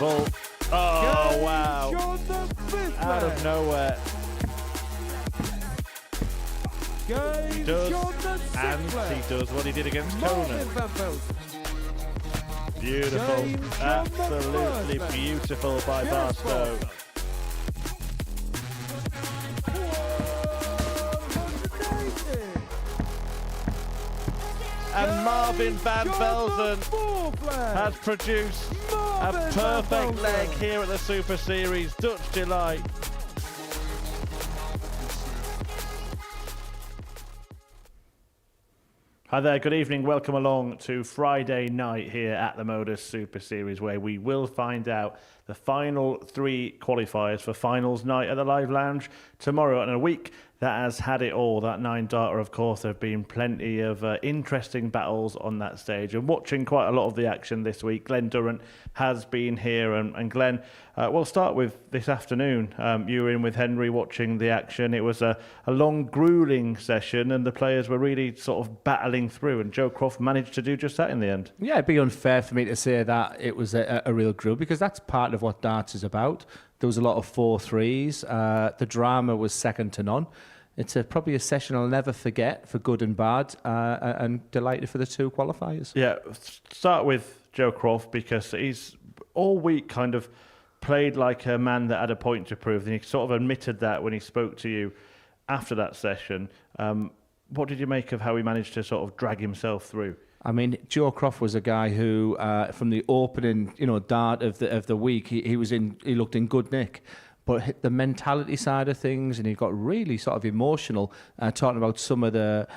beautiful. Oh, wow. Out of nowhere. He does, and he does what he did against Conan. Beautiful. Absolutely beautiful by Barstow. And Marvin van Velzen has produced a perfect leg here at the Super Series. Dutch Delight. Hi there, good evening. Welcome along to Friday night here at the Modus Super Series, where we will find out the final three qualifiers for finals night at the Live Lounge tomorrow. And a week that has had it all. That 9 darter, of course, there have been plenty of interesting battles on that stage. And watching quite a lot of the action this week, Glen Durrant has been here. And Glenn, we'll start with this afternoon. You were in with Henry watching the action. It was a long, grueling session, and the players were really sort of battling through. And Joe Croft managed to do just that in the end. Yeah, it'd be unfair for me to say that it was a real gruel, because that's part of what darts is about. There was a lot of 4-3s. The drama was second to none. It's probably a session I'll never forget, for good and bad, and delighted for the two qualifiers. Yeah, start with Joe Croft, because he's all week kind of played like a man that had a point to prove, and he sort of admitted that when he spoke to you after that session. What did you make of how he managed to sort of drag himself through? I mean, Joe Croft was a guy who, from the opening, dart of the week, he looked in good nick. But the mentality side of things, and he got really sort of emotional talking about some of the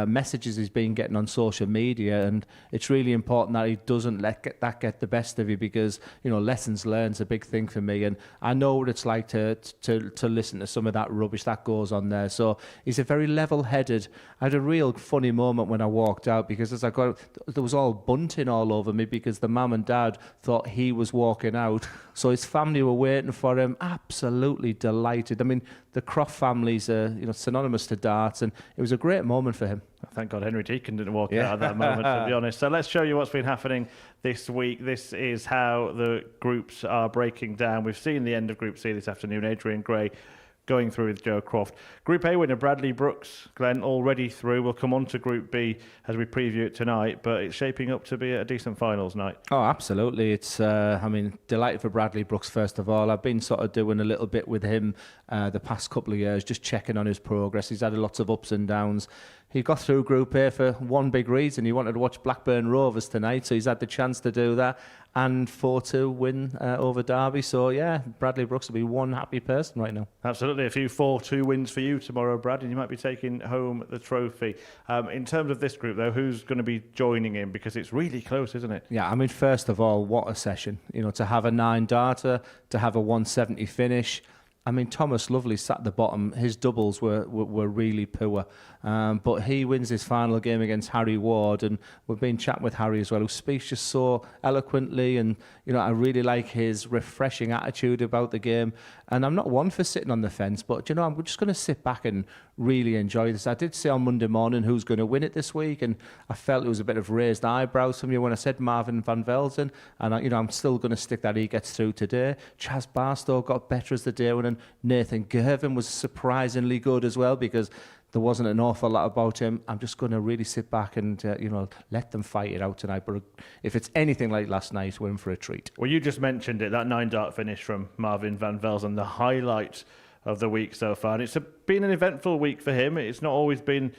messages he's been getting on social media, and it's really important that he doesn't let that get the best of you, because lessons learned is a big thing for me, and I know what it's like to listen to some of that rubbish that goes on there. So he's a very level-headed. I had a real funny moment when I walked out, because as I got, there was all bunting all over me, because the mum and dad thought he was walking out, so his family were waiting for him. Absolutely delighted. I mean, the Croft family's synonymous to darts, and it was a great moment for him. Thank God Henry Deacon didn't walk out at that moment, to be honest. So let's show you what's been happening this week. This is how the groups are breaking down. We've seen the end of Group C this afternoon. Adrian Gray going through with Joe Croft. Group A winner Bradley Brooks, Glenn, already through. We'll come on to Group B as we preview it tonight, but it's shaping up to be a decent finals night. Oh, absolutely. It's, delighted for Bradley Brooks, first of all. I've been sort of doing a little bit with him the past couple of years, just checking on his progress. He's had lots of ups and downs. He got through Group A for one big reason. He wanted to watch Blackburn Rovers tonight, so he's had the chance to do that, and 4-2 win over Derby. So, yeah, Bradley Brooks will be one happy person right now. Absolutely. A few 4-2 wins for you tomorrow, Brad, and you might be taking home the trophy. In terms of this group, though, who's going to be joining in? Because it's really close, isn't it? Yeah, I mean, first of all, what a session. To have a 9 darter, to have a 170 finish. I mean, Thomas Lovely sat at the bottom. His doubles were really poor. But he wins his final game against Harry Ward, and we've been chatting with Harry as well, who speaks just so eloquently, and I really like his refreshing attitude about the game. And I'm not one for sitting on the fence, but I'm just going to sit back and really enjoy this. I did say on Monday morning who's going to win it this week, and I felt it was a bit of raised eyebrows from you when I said Marvin van Velzen, and I'm still going to stick that he gets through today. Chaz Barstow got better as the day went, and Nathan Girvan was surprisingly good as well, because there wasn't an awful lot about him. I'm just going to really sit back and, let them fight it out tonight. But if it's anything like last night, we're in for a treat. Well, you just mentioned it, that 9 dart finish from Marvin van Velzen, the highlight of the week so far. And it's been an eventful week for him. It's not always been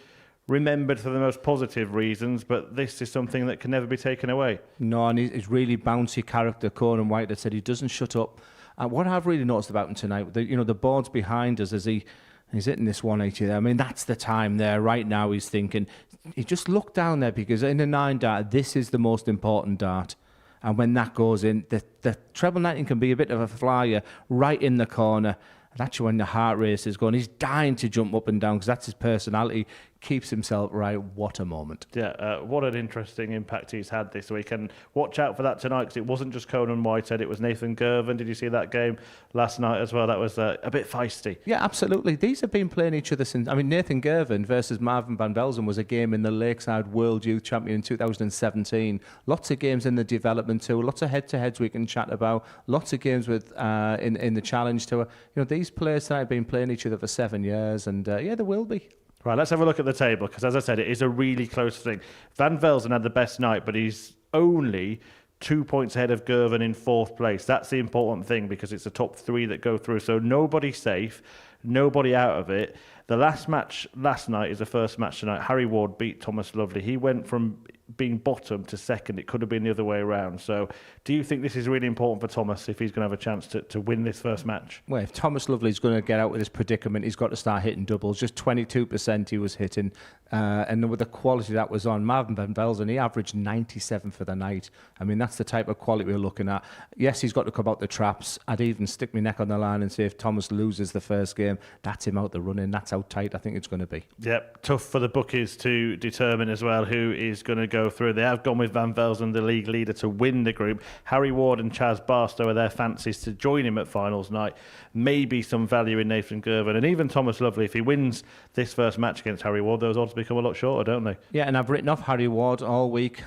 remembered for the most positive reasons, but this is something that can never be taken away. No, and he's really bouncy character. Conan White had said he doesn't shut up. And what I've really noticed about him tonight, the board's behind us as he's hitting this 180 there. I mean, that's the time there. Right now he's thinking, he just looked down there, because in a 9 dart, this is the most important dart. And when that goes in, the treble 19 can be a bit of a flyer right in the corner. That's when the heart race is going. He's dying to jump up and down, because that's his personality. keeps himself right. What a moment. Yeah, what an interesting impact he's had this week. And watch out for that tonight, because it wasn't just Conan Whitehead, it was Nathan Girvan. Did you see that game last night as well? That was a bit feisty. Yeah, absolutely. These have been playing each other since... I mean, Nathan Girvan versus Marvin van Velzen was a game in the Lakeside World Youth Champion in 2017. Lots of games in the development tour, lots of head-to-heads we can chat about, lots of games with in the Challenge Tour. These players tonight have been playing each other for 7 years, and yeah, there will be. Right, let's have a look at the table, because as I said, it is a really close thing. Van Velzen had the best night, but he's only 2 points ahead of Girvan in 4th place. That's the important thing, because it's the top 3 that go through. So nobody safe, nobody out of it. The last match last night is the first match tonight. Harry Ward beat Thomas Lovely. He went from being bottom to second. It could have been the other way around. So do you think this is really important for Thomas if he's going to have a chance to win this first match? Well, if Thomas Lovely's going to get out of this predicament, he's got to start hitting doubles. Just 22% he was hitting. And with the quality that was on, Marvin van Velzen, he averaged 97 for the night. I mean, that's the type of quality we're looking at. Yes, he's got to come out the traps. I'd even stick my neck on the line and say if Thomas loses the first game, that's him out the running. That's how tight I think it's going to be. Yep, tough for the bookies to determine as well who is going to go through. They have gone with Van Velzen, the league leader, to win the group. Harry Ward and Chaz Barstow are their fancies to join him at finals night. Maybe some value in Nathan Girvan, and even Thomas Lovely. If he wins this first match against Harry Ward, those odds become a lot shorter, don't they? Yeah, and I've written off Harry Ward all week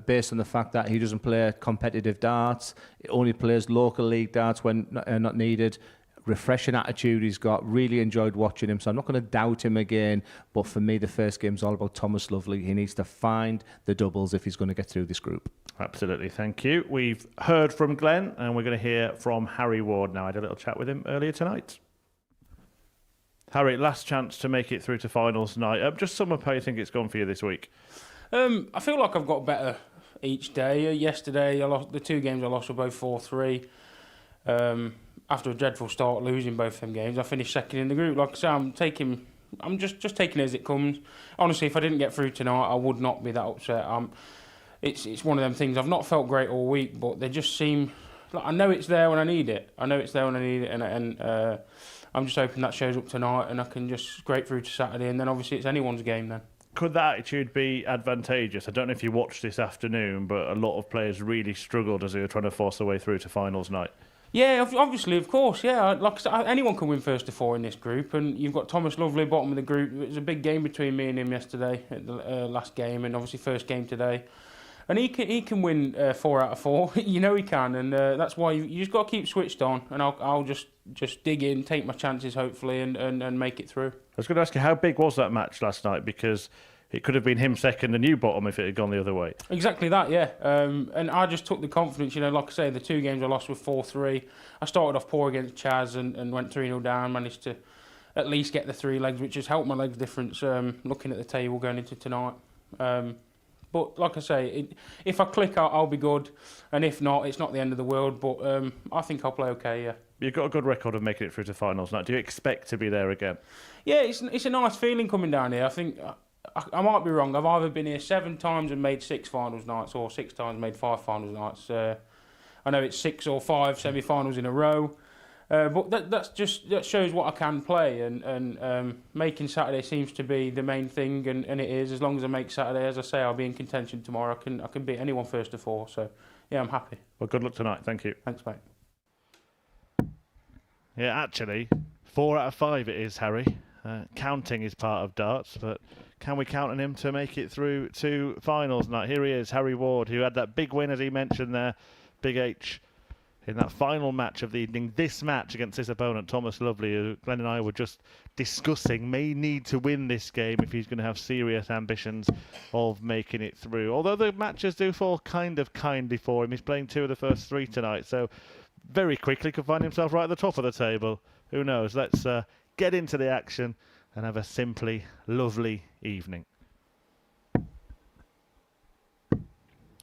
based on the fact that he doesn't play competitive darts. He only plays local league darts when not needed. Refreshing attitude he's got. Really enjoyed watching him, so I'm not going to doubt him again. But for me, the first game's all about Thomas Lovely. He needs to find the doubles if he's going to get through this group. Absolutely, thank you. We've heard from Glenn, and we're going to hear from Harry Ward now. I had a little chat with him earlier tonight. Harry, last chance to make it through to finals night. Just sum up how you think it's gone for you this week. I feel like I've got better each day. Yesterday, the 2 games I lost were both 4-3. After a dreadful start, losing both them games, I finished second in the group. Like I say, I'm just taking it as it comes. Honestly, if I didn't get through tonight, I would not be that upset. It's one of them things. I've not felt great all week, but they just seem like I know it's there when I need it. And I'm just hoping that shows up tonight, and I can just scrape through to Saturday, and then obviously it's anyone's game then. Could that attitude be advantageous? I don't know if you watched this afternoon, but a lot of players really struggled as they were trying to force their way through to finals night. Yeah, obviously, of course, yeah. Like I said, anyone can win first to 4 in this group, and you've got Thomas Lovely bottom of the group. It was a big game between me and him yesterday at the last game, and obviously first game today. And he can win 4 out of 4. You know he can, and that's why you just got to keep switched on. And I'll just dig in, take my chances, hopefully, and make it through. I was going to ask you, how big was that match last night? Because it could have been him second and you bottom if it had gone the other way. Exactly that, yeah. And I just took the confidence, like I say, the 2 games I lost were 4-3. I started off poor against Chaz and went 3-0 down, managed to at least get the 3 legs, which has helped my legs difference looking at the table going into tonight. But like I say, if I click, I'll be good. And if not, it's not the end of the world. But I think I'll play okay, yeah. You've got a good record of making it through to finals now. Do you expect to be there again? Yeah, it's a nice feeling coming down here. I think I might be wrong. I've either been here 7 times and made 6 finals nights, or 6 times and made 5 finals nights. I know it's 6 or 5 semi-finals in a row. But that shows what I can play, and making Saturday seems to be the main thing, and it is. As long as I make Saturday, as I say, I'll be in contention tomorrow. I can beat anyone first to 4. So yeah, I'm happy. Well, good luck tonight. Thank you. Thanks, mate. Yeah, actually, 4 out of 5 it is, Harry. Counting is part of darts, but can we count on him to make it through to finals night? Here he is, Harry Ward, who had that big win, as he mentioned there, Big H, in that final match of the evening. This match against this opponent, Thomas Lovely, who Glenn and I were just discussing, may need to win this game if he's going to have serious ambitions of making it through. Although the matches do fall kind of kindly for him. He's playing 2 of the first 3 tonight, so very quickly could find himself right at the top of the table. Who knows? Let's get into the action and have a simply lovely evening.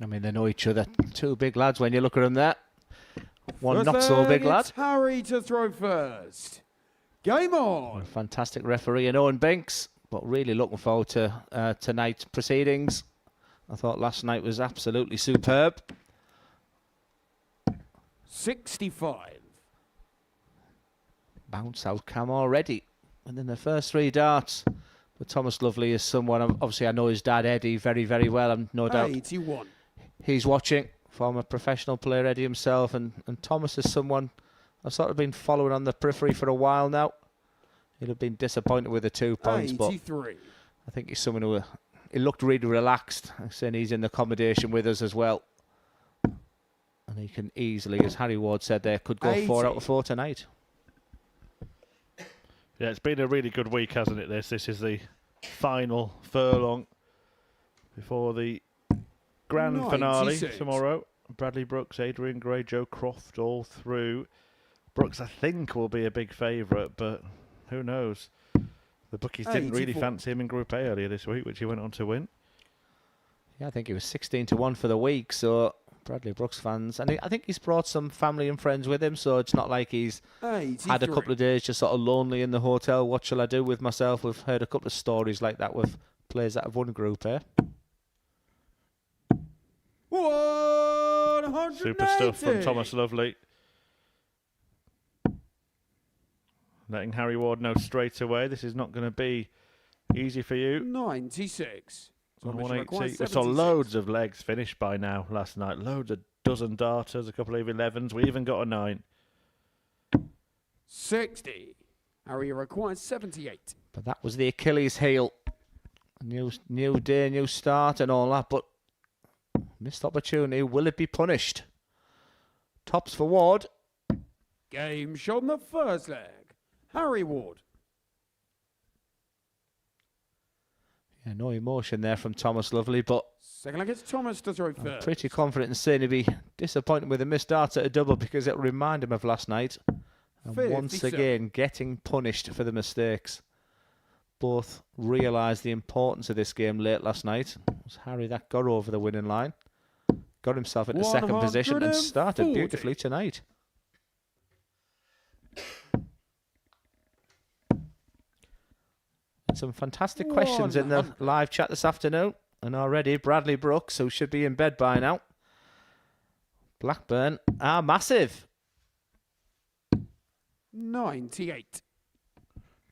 I mean, they know each other. 2 big lads when you look at them there. One First not so big lad. It's Harry to throw first. Game on. A fantastic referee in Owen Binks, but really looking forward to tonight's proceedings. I thought last night was absolutely superb. 65. Bounce out cam already. And then the first 3 darts. But Thomas Lovely is someone, obviously I know his dad Eddie very, very well, and no doubt 81. he's watching, former professional player Eddie himself, and Thomas is someone I've sort of been following on the periphery for a while now. He'll have been disappointed with the 2 points, 83. but I think he's someone who he looked really relaxed. I'm saying he's in the accommodation with us as well. And he can easily, as Harry Ward said there, could go 4 out of 4 tonight. Yeah, it's been a really good week, hasn't it, this? This is the final furlong before the grand finale 96. tomorrow. Bradley Brooks, Adrian Gray, Joe Croft all through. Brooks, I think, will be a big favourite, but who knows? The bookies didn't really 84. fancy him in Group A earlier this week, which he went on to win. Yeah, I think he was 16-1 for the week, so Bradley Brooks fans. And I think he's brought some family and friends with him, so it's not like he's 83. had a couple of days just sort of lonely in the hotel. What shall I do with myself? We've heard a couple of stories like that with players that have won Group A. 180. Super stuff from Thomas Lovely. Letting Harry Ward know straight away this is not going to be easy for you. 96. On Thomas requires 180. We saw 76. loads of legs finished by now last night. Loads of dozen darters, a couple of 11s. We even got a 9. 60. Harry requires 78. But that was the Achilles heel. New day, new start and all that, but missed opportunity. Will it be punished? Tops for Ward. Game shot in the first leg. Harry Ward. Yeah, no emotion there from Thomas Lovely, but Second leg, it's Thomas to throw I'm first. pretty confident in saying he'd be disappointed with a missed dart at a double because it'll remind him of last night. And once 57. again, getting punished for the mistakes. Both realised the importance of this game late last night. It was Harry that got over the winning line. Got himself into second position and started 140. beautifully tonight. Some fantastic questions in the 100. live chat this afternoon. And already Bradley Brooks, who should be in bed by now. Blackburn are massive. 98.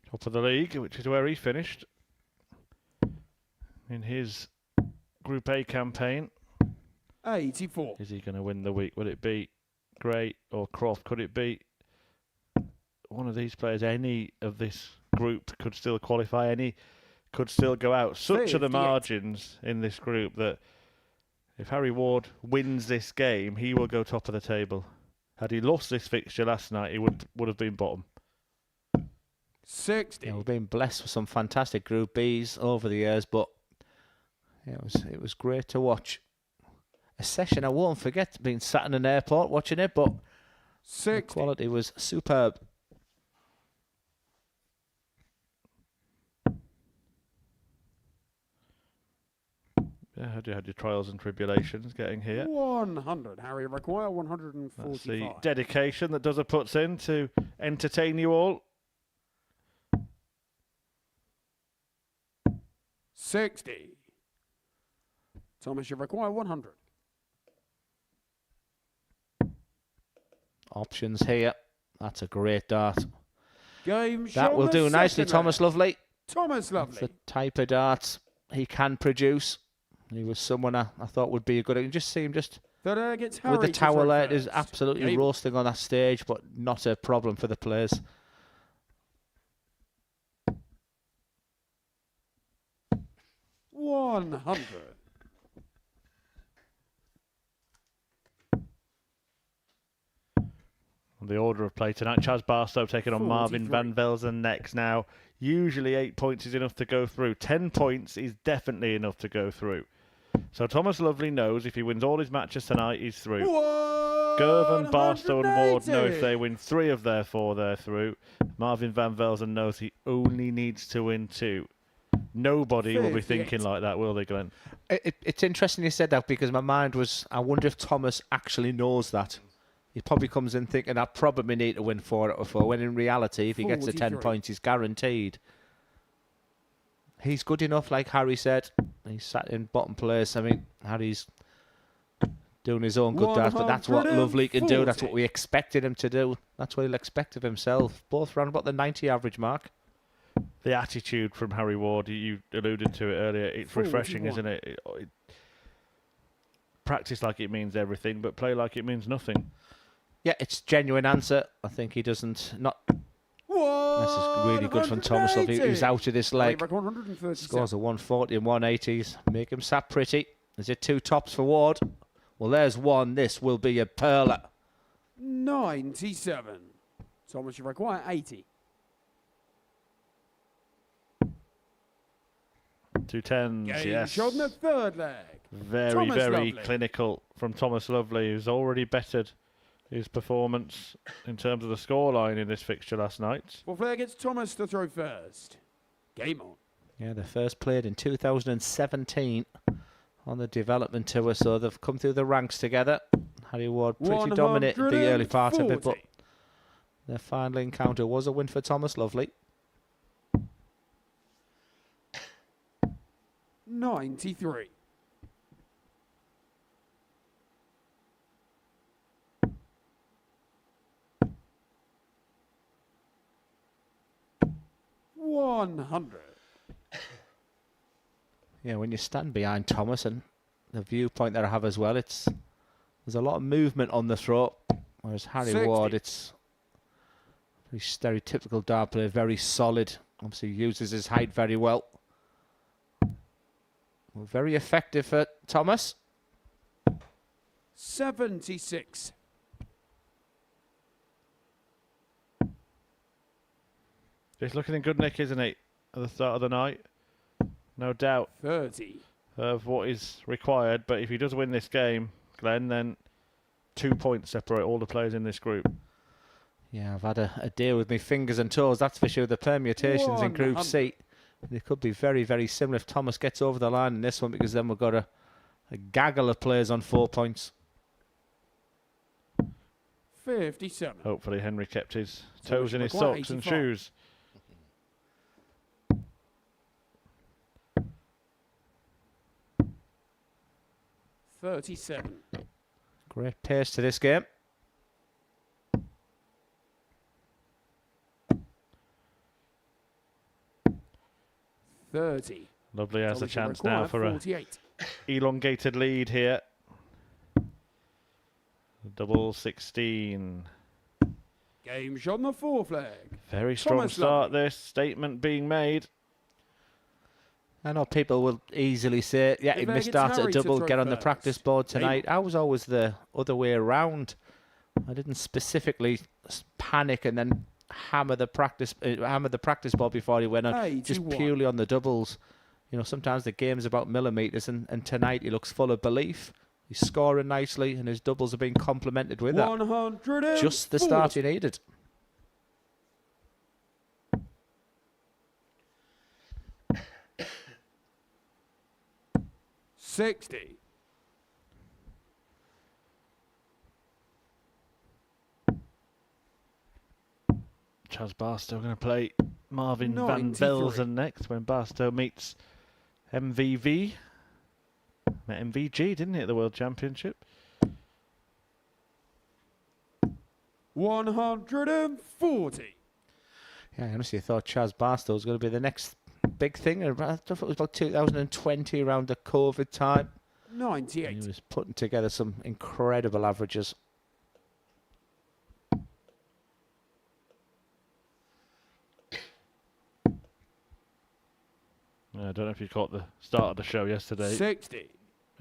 Top of the league, which is where he finished in his Group A campaign. 84. Is he going to win the week? Will it be Gray or Croft? Could it be one of these players? Any of this group could still qualify. Any could still go out. Such are the 58. margins in this group that if Harry Ward wins this game, he will go top of the table. Had he lost this fixture last night, he would have been bottom. 60. Yeah, we've been blessed with some fantastic Group Bs over the years, but it was great to watch. A session I won't forget, being sat in an airport watching it, but the 60. quality was superb. Yeah, had your trials and tribulations getting here. 100. Harry require That's the 145. dedication that Dozer puts in to entertain you all. 60. Thomas, you require 100. Options here. That's a great dart. Game That shot will the do nicely, second Thomas leg. Lovely. Thomas That's Lovely. the type of darts he can produce. He was someone I thought would be a good. You just see him just Third leg, it's Harry with the to throw towel there. It is first. absolutely Game. roasting on that stage, but not a problem for the players. $100. On the order of play tonight, Chaz Barstow taking on Marvin 43. Van Velzen next now. Usually 8 points is enough to go through. 10 points is definitely enough to go through. So Thomas Lovely knows if he wins all his matches tonight, he's through. Girvan, Barstow and Ward know if they win 3 of their 4, they're through. Marvin Van Velzen knows he only needs to win 2. Nobody will be 58. thinking like that, will they, Glenn? It's interesting you said that because my mind was, I wonder if Thomas actually knows that. He probably comes in thinking, I probably need to win 4 out of 4, when in reality, if he gets to 10 43. points, he's guaranteed. He's good enough, like Harry said. He's sat in bottom place. I mean, Harry's doing his own good dance, but that's what Lovely can do. That's what 140. we expected him to do. That's what he'll expect of himself. Both around about the 90 average mark. the attitude from Harry Ward, you alluded to it earlier. It's refreshing, 41. isn't it? Practice like it means everything, but play like it means nothing. Yeah, it's genuine answer. I think he doesn't. This is really good from Thomas Lovely. He's out of this leg. Scores a 140 and 180s. Make him sat pretty. Is it 2 tops for Ward? Well, there's one. This will be a pearler. 97. Thomas, you require 80. 2 10s, Game yes. shot in the third leg. Very, Thomas very Lovely. clinical from Thomas Lovely, who's already bettered his performance in terms of the scoreline in this fixture last night. Fourth leg, it's Thomas to throw first. Game on. Yeah, the first played in 2017 on the development tour, so they've come through the ranks together. Harry Ward pretty dominated the early part of it, but 140. their final encounter was a win for Thomas Lovely. 93. $100. Yeah, when you stand behind Thomas and the viewpoint that I have as well, there's a lot of movement on the throw, whereas Harry 60. Ward, it's very stereotypical dart player, very solid. Obviously uses his height very well. Very effective for Thomas. 76. He's looking in good nick, isn't he, at the start of the night? No doubt 30. of what is required, but if he does win this game, Glenn, then 2 points separate all the players in this group. Yeah, I've had a day with my fingers and toes, that's for sure. The permutations in Group 100. C, they could be very, very similar if Thomas gets over the line in this one, because then we've got a gaggle of players on 4 points. 57. Hopefully Henry kept his So toes in his require socks and 85. shoes. $37. Great pace to this game. $30. Lovely has a Thomas, you chance now require for a 48. elongated lead here. Double 16. Game shot on the fourth leg. Very strong Thomas start Lovely. this. Statement being made. I know people will easily say, yeah, he If missed it's out at a Harry to double, throw get on the first. practice board Game tonight. I was always the other way around. I didn't specifically panic and then hammer the practice board before he went on, just 81. purely on the doubles. You know, sometimes the game's about millimetres, and tonight he looks full of belief. He's scoring nicely, and his doubles are being complemented with that. 140. Just the start he needed. $60. Chaz Barstow going to play Marvin van 93. Velzen next when Barstow meets MVV. Met MVG, didn't he, at the World Championship? 140. Yeah, I honestly thought Chaz Barstow was going to be the next big thing. I thought it was about 2020, around the COVID time. He 98. was putting together some incredible averages. I don't know if you caught the start of the show yesterday. 60.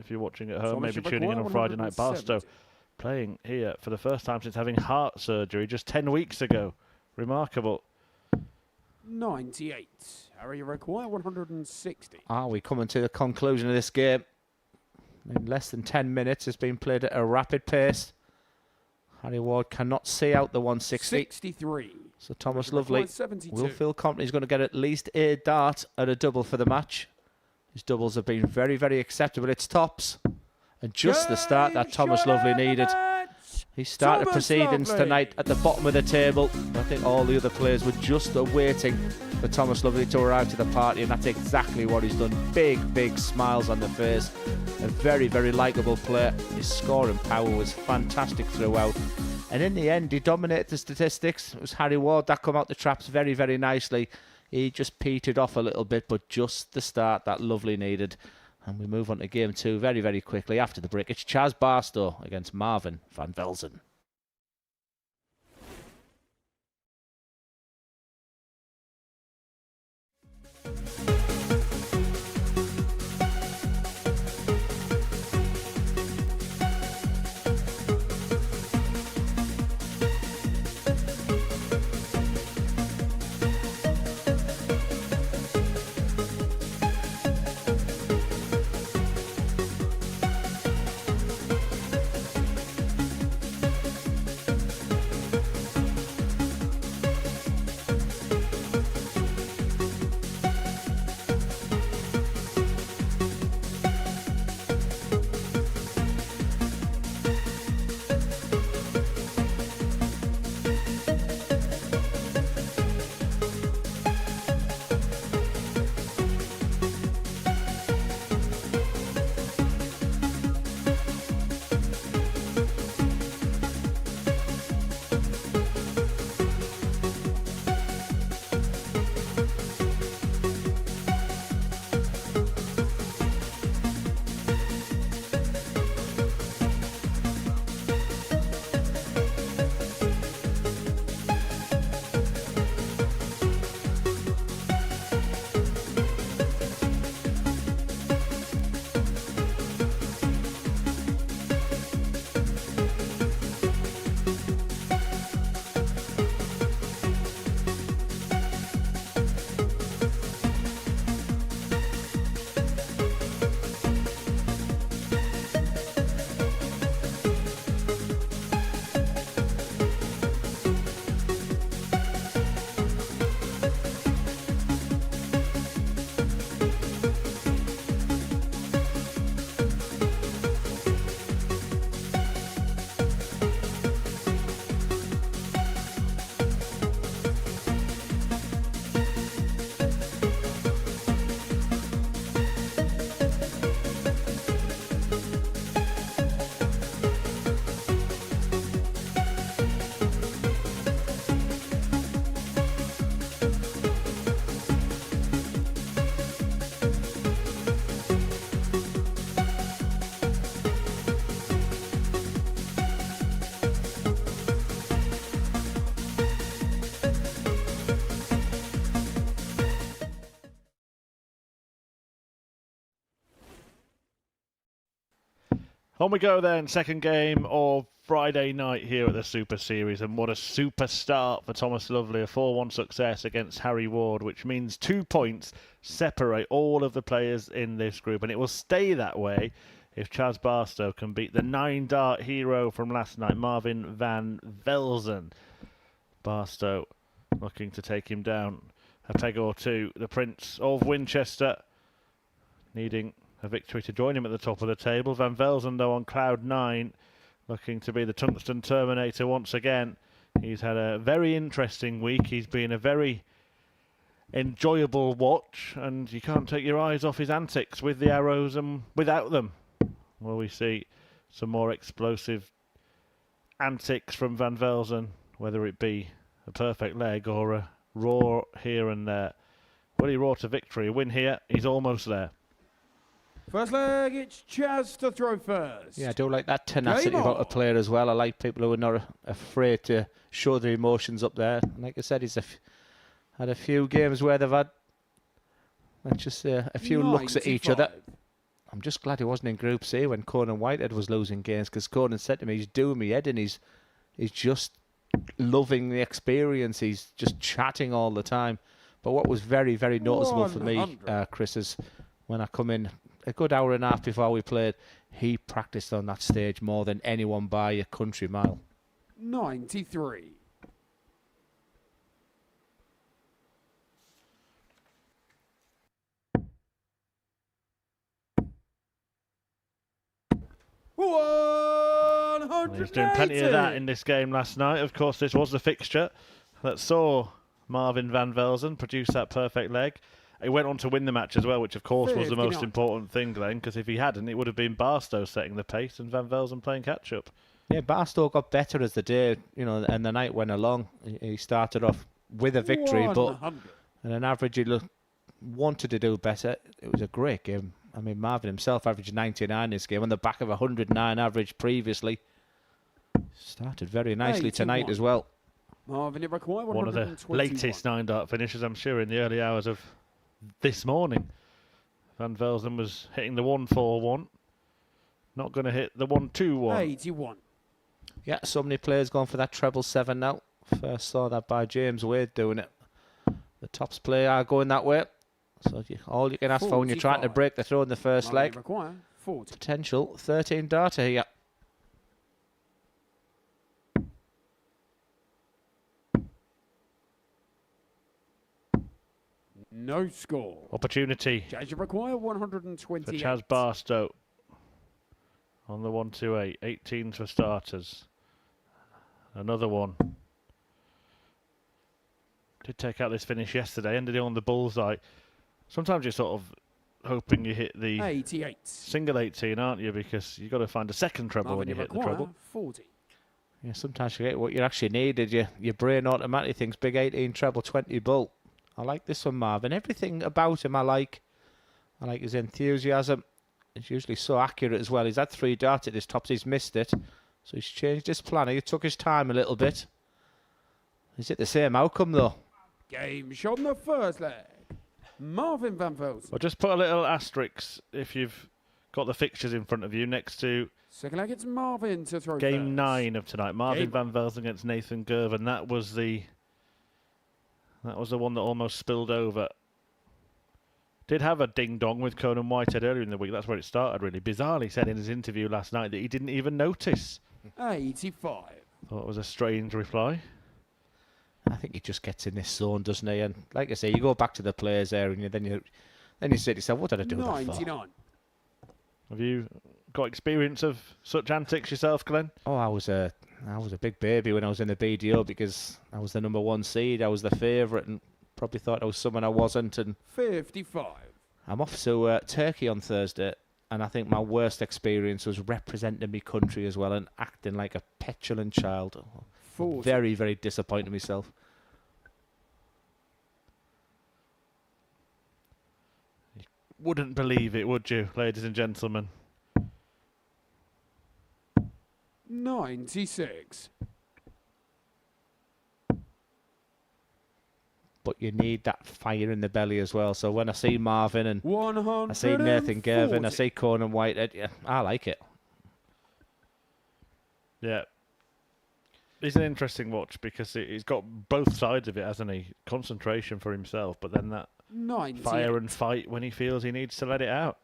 If you're watching at home, Thomas, maybe you tuning in require on Friday night. Barstow 170. playing here for the first time since having heart surgery just 10 weeks ago. Remarkable. 98. Harry, you require 160. Are we coming to the conclusion of this game? In less than 10 minutes, it's been played at a rapid pace. Harry Ward cannot see out the 160. 63. So Thomas You require Lovely 72. will feel confident he's going to get at least a dart at a double for the match. His doubles have been very, very acceptable. It's tops. And just the start that Thomas Lovely needed. He started Thomas proceedings Lovely. tonight at the bottom of the table. I think all the other players were just waiting for Thomas Lovely to arrive to the party, and that's exactly what he's done. Big, big smiles on the face. A very, very likeable player. His scoring power was fantastic throughout. And in the end, he dominated the statistics. It was Harry Ward that come out the traps very, very nicely. he just petered off a little bit, but just the start that Lovely needed. And we move on to game 2 very, very quickly after the break. It's Chaz Barstow against Marvin van Velzen. On we go then, second game of Friday night here at the Super Series, and what a super start for Thomas Lovely, a 4-1 success against Harry Ward, which means 2 points separate all of the players in this group, and it will stay that way if Chaz Barstow can beat the 9-dart hero from last night, Marvin van Velzen. Barstow looking to take him down a peg or two. The Prince of Winchester needing a victory to join him at the top of the table. Van Velzen, though, on cloud 9, looking to be the Tungsten Terminator once again. He's had a very interesting week. He's been a very enjoyable watch, and you can't take your eyes off his antics with the arrows and without them. Will we see some more explosive antics from Van Velzen, whether it be a perfect leg or a roar here and there? Will he roar to victory? A win here, he's almost there. First leg, it's Chaz to throw first. Yeah, I do like that tenacity about a player as well. I like people who are not afraid to show their emotions up there. Like I said, he's had a few games where they've had, let's just say, a few looks at each other. I'm just glad he wasn't in Group C when Conan Whitehead was losing games, because Conan said to me, he's doing me head in. He's just loving the experience. He's just chatting all the time. But what was very, very noticeable for me, Chris, is when I come in a good hour and a half before we played, he practiced on that stage more than anyone by a country mile. 93. He was doing plenty of that in this game last night. Of course, this was the fixture that saw Marvin van Velzen produce that perfect leg. He went on to win the match as well, which of course was the most important thing, Glenn, because if he hadn't, it would have been Barstow setting the pace and Van Velzen playing catch-up. Yeah, Barstow got better as the day, and the night went along. He started off with a victory, but And an average he wanted to do better. It was a great game. I mean, Marvin himself averaged 99 this game on the back of 109 average previously. Started very nicely tonight as well. Marvin, it requires One of the latest 9-dart finishes, I'm sure, in the early hours of this morning. Van Velzen was hitting the 1-4-1. Not going to hit the 1-2-1. 81. Yeah, so many players going for that treble 7 now. First saw that by James Wade doing it. The tops player are going that way. So all you can ask for when you're trying to break the throw in the first leg. Require 40. Potential 13 darter here. No score. Opportunity Judge require 120. for Chaz Barstow on the 1-2-8. 18s for starters. Another one. Did take out this finish yesterday. Ended it on the bullseye. Sometimes you're sort of hoping you hit the 88. single 18, aren't you? Because you've got to find a second treble when you hit the treble. 40. Yeah, sometimes you get what you actually needed. Your brain automatically thinks big 18 treble 20 bull. I like this one, Marvin. Everything about him I like. I like his enthusiasm. It's usually so accurate as well. He's had 3 darts at his tops. He's missed it. So he's changed his plan. He took his time a little bit. Is it the same outcome, though? Game shot in the first leg. Marvin Van Velzen. Well, just put a little asterisk if you've got the fixtures in front of you next to Second leg, it's Marvin to throw game first. 9 of tonight. Marvin Game. Van Velzen against Nathan Girvan. That was the one that almost spilled over. Did have a ding-dong with Conan Whitehead earlier in the week. That's where it started, really. Bizarrely said in his interview last night that he didn't even notice. 85. Thought it was a strange reply. I think he just gets in this zone, doesn't he? And like I say, you go back to the players there, and then you say to yourself, "What did I do that for?" 99. Have you got experience of such antics yourself, Glenn? Oh, I was a big baby when I was in the BDO because I was the number 1 seed. I was the favourite, and probably thought I was someone I wasn't. And 55. I'm off to Turkey on Thursday, and I think my worst experience was representing my country as well and acting like a petulant child. 40. Very, very disappointed in myself. Wouldn't believe it, would you, ladies and gentlemen? 96. But you need that fire in the belly as well. So when I see Marvin and 140. I see Nathan Girvan, I see Conan Whitehead, yeah, I like it. Yeah. He's an interesting watch because he's got both sides of it, hasn't he? Concentration for himself, but then that 98. fire and fight when he feels he needs to let it out.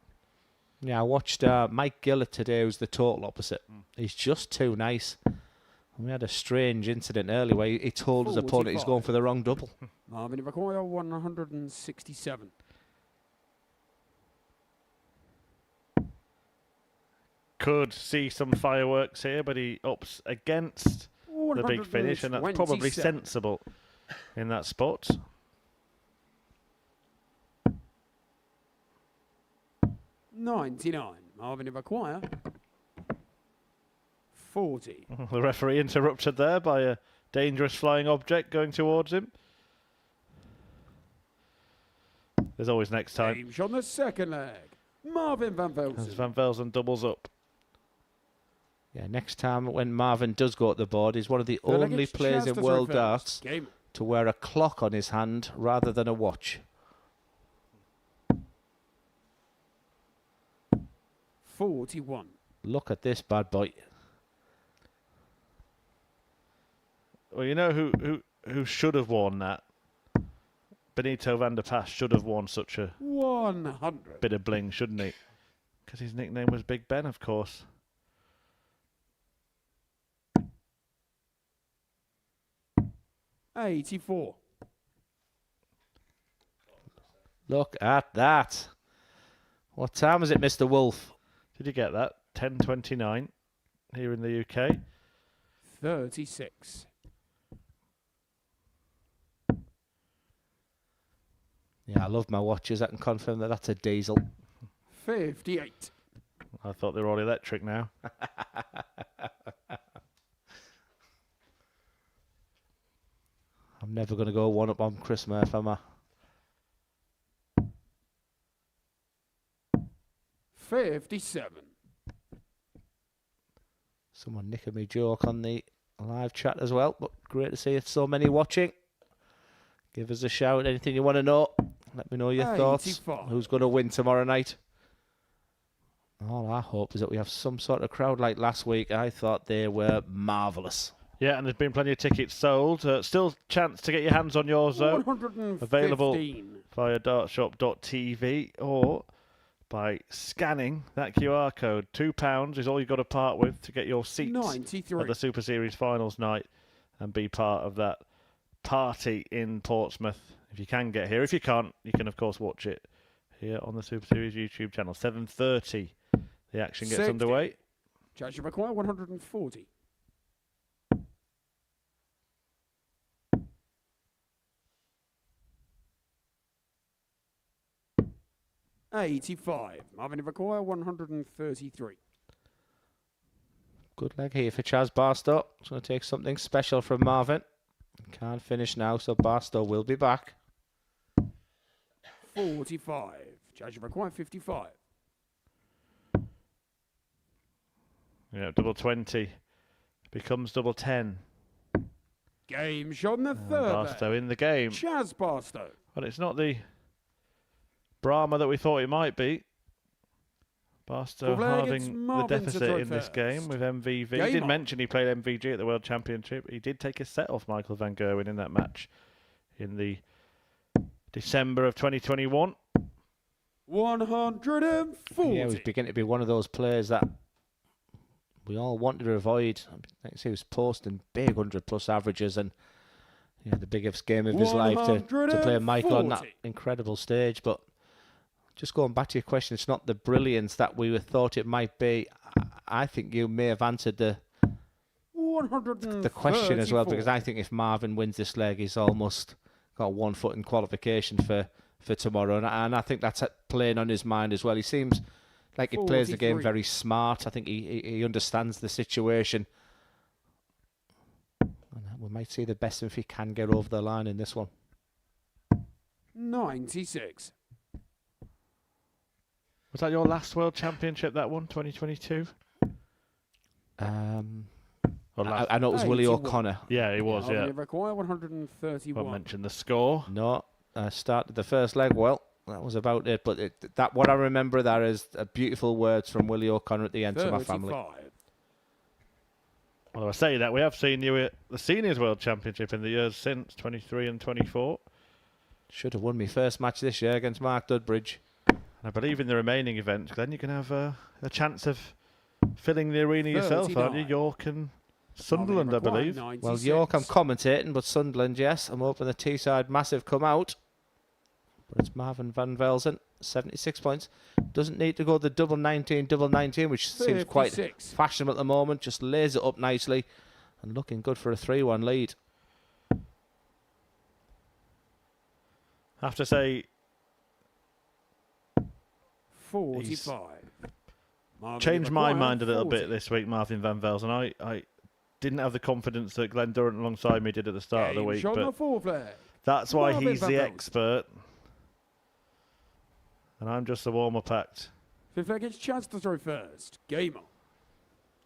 Yeah, I watched Mike Gillett today, who's the total opposite. He's just too nice. And we had a strange incident earlier where he told his opponent he's going for the wrong double. Marvin require 167. Could see some fireworks here, but he opts against the big finish, and that's probably 127. sensible in that spot. 99. Marvin require 40. The referee interrupted there by a dangerous flying object going towards him. There's always next time. Game shot on the second leg. Marvin Van As Velzen. Van Velzen doubles up. Yeah, next time when Marvin does go at the board, he's one of the Third leg, only it's players Chaz in to World throw Darts first. Game. to wear a clock on his hand rather than a watch. 41. Look at this bad boy. Well, you know who should have worn that? Benito van der Pas should have worn such a 100. bit of bling, shouldn't he? Because his nickname was Big Ben, of course. $84. Look at that. What time is it, Mr. Wolf? Did you get that? 10:29 here in the UK. 36. Yeah, I love my watches. I can confirm that that's a diesel. 58. I thought they were all electric now. I'm never going to go one up on Chris Murphy, am I? 57. Someone nicking me joke on the live chat as well, but great to see so many watching. Give us a shout. Anything you want to know, let me know your thoughts. 85. Who's going to win tomorrow night? All I hope is that we have some sort of crowd like last week. I thought they were marvellous. Yeah, and there's been plenty of tickets sold. Still chance to get your hands on yours, though. 115. Available via dartshop.tv or by scanning that QR code. £2 is all you've got to part with to get your seats 93. at the Super Series finals night and be part of that party in Portsmouth. If you can get here. If you can't, you can, of course, watch it here on the Super Series YouTube channel. 7:30, the action gets 60. underway. Charge required 140. 85. Marvin require 133. Good leg here for Chaz Barstow. It's going to take something special from Marvin. Can't finish now, so Barstow will be back. 45. Charge required 55. Yeah, double 20 becomes double 10. Game shot in the third. Barstow in the game. Chaz Barstow. But it's not the Brahma that we thought it might be. Barstow Full leg, it's halving the Marvin to deficit throw in this first. game with MVV. Game He did on. mention he played MVG at the World Championship. He did take a set off Michael van Gerwen in that match in the December of 2021. 140. Yeah, he's beginning to be one of those players that we all wanted to avoid. Like I say, he was posting big 100-plus averages and the biggest game of his life to play Michael on that 140. incredible stage. But just going back to your question, it's not the brilliance that we thought it might be. I think you may have answered the question as well, because I think if Marvin wins this leg, he's almost got 1 foot in qualification for tomorrow. And I think that's playing on his mind as well. He seems like he plays the game 43. very smart. I think he understands the situation. And we might see the best if he can get over the line in this one. 96. Was that your last World Championship, that one, 2022? I know it was Willie 81. O'Connor. Yeah, it was, yeah. Require 131. Won't mention the score. No, started the first leg well. That was about it. But that what I remember there is beautiful words from Willie O'Connor at the end to my family. 35. Well, I say that, we have seen you at the Seniors World Championship in the years since, 23 and 24. Should have won my first match this year against Mark Dudbridge. I believe in the remaining events, Glenn, you can have a chance of filling the arena yourself, aren't you? 39. York and Sunderland, I believe. Well, York I'm commentating, but Sunderland, yes. I'm hoping the Teesside Massive come out. But it's Marvin van Velzen, 76 points. Doesn't need to go the double 19, which seems quite 56. fashionable at the moment. Just lays it up nicely and looking good for a 3-1 lead. I have to say, 45. Marvin changed my require mind a little 40. bit this week, Martin van Velzen. I didn't have the confidence that Glen Durrant alongside me did at the start of the Game week, shot in the but fourth leg. that's why Marvin he's van the Velzen. expert. And I'm just the warm-up act. Fifth leg, it's Chaz to throw first. Game on.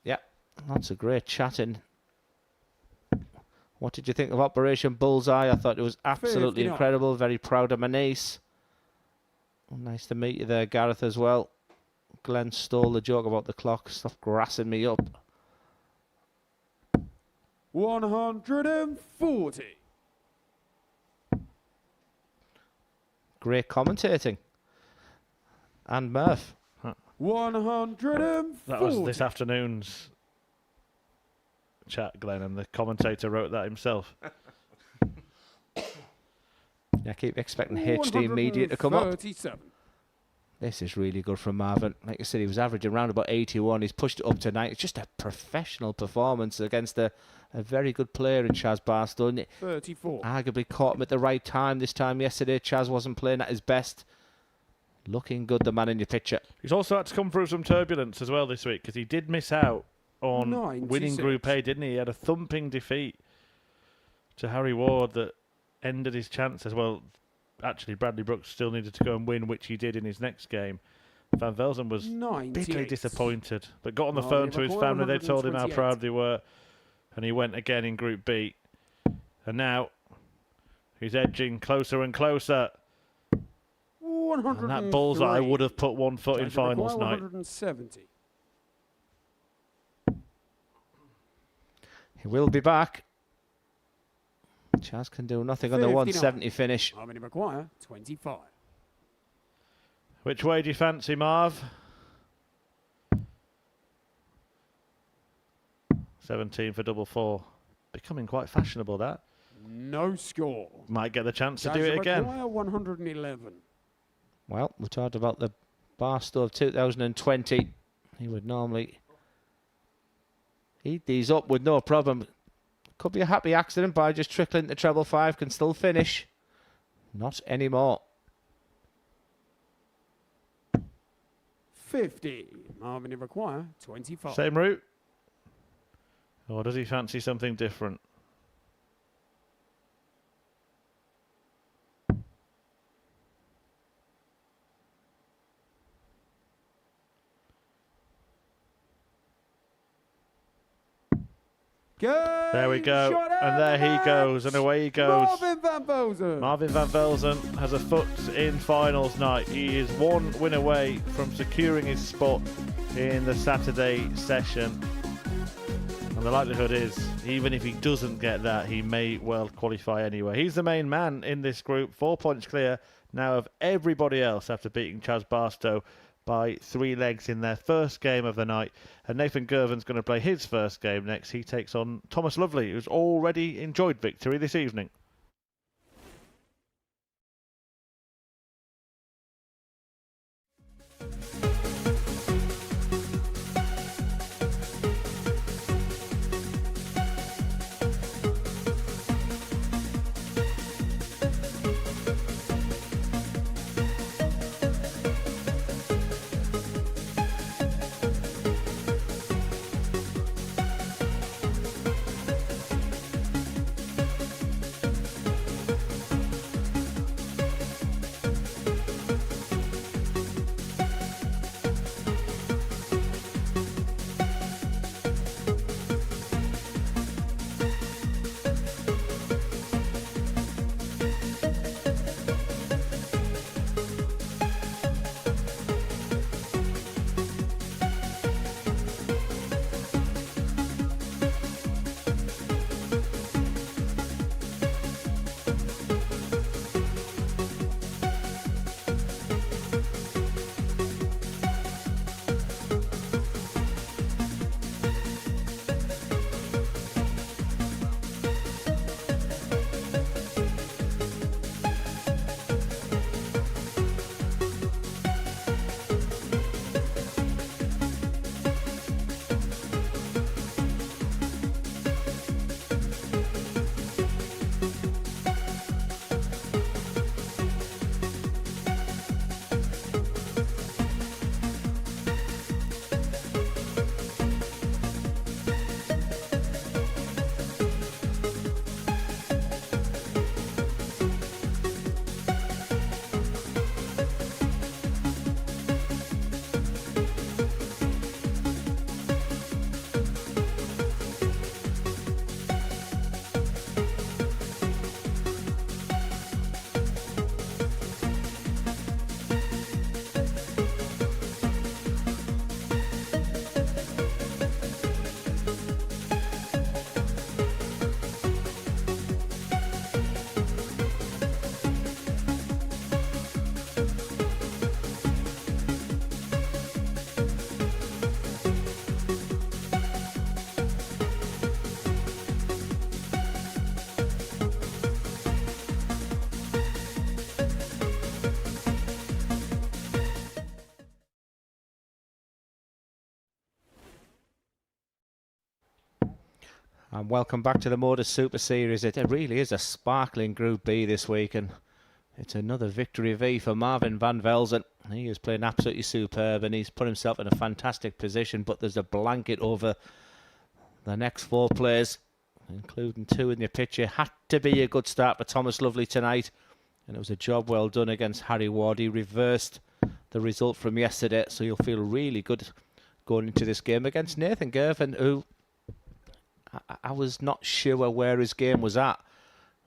Yeah, lots of great chatting. What did you think of Operation Bullseye? I thought it was absolutely 59. incredible. Very proud of my niece. Well, nice to meet you there, Gareth, as well. Glenn stole the joke about the clock. Stop grassing me up. 140. Great commentating. And Murph. 140. That was this afternoon's chat, Glenn, and the commentator wrote that himself. I keep expecting HD Media to come up. 137. This is really good from Marvin. Like I said, he was averaging around about 81. He's pushed it up tonight. It's just a professional performance against a very good player in Chaz Barstow. And it 34. arguably caught him at the right time this time yesterday. Chaz wasn't playing at his best. Looking good, the man in your picture. He's also had to come through some turbulence as well this week, because he did miss out on 96. winning Group A, didn't he? He had a thumping defeat to Harry Ward that ended his chances. Well, actually, Bradley Brooks still needed to go and win, which he did in his next game. Van Velzen was 98. bitterly disappointed, but got on the Oh, phone yeah, to his but family. They told him how 128. proud they were, and he went again in Group B. And now he's edging closer and closer. And that bullseye would have put one foot in finals night. 170. He will be back. Chaz can do nothing on the 170 finish. How many require? 25. Which way do you fancy, Marv? 17 for double four. Becoming quite fashionable, that. No score. Might get the chance to Chaz do it again. require 111. Well, we talked about the Barstow of 2020. He would normally eat these up with no problem. Could be a happy accident by just trickling to treble five, can still finish. Not anymore. 50. Marvin require 25. Same route? Or does he fancy something different? There we go, and there he goes, and away he goes. Marvin Van Velzen. Marvin Van Velzen has a foot in finals night. He is one win away from securing his spot in the Saturday session. And the likelihood is, even if he doesn't get that, he may well qualify anyway. He's the main man in this group, 4 points clear now of everybody else after beating Chaz Barstow by 3 legs in their first game of the night. And Nathan Girvan's going to play his first game next. He takes on Thomas Lovely, who's already enjoyed victory this evening. And welcome back to the Modus Super Series. It really is a sparkling Group B this week, and it's another victory V for Marvin Van Velzen. He is playing absolutely superb, and he's put himself in a fantastic position, but there's a blanket over the next 4 players, including 2 in the picture. Had to be a good start for Thomas Lovely tonight, and it was a job well done against Harry Ward. He reversed the result from yesterday, so you'll feel really good going into this game against Nathan Girvan, who I was not sure where his game was at.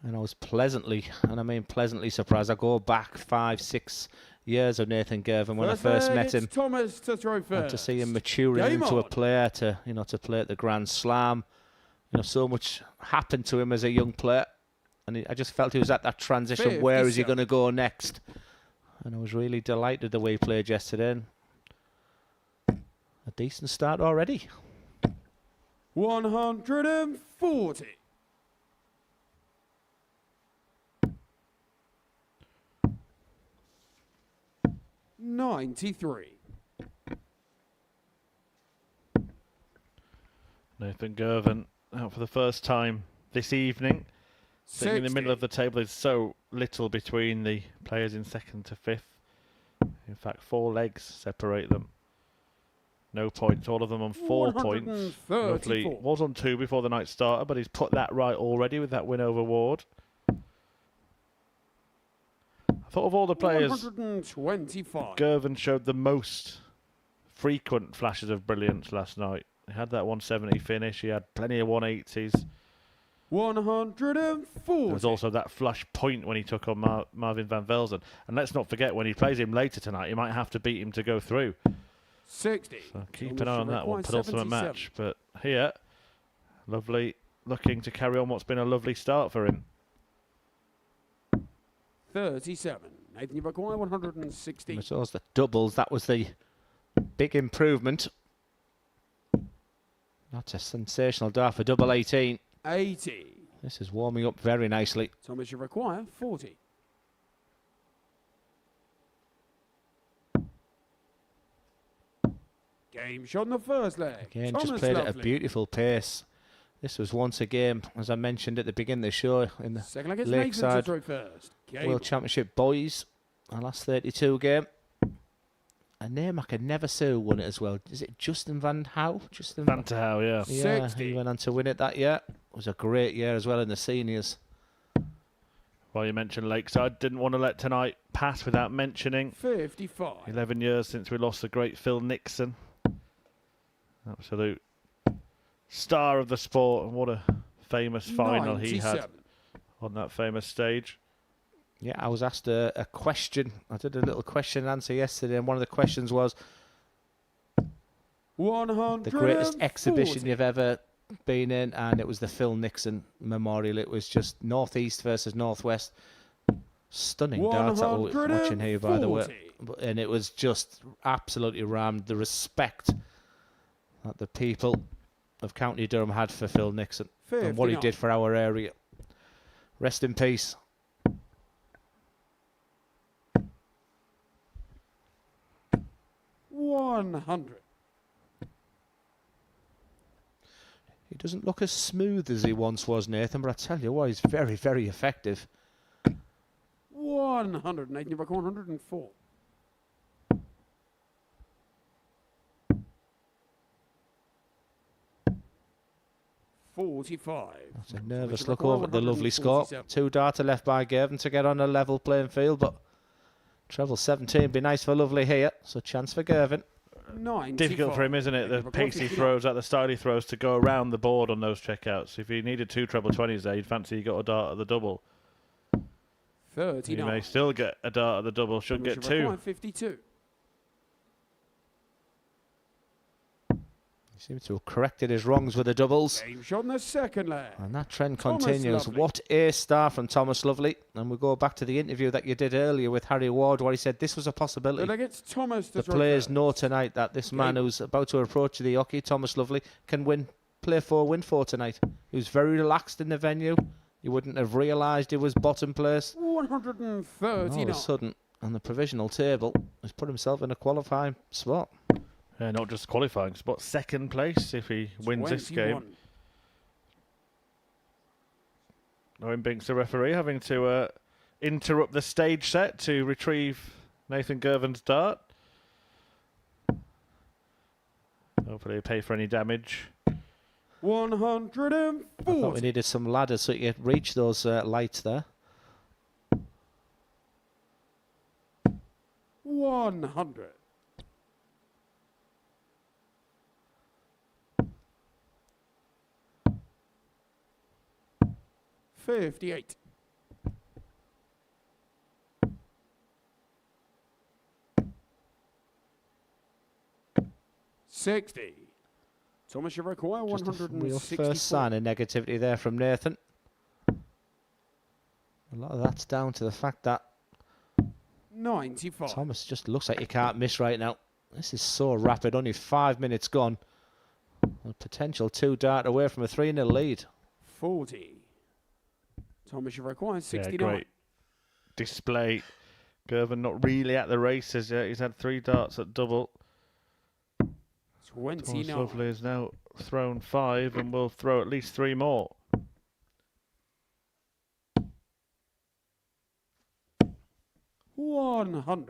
And I was pleasantly, and I mean pleasantly surprised. I go back 5-6 years of Nathan Girvan when I first met him. Thomas to throw first. And to see him maturing Game into a on. player, to play at the Grand Slam. So much happened to him as a young player, and I just felt he was at that transition. Where is he going to go next? And I was really delighted the way he played yesterday. And a decent start already. 140. $93. Nathan Girvan out for the first time this evening. Sitting in the middle of the table, there's so little between the players in second to fifth. In fact, 4 legs separate them. No points, all of them on 4 points. Lovely. Was on 2 before the night started, but he's put that right already with that win over Ward. I thought of all the players, 125. Girvan showed the most frequent flashes of brilliance last night. He had that 170 finish. He had plenty of 180s. 140. There was also that flush point when he took on Marvin van Velzen. And let's not forget, when he plays him later tonight, you might have to beat him to go through. 60. So keep an eye on that one. Penultimate match. But here, lovely, looking to carry on what's been a lovely start for him. 37. Nathan, you've acquired 160. So was the doubles. That was the big improvement. That's a sensational dart for double 18. 80. This is warming up very nicely. Thomas, you require 40. Game shot in the first leg. Again, Thomas just played at a Lovely. beautiful pace. This was once a game, as I mentioned at the beginning of the show, in the Second leg, it's Nathan to Lakeside throw first. Game World Championship Boys, our last 32 game. A name I could never say who won it as well. Is it Justin Van Houw? Justin Van der Houw, yeah. Yeah, 60. he went on to win it that year. It was a great year as well in the seniors. Well, you mentioned Lakeside. Didn't want to let tonight pass without mentioning 55. 11 years since we lost the great Phil Nixon. Absolute star of the sport. And what a famous final he had 97. on that famous stage. Yeah, I was asked a question. I did a little question and answer yesterday, and one of the questions was 140. the greatest exhibition you've ever been in, and it was the Phil Nixon Memorial. It was just Northeast versus Northwest. Stunning darts that we're watching here, by the way. And it was just absolutely rammed. The respect that the people of County Durham had for Phil Nixon and what he 59. did for our area. Rest in peace. $100. He doesn't look as smooth as he once was, Nathan, but I tell you what, he's very, very effective. 100. Nathan, you've acquired 104. $45. It's a nervous look over at the lovely score. 2 darter left by Girvan to get on a level playing field, but treble 17 be nice for lovely here. So chance for Girvan. 95. Difficult for him, isn't it? The Nathan, pace he 59. throws, at the style he throws, to go around the board on those checkouts. If he needed 2 treble 20s there, you'd fancy he got a dart at the double. 39. He may still get a dart at the double, should get 2. 52. He seems to have corrected his wrongs with the doubles. Game shot in the second leg. And that trend Thomas continues. Lovely. What a star from Thomas Lovely. And we go back to the interview that you did earlier with Harry Ward, where he said this was a possibility. But it's Thomas to The throw players first. know tonight that this man who's about to approach the hockey, Thomas Lovely, can play 4, win 4 tonight. He was very relaxed in the venue. You wouldn't have realised he was bottom place. 139. All of a sudden, on the provisional table, he's put himself in a qualifying spot. Not just qualifying spot, second place if he wins this game. 21. Owen Binks, the referee, having to interrupt the stage set to retrieve Nathan Girvan's dart. Hopefully he'll pay for any damage. 140. I thought we needed some ladders so you could reach those lights there. 100. $58. $60. Thomas, you require Just a real 164. first sign of negativity there from Nathan. A lot of that's down to the fact that 95. Thomas just looks like he can't miss right now. This is so rapid, only 5 minutes gone. A potential 2-dart away from a 3-0 lead. 40. Thomas, you require Yeah, 69. great display. Girvan not really at the races yet. He's had 3 darts at double. 29. Thomas Lovely has now thrown 5 and will throw at least 3 more. $100.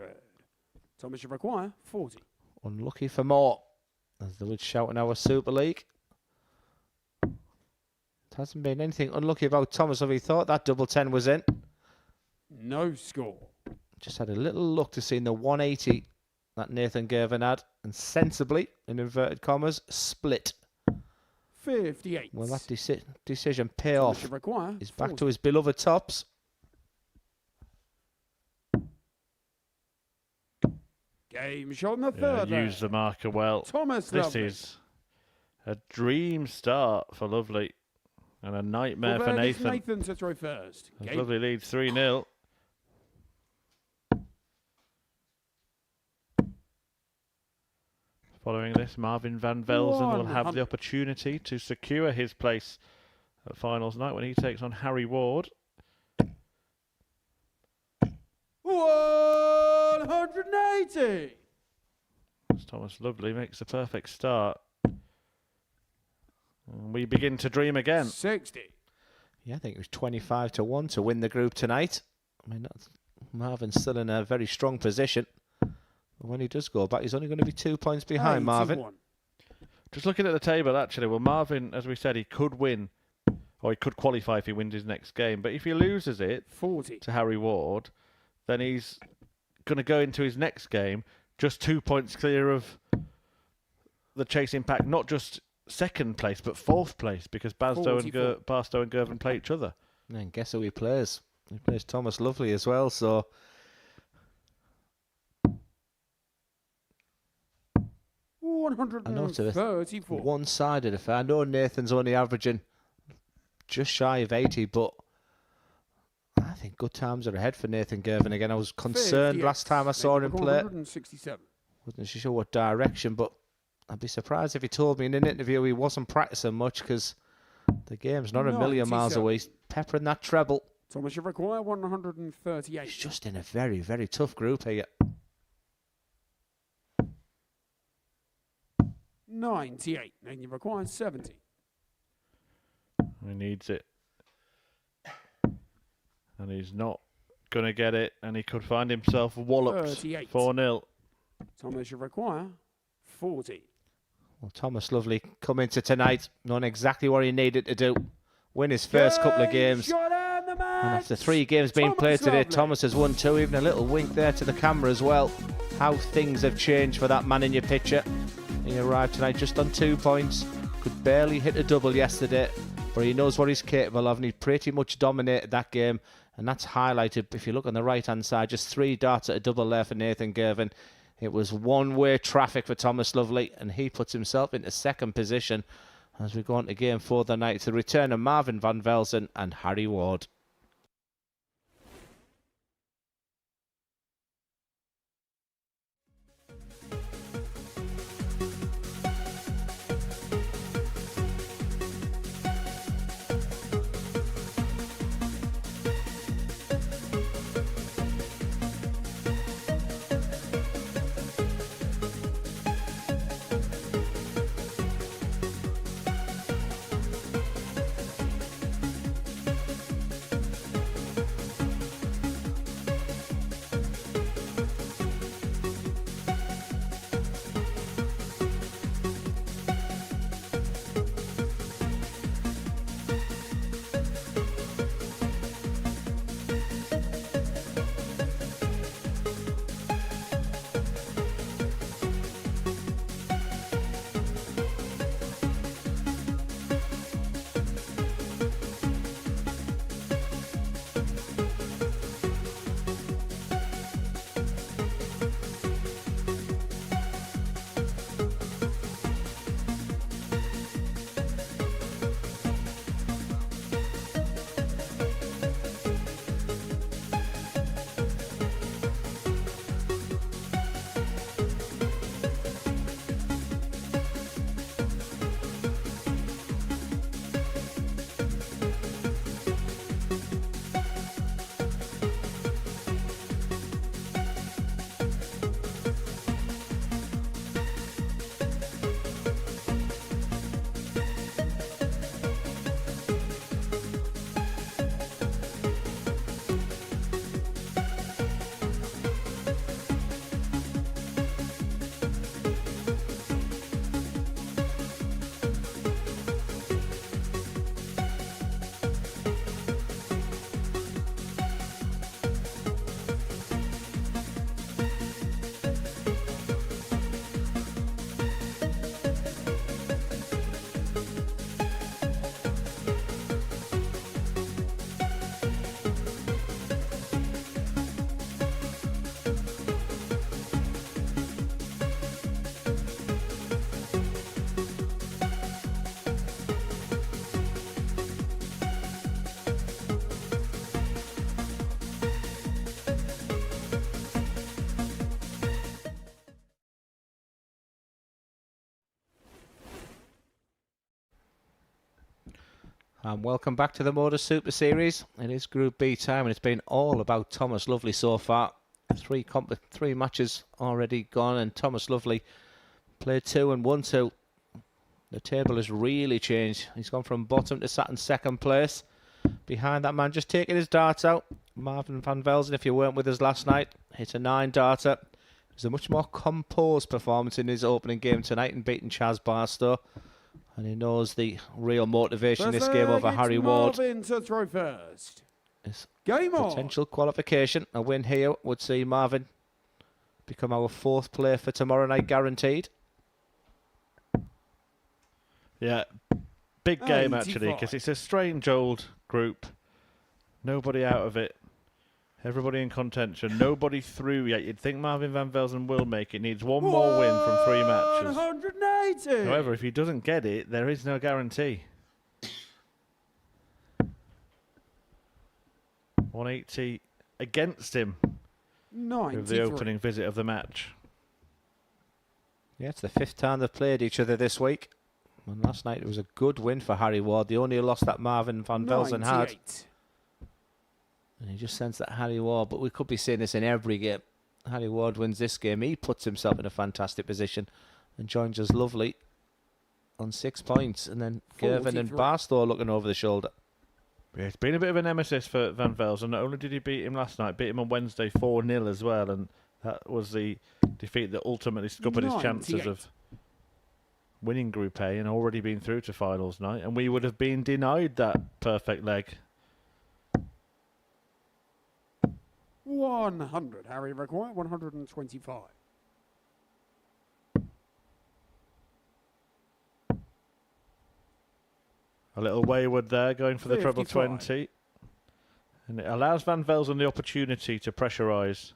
Thomas, you require 40. Unlucky for more, as they would shout in our Super League. It hasn't been anything unlucky about Thomas if he thought that double 10 was in. No score. Just had a little look to see in the 180 that Nathan Girvan had, and sensibly, in inverted commas, split. 58. Will that decision pay Thomas, off? you require He's back 40. to his beloved tops. Game shot in the Yeah, third. there. used the marker well. Thomas This Lovely. is a dream start for Lovely and a nightmare for Well, it's Nathan. Nathan to throw first. As Game. Lovely leads 3-0. Following this, Marvin van Velzen will have the 100. opportunity to secure his place at finals night when he takes on Harry Ward. 180. As Thomas Lovely makes a perfect start. And we begin to dream again. 60. Yeah, I think it was 25-1 to win the group tonight. I mean, Marvin's still in a very strong position. But when he does go back, he's only going to be 2 points behind Marvin. 81. Just looking at the table, actually, well, Marvin, as we said, he could win, or he could qualify if he wins his next game. But if he loses it 40. to Harry Ward, then he's going to go into his next game just 2 points clear of the chasing pack, not just second place, but fourth place, because Barstow and 44. Barstow and Girvan play each other. And guess who he plays? He plays Thomas Lovely as well, so... I know it's a 134. one-sided affair. I know Nathan's only averaging just shy of 80, but I think good times are ahead for Nathan Girvan again. I was concerned 58. last time I saw him play. 167. Wasn't sure what direction, but I'd be surprised if he told me in an interview he wasn't practicing much, because the game's not a million miles 97. away. He's peppering that treble. Thomas, you require 138. He's just in a very, very tough group here. 98. And you require 70. He needs it. And he's not going to get it, and he could find himself walloped 38. 4-0. Thomas, you require 40. Well, Thomas Lovely come into tonight knowing exactly what he needed to do. Win his first couple of games. Shot and the match. And after 3 games being Thomas played today, Lovely. Thomas has won 2. Even a little wink there to the camera as well. How things have changed for that man in your picture. He arrived tonight just on 2 points. Could barely hit a double yesterday. But he knows what he's capable of, and he pretty much dominated that game. And that's highlighted, if you look on the right-hand side, just 3 darts at a double there for Nathan Girvan. It was one-way traffic for Thomas Lovely, and he puts himself into second position as we go on to game 4 of the night. To the return of Marvin van Velzen and Harry Ward. And welcome back to the Modus Super Series. It is Group B time, and it's been all about Thomas Lovely so far. Three matches already gone, and Thomas Lovely played 2 and won 2. The table has really changed. He's gone from bottom to sat in second place. Behind that man, just taking his darts out, Marvin van Velzen, if you weren't with us last night, hit a 9 darter. It was a much more composed performance in his opening game tonight and beating Chaz Barstow. And he knows the real motivation in this game over Harry Ward. Marvin to throw first. Is Game on. potential qualification. A win here would see Marvin become our 4th player for tomorrow night, guaranteed. Yeah, big game actually, because it's a strange old group. Nobody out of it. Everybody in contention. Nobody through yet. You'd think Marvin van Velzen will make it. Needs one more win from 3 matches. 180. However, if he doesn't get it, there is no guarantee. 180 against him with the opening visit of the match. Yeah, it's the 5th time they've played each other this week. And last night it was a good win for Harry Ward. The only loss that Marvin van Velzen had. And he just sensed that Harry Ward, but we could be seeing this in every game. Harry Ward wins this game. He puts himself in a fantastic position and joins us Lovely on 6 points. And then Girvan and Barstow looking over the shoulder. Yeah, it's been a bit of a nemesis for Van Velzen. Not only did he beat him last night, beat him on Wednesday 4-0 as well. And that was the defeat that ultimately scuppered his chances of winning Group A and already been through to finals night. And we would have been denied that perfect leg. 100. Harry required 125. A little wayward there, going for the treble 55. 20. And it allows Van Velzen the opportunity to pressurise.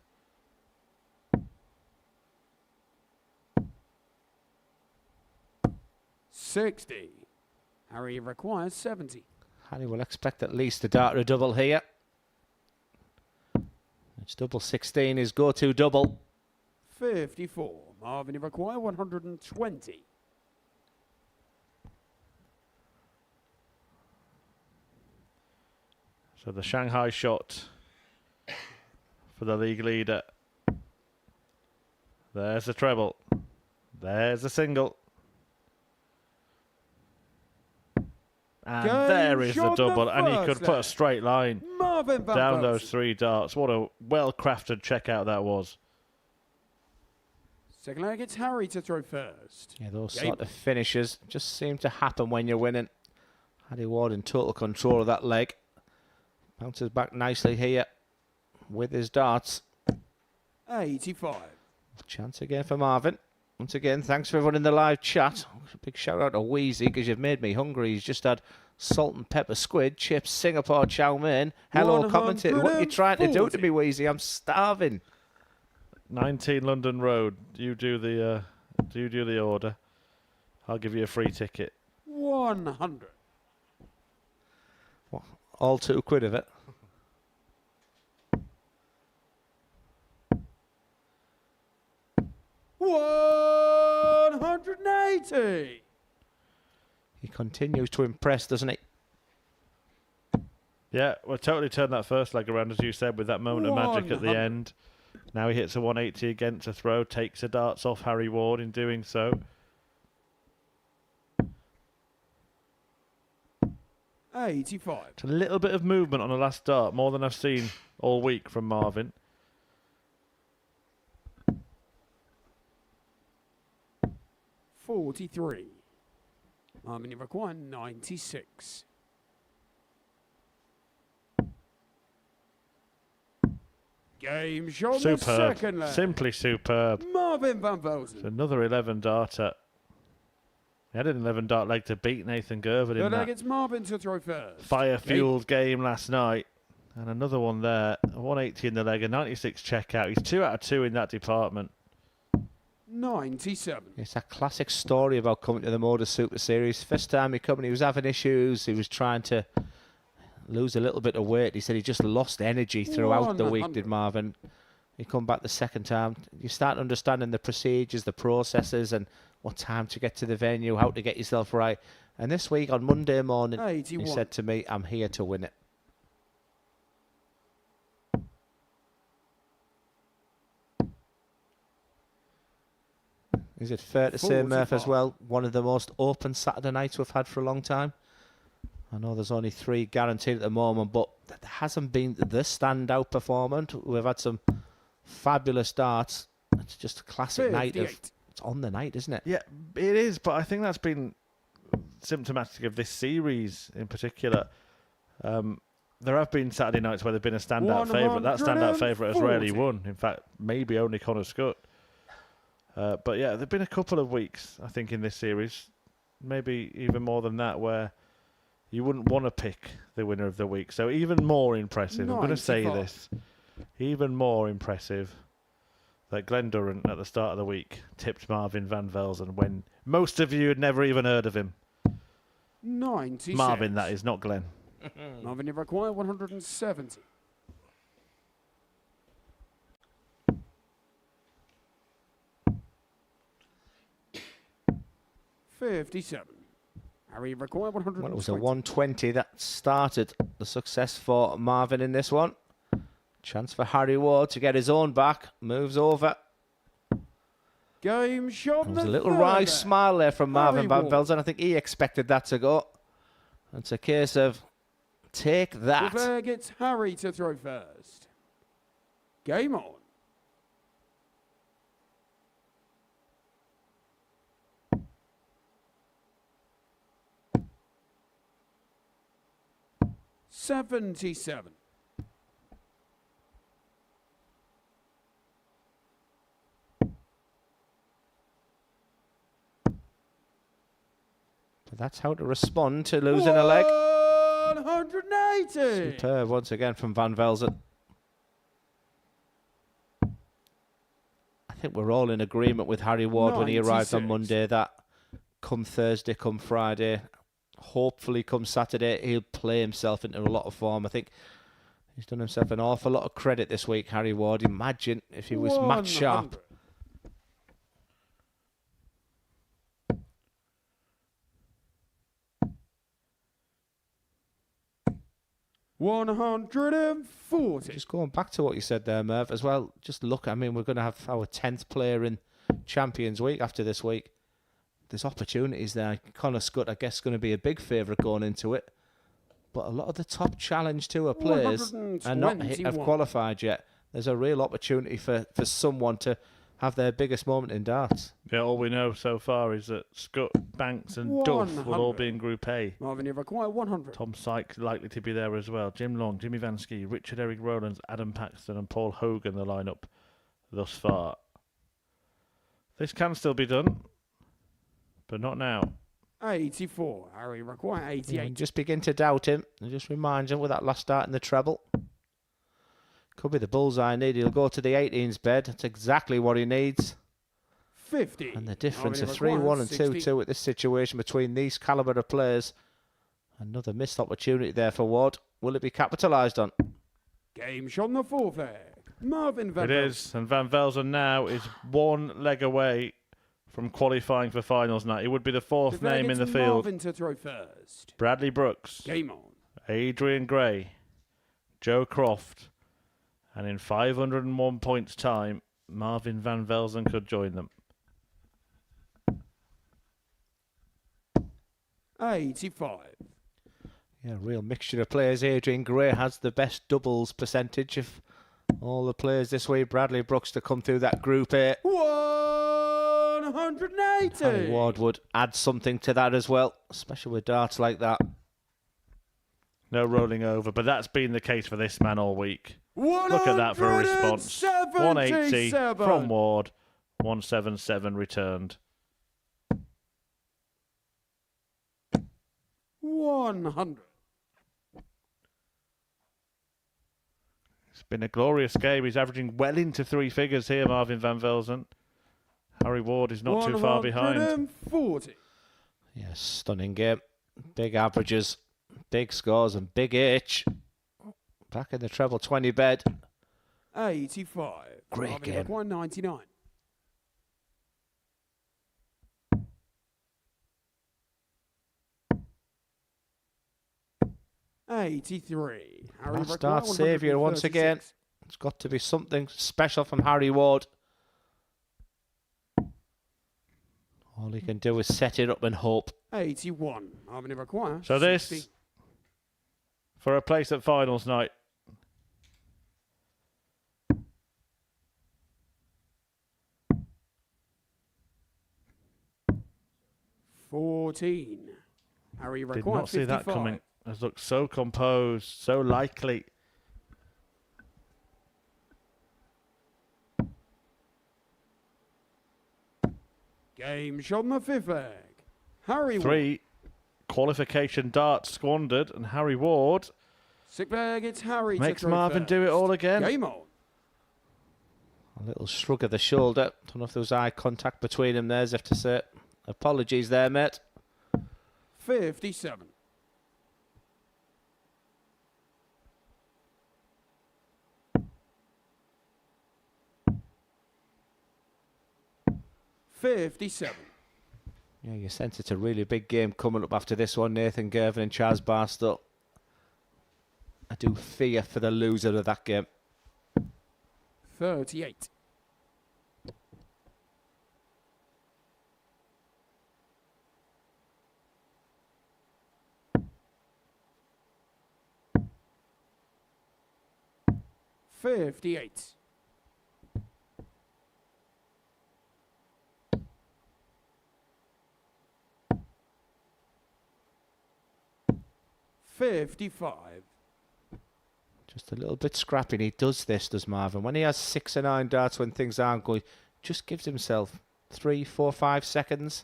$60. Harry requires 70. Harry will expect at least a darter double here. It's double 16, his go-to double. 54. Marvin require 120. So the Shanghai shot for the league leader. There's the treble. There's the single. And there is the double. And he could put a straight line down those 3 darts. What a well-crafted checkout that was. Second leg, it's Harry to throw first. Yeah, those sort of finishes just seem to happen when you're winning. Harry Ward in total control of that leg. Bounces back nicely here with his darts. 85. Chance again for Marvin. Once again, thanks for everyone in the live chat. A big shout out to Wheezy because you've made me hungry. He's just had salt and pepper squid, chips, Singapore chow mein. Hello, commentator. What are you trying to do to me, Wheezy? I'm starving. 19 London Road. You do the order. I'll give you a free ticket. 100. What? All £2 of it. $180. He continues to impress, doesn't he? Yeah, well, totally turned that first leg around, as you said, with that moment of magic at the end. Now he hits a 180 against a throw, takes the darts off Harry Ward in doing so. 85. It's a little bit of movement on the last dart, more than I've seen all week from Marvin. $43. Marvin require 96. Game shot. Superb. Second leg. Simply superb. Marvin van Velzen. It's another 11 darter. He had an 11 dart leg to beat Nathan Girvan in that It's Marvin to throw first. fire-fueled game last night. And another one there. A 180 in the leg, a 96 checkout. He's 2 out of 2 in that department. 97. It's a classic story about coming to the Modus Super Series. First time he come, he was having issues. He was trying to lose a little bit of weight. He said he just lost energy throughout the week, did Marvin. He come back the second time. You start understanding the procedures, the processes, and what time to get to the venue, how to get yourself right. And this week on Monday morning, 81. he said to me, I'm here to win it. Is it fair to say, Murph, as well, one of the most open Saturday nights we've had for a long time? I know there's only 3 guaranteed at the moment, but there hasn't been the standout performance. We've had some fabulous darts. It's just a classic night of... It's on the night, isn't it? Yeah, it is, but I think that's been symptomatic of this series in particular. There have been Saturday nights where there's been a standout favourite. That standout favourite has rarely won. In fact, maybe only Connor Scott. But yeah, there have been a couple of weeks, I think, in this series, maybe even more than that, where you wouldn't want to pick the winner of the week. So even more impressive, I'm going to say this, even more impressive that Glen Durrant at the start of the week tipped Marvin van Velzen when most of you had never even heard of him. 96. Marvin, that is, not Glenn. Marvin, you require 170. $57. Harry, you require 120. Well, it was a 120 that started the success for Marvin in this one. Chance for Harry Ward to get his own back. Moves over. Game shot. There was a little wry smile there from Marvin van Velzen. I think he expected that to go. It's a case of take that. There gets Harry to throw first. Game on. $77. That's how to respond to losing a leg. 180. Superb once again from Van Velzen. I think we're all in agreement with Harry Ward when he arrived on 96. Monday that come Thursday, come Friday, hopefully come Saturday, he'll play himself into a lot of form. I think he's done himself an awful lot of credit this week, Harry Ward. Imagine if he was match sharp. 140. Just going back to what you said there, Merv, as well. Just look, I mean, we're going to have our 10th player in Champions Week after this week. There's opportunities there. Connor Scott, I guess, going to be a big favourite going into it. But a lot of the top Challenge Tour players are not have qualified yet. There's a real opportunity for someone to have their biggest moment in darts. Yeah, all we know so far is that Scott, Banks and Duff will all be in Group A. Marvin, you require 100. Tom Sykes likely to be there as well. Jim Long, Jimmy Vansky, Richard Eric Rowlands, Adam Paxton and Paul Hogan, the lineup thus far. This can still be done, but not now. 84. Harry, require 88. And just begin to doubt him. And just remind him with that last start in the treble. Could be the bullseye need. He'll go to the 18s bed. That's exactly what he needs. 50. And the difference of 3-1 and 2-2 at this situation between these calibre of players. Another missed opportunity there for Ward. Will it be capitalised on? Game shot on the fourth leg. Marvin Van It is, and Van Velzen now is one leg away from qualifying for finals night. He would be the fourth name in the field. Marvin to throw first. Bradley Brooks, Game on. Adrian Gray, Joe Croft, and in 501 points time, Marvin Van Velzen could join them. 85. Yeah, real mixture of players. Adrian Gray has the best doubles percentage of all the players this week. Bradley Brooks to come through that Group A. 180. Harry Ward would add something to that as well, especially with darts like that. No rolling over, but that's been the case for this man all week. Look at that for a response. 180 from Ward, 177 returned. 100. It's been a glorious game. He's averaging well into 3 figures here, Marvin Van Velzen. Harry Ward is not too far behind. 140. Yeah, stunning game. Big averages, big scores and big H. Back in the treble 20 bed. 85. Great Marvin game. 199. 83. Harry Last Require, start saviour once again. 136. It's got to be something special from Harry Ward. All he can do is set it up and hope. 81. Harmony Require. So 60. this, for a place at finals night. $14. Harry Did Require. not see 55. that coming. Has looked so composed, so likely. Game shot on the 5th egg. Harry Ward. 3 qualification darts squandered, and Harry Ward 6th egg, it's Harry to makes throw Marvin first. do it all again. Game on. A little shrug of the shoulder. Don't know if there was eye contact between them there, as if to say, apologies there, mate. 57. $57. Yeah, you sense it's a really big game coming up after this one, Nathan Girvan and Chaz Barstow. I do fear for the loser of that game. 38. $58. $55. Just a little bit scrappy, and he does this, does Marvin. When he has 6 or 9 darts when things aren't going, just gives himself 3, 4, 5 seconds.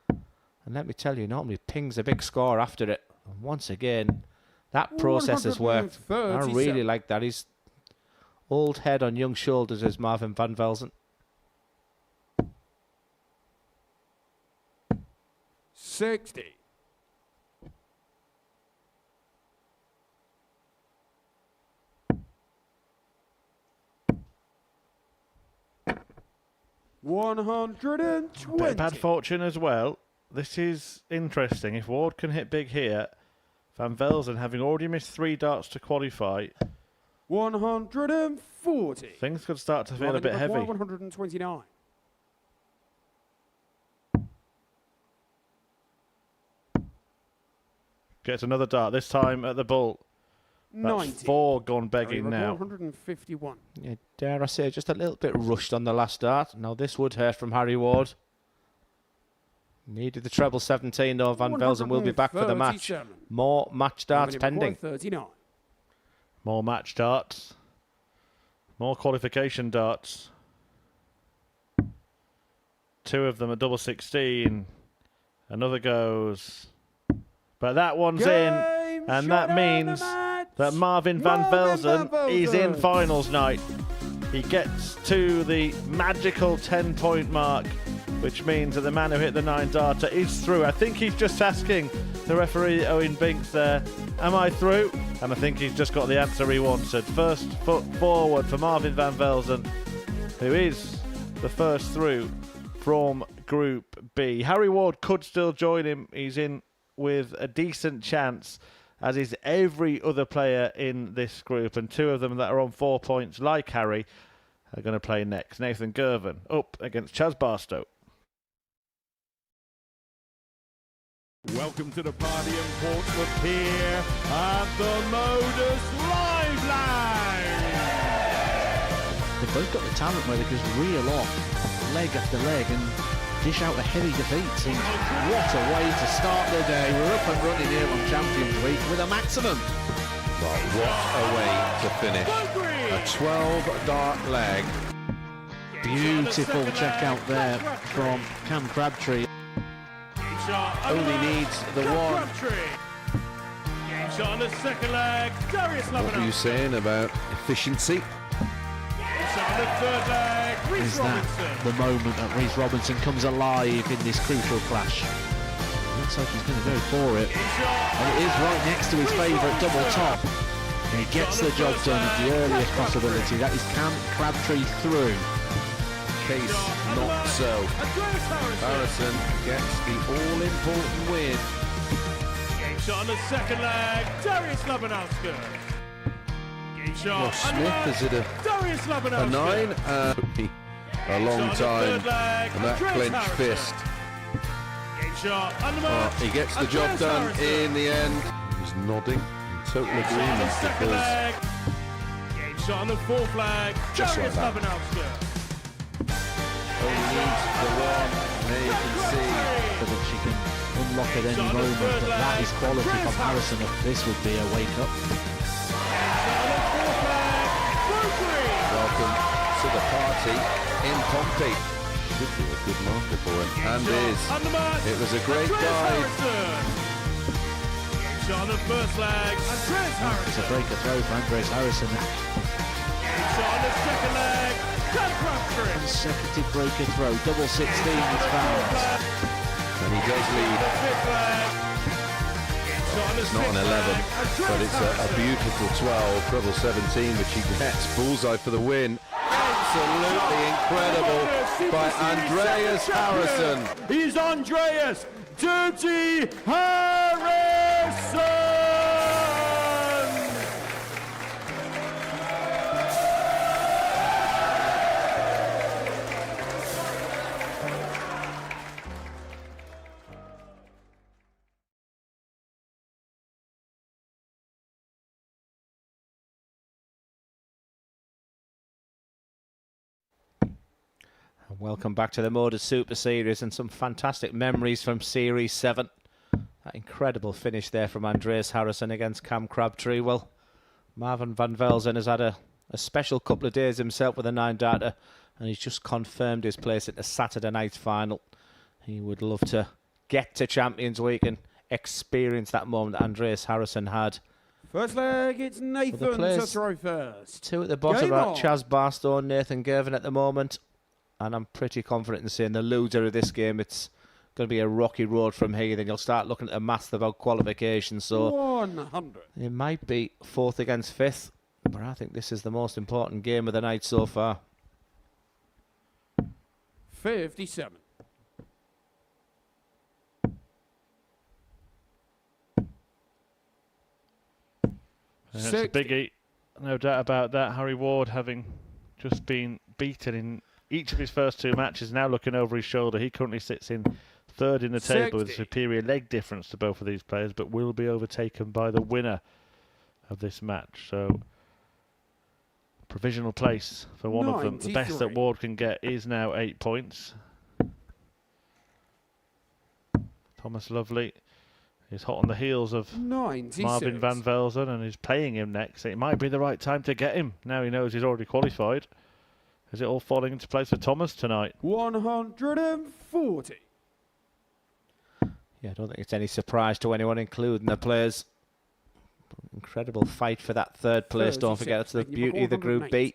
And let me tell you, normally pings a big score after it. And once again, that process has worked. I 137. really like that. He's old head on young shoulders as Marvin van Velzen. 60. $120. Bit of bad fortune as well. This is interesting. If Ward can hit big here, Van Velzen, having already missed 3 darts to qualify, 140. things could start to feel a bit heavy. 129. Gets another dart, this time at the bull. That's 90. 4 gone begging now. 151. Yeah, dare I say, just a little bit rushed on the last dart. Now this would hurt from Harry Ward. Needed the treble 17 though. Van Velzen will be back for the match. 137. More match darts pending. 39. More match darts. More qualification darts. 2 of them at double 16. Another goes. But that one's in. And that means that Marvin van Velzen is in finals night. He gets to the magical 10-point mark, which means that the man who hit the 9 darter is through. I think he's just asking the referee, Owen Binks, there, am I through? And I think he's just got the answer he wanted. First foot forward for Marvin van Velzen, who is the first through from Group B. Harry Ward could still join him. He's in with a decent chance, as is every other player in this group, and 2 of them that are on 4 points, like Harry, are going to play next. Nathan Girvan up against Chaz Barstow. Welcome to the party in Portsmouth here at the Modus Live Lounge. They've both got the talent where they just reel off leg after leg and dish out a heavy defeat. And what a way to start the day. We're up and running here on Champions Week with a maximum. Well, what a way to finish. A 12-dart leg. Beautiful check out there from Cam Crabtree. Only needs the one. Game shot on the second leg. Darius What were you saying about efficiency? Game shot on the third leg. Is Reece that Robinson. the moment that Reece Robinson comes alive in this crucial clash? Looks like he's going to go for it. Game shot. And it is right next to his favourite double top. And he gets the job done at the earliest possibility. That is Cam Crabtree through. Case not so. Andreas Harrison. Harrison gets the all-important win. Game shot on the second leg. Darius Labanowski. Game shot. Well, Smith is it a Darius Labanowski. 9? A long time, and that clenched fist. Game shot. Oh, he gets the job done in the end. He's nodding in total agreement because game shot on the fourth leg. Just Darius like that. Labanowski. only needs the one. There you can see. So that she can unlock at any moment, but that is quality from Harrison. This would be a wake-up. Welcome to the party in Pompey. Should be a good marker for him, and is. It was a great dive. Shot on the first leg. Andreas Harrison. It's a breaker throw for Andreas Harrison. Shot on the second leg. Consecutive breaker throw, double 16 is found. And he does lead. It's not an 11, but it's a beautiful 12, treble 17, which he gets. Bullseye for the win. Absolutely incredible by Andreas Harrison. He's Andreas Dirty Harrison! Welcome back to the Modus Super Series and some fantastic memories from Series 7. That incredible finish there from Andreas Harrison against Cam Crabtree. Well, Marvin van Velzen has had a special couple of days himself with a 9-darter, and he's just confirmed his place at the Saturday night final. He would love to get to Champions Week and experience that moment that Andreas Harrison had. First leg, it's Nathan to throw first. Two at the bottom are Chaz Barstow and Nathan Girvan at the moment. And I'm pretty confident in saying the loser of this game, it's going to be a rocky road from here. Then you'll start looking at the maths about qualification. So 100. It might be fourth against fifth, but I think this is the most important game of the night so far. 57. It's a biggie, no doubt about that. Harry Ward, having just been beaten in each of his first two matches, now looking over his shoulder. He currently sits in third in the table with a superior leg difference to both of these players, but will be overtaken by the winner of this match. So, provisional place for one of them. The best that Ward can get is now 8 points. Thomas Lovely is hot on the heels of 96. Marvin van Velzen and is playing him next. It might be the right time to get him. Now he knows he's already qualified. Is it all falling into place for Thomas tonight? 140. Yeah, I don't think it's any surprise to anyone, including the players. Incredible fight for that third place. Don't forget, it's the beauty of the Group B.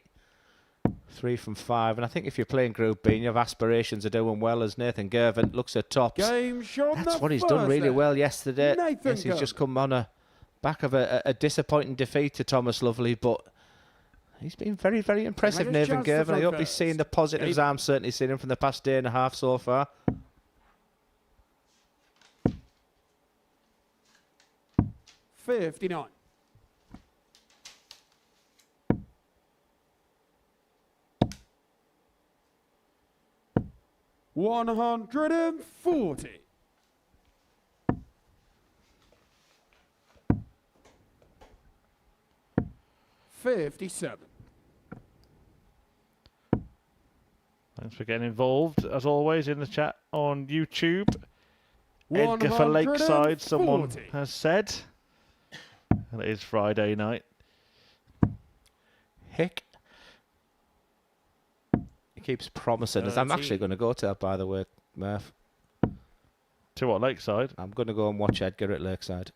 3 from 5. And I think if you're playing Group B and you have aspirations of doing well, as Nathan Girvan looks at tops, that's what he's done really well yesterday. Yes, he's just come on a back of a disappointing defeat to Thomas Lovely, but he's been very, very impressive, Nathan Girvan. I hope he's seeing the positives. I'm certainly seeing him from the past day and a half so far. 59. $140. 57. Thanks for getting involved, as always, in the chat on YouTube. Edgar for Lakeside, someone has said. And it is Friday night. Hick. He keeps promising us. I'm actually going to go to that, by the way, Murph. To what, Lakeside? I'm going to go and watch Edgar at Lakeside.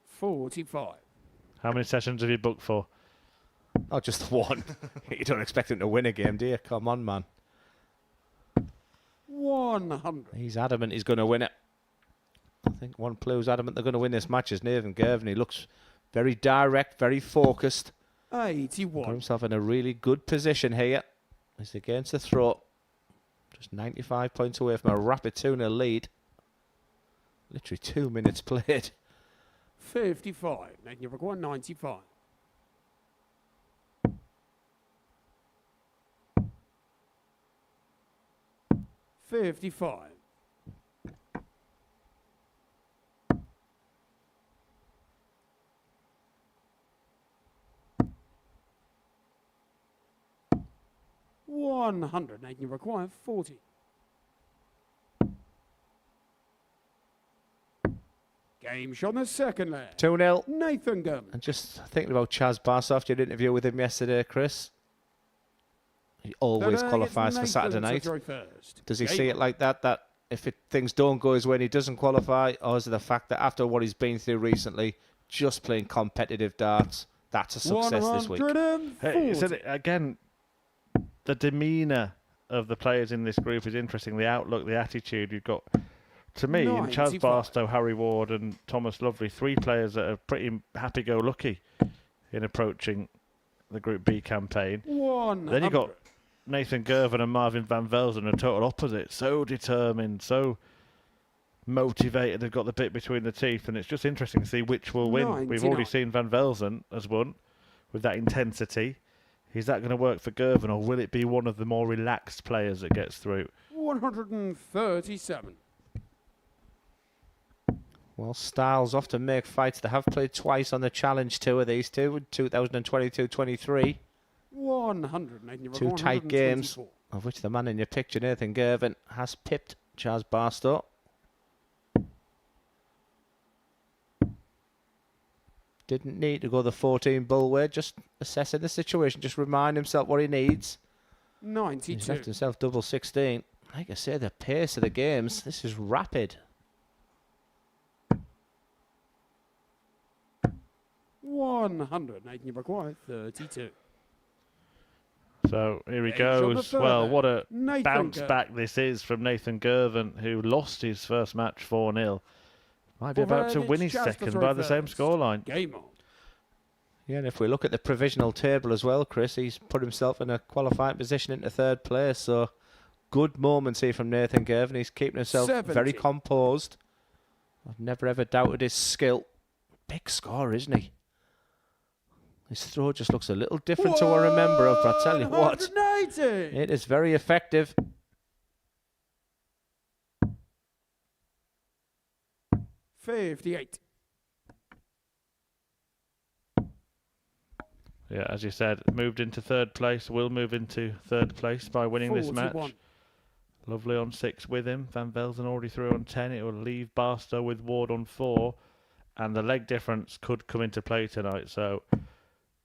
45. How many sessions have you booked for? Oh, just one. You don't expect him to win a game, do you? Come on, man. 100. He's adamant he's going to win it. I think one player who's adamant they're going to win this match is Nathan Girvan. He looks very direct, very focused. 81. Got himself in a really good position here. He's against the throat. Just 95 points away from a rapid 2-0 lead. Literally 2 minutes played. 55. Nathan, you require 95. $55. $100. Nathan, you require 40. Game shot on the second leg. 2-0. Nathan Girvan. And just thinking about Chaz Barstow after your interview with him yesterday, Chris. He always qualifies for Saturday night. Does he see it like that? That if things don't go his way and he doesn't qualify, or is it the fact that after what he's been through recently, just playing competitive darts, that's a success this week? Hey, so again, the demeanour of the players in this group is interesting. The outlook, the attitude. You've got, to me, in Chaz Barstow, Harry Ward and Thomas Lovely, 3 players that are pretty happy-go-lucky in approaching the Group B campaign. Then you've got Nathan Girvan and Marvin Van Velzen, a total opposite. So determined, so motivated. They've got the bit between the teeth, and it's just interesting to see which will win. We've already seen Van Velzen as won with that intensity. Is that going to work for Girvan, or will it be one of the more relaxed players that gets through? 137. Well, styles often make fights. They have played twice on the Challenge Tour, these two, in 2022-23. 100. 2 tight games, of which the man in your picture, Nathan Girvan, has pipped Chaz Barstow. Didn't need to go the 14 bull way, just assessing the situation, just remind himself what he needs. 92. He's left himself double 16. Like I say, the pace of the games, this is rapid. 100. Nathan, you require 32. So here he goes. Well, what a bounce back this is from Nathan Girvan, who lost his first match 4-0. Might be about to win his second by the same scoreline. Game on. Yeah, and if we look at the provisional table as well, Chris, he's put himself in a qualifying position into 3rd place. So good moments here from Nathan Girvan. He's keeping himself 70. very composed. I've never ever doubted his skill. Big score, isn't he? His throw just looks a little different to what I remember of, but I tell you what, 180. it is very effective. $58. Yeah, as you said, moved into 3rd place. Will move into 3rd place by winning this match. 41. Lovely on 6 with him. Van Velzen already through on 10. It will leave Barstow with Ward on 4. And the leg difference could come into play tonight. So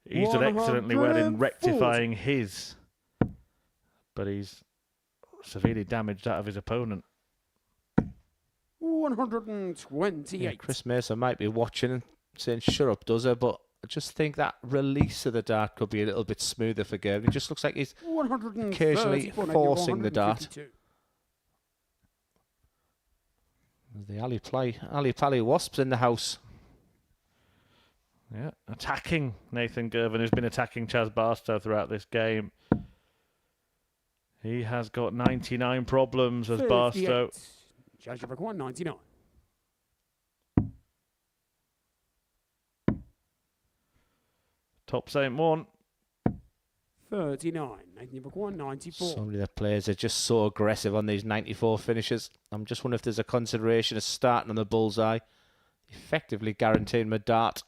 he's done excellently well in rectifying his. But he's severely damaged that of his opponent. 128. Yeah, Chris Mason might be watching and saying, shut up, does it? But I just think that release of the dart could be a little bit smoother for Girvan. It just looks like he's occasionally forcing the dart. The Ali Pally Wasps in the house. Yeah, attacking Nathan Girvan, who's been attacking Chaz Barstow throughout this game. He has got 99 problems as Barstow. Judge of 199. Tops ain't one. 39. Nathan Yabakwa, 94. So many of the players are just so aggressive on these 94 finishes. I'm just wondering if there's a consideration of starting on the bullseye, effectively guaranteeing my dart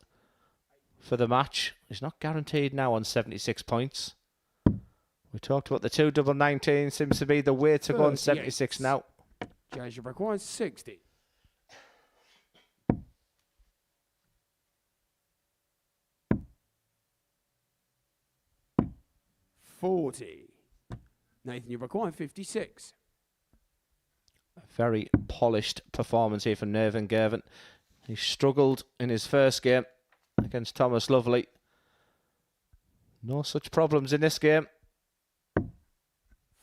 for the match. He's not guaranteed now on 76 points. We talked about the 2 double 19, seems to be the way to go on 76 now. Judge Yabakwa, 60. $40. Nathan, you require 56. A very polished performance here from Nathan Girvan. He struggled in his first game against Thomas Lovely. No such problems in this game.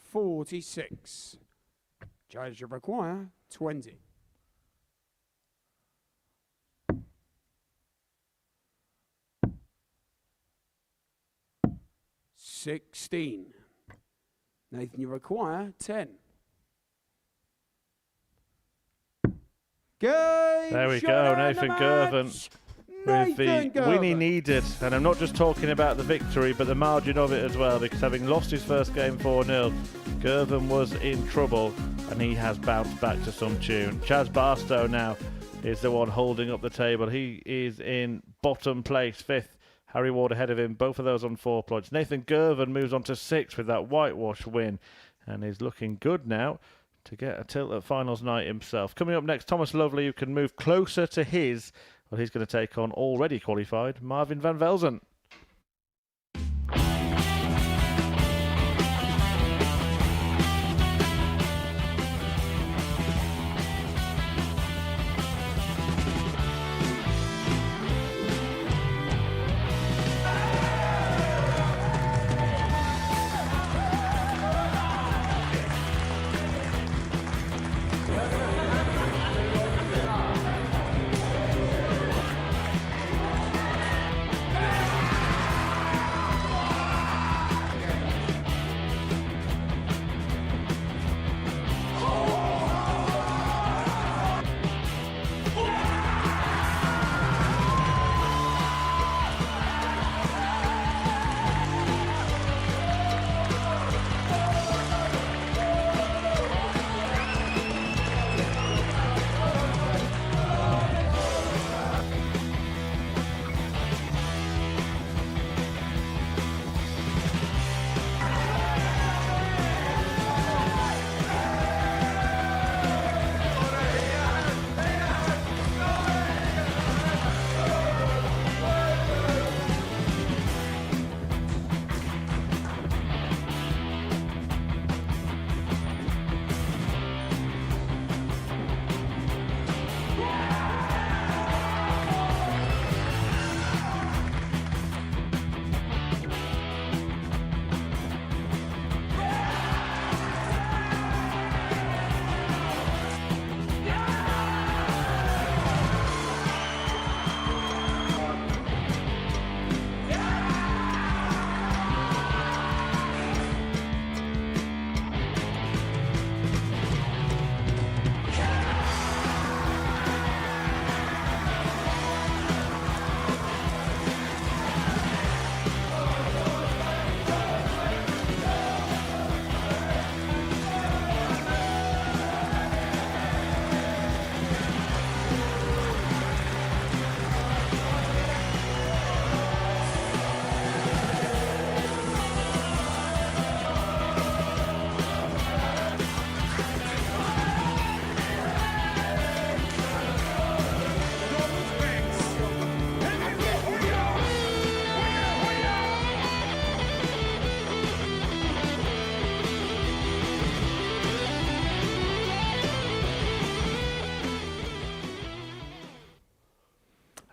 46. Judge, you require 20. $16. Nathan, you require 10. Game There we shot go, and the Nathan match. Girvan with the Nathan win he Girvan. needed. And I'm not just talking about the victory, but the margin of it as well, because having lost his first game 4-0, Girvan was in trouble, and he has bounced back to some tune. Chaz Barstow now is the one holding up the table. He is in bottom place, 5th. Harry Ward ahead of him, both of those on 4 points. Nathan Girvan moves on to 6th with that whitewash win, and is looking good now to get a tilt at finals night himself. Coming up next, Thomas Lovely, who can move closer to his. Well, he's going to take on already qualified Marvin van Velzen.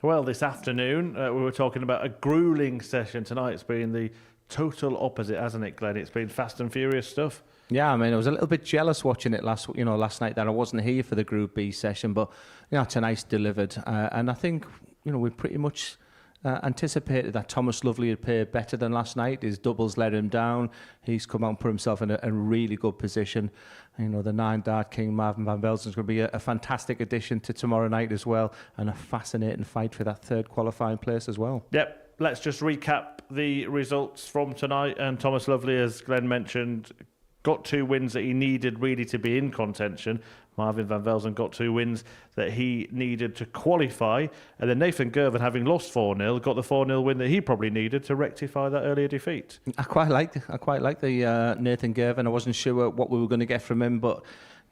Well, this afternoon, we were talking about a grueling session. Tonight it's been the total opposite, hasn't it, Glenn? It's been fast and furious stuff. Yeah, I mean, I was a little bit jealous watching it last night that I wasn't here for the Group B session, but tonight's delivered, and I think we pretty much anticipated that Thomas Lovely had played better than last night. His doubles let him down. He's come out and put himself in a really good position. The 9-dart king Marvin van Velzen is going to be a fantastic addition to tomorrow night as well, and a fascinating fight for that 3rd qualifying place as well. Yep, let's just recap the results from tonight. And Thomas Lovely, as Glenn mentioned, got 2 wins that he needed really to be in contention. Marvin van Velzen got 2 wins that he needed to qualify. And then Nathan Girvan, having lost 4-0, got the 4-0 win that he probably needed to rectify that earlier defeat. I quite like the Nathan Girvan. I wasn't sure what we were going to get from him, but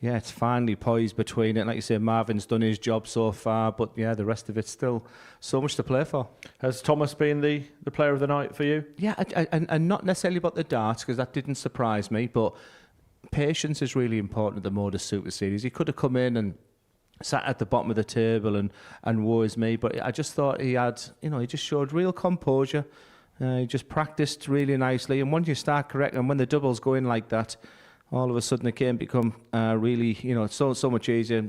yeah, it's finally poised between it. Like you say, Marvin's done his job so far, but yeah, the rest of it's still so much to play for. Has Thomas been the player of the night for you? Yeah, and not necessarily about the darts, because that didn't surprise me, but patience is really important at the Modus Super Series. He could have come in and sat at the bottom of the table and woe is me, but I just thought he had, he just showed real composure. He just practiced really nicely, and once you start correcting, and when the doubles go in like that, all of a sudden it can become really, so much easier.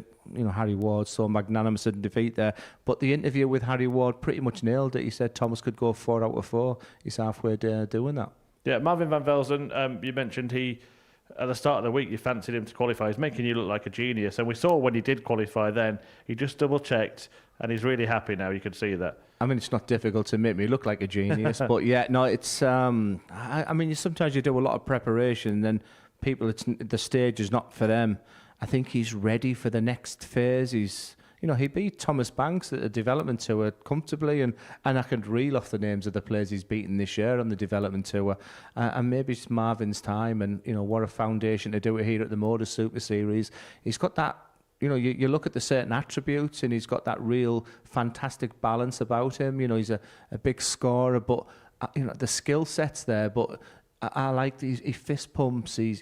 Harry Ward so magnanimous in defeat there, but the interview with Harry Ward pretty much nailed it. He said Thomas could go 4 out of 4. He's halfway there doing that. Yeah, Marvin van Velzen, you mentioned he at the start of the week you fancied him to qualify. He's making you look like a genius. And we saw when he did qualify then, he just double-checked, and he's really happy now. You can see that. I mean, it's not difficult to make me look like a genius, but yeah, no, it's. I mean, sometimes you do a lot of preparation, and then the stage is not for them. I think he's ready for the next phase. He beat Thomas Banks at the development tour comfortably, and I can reel off the names of the players he's beaten this year on the development tour. And maybe it's Marvin's time, and what a foundation to do it here at the Modus Super Series. He's got that. You look at the certain attributes, and he's got that real fantastic balance about him. He's a big scorer, but the skill set's there. But I like he fist pumps. He's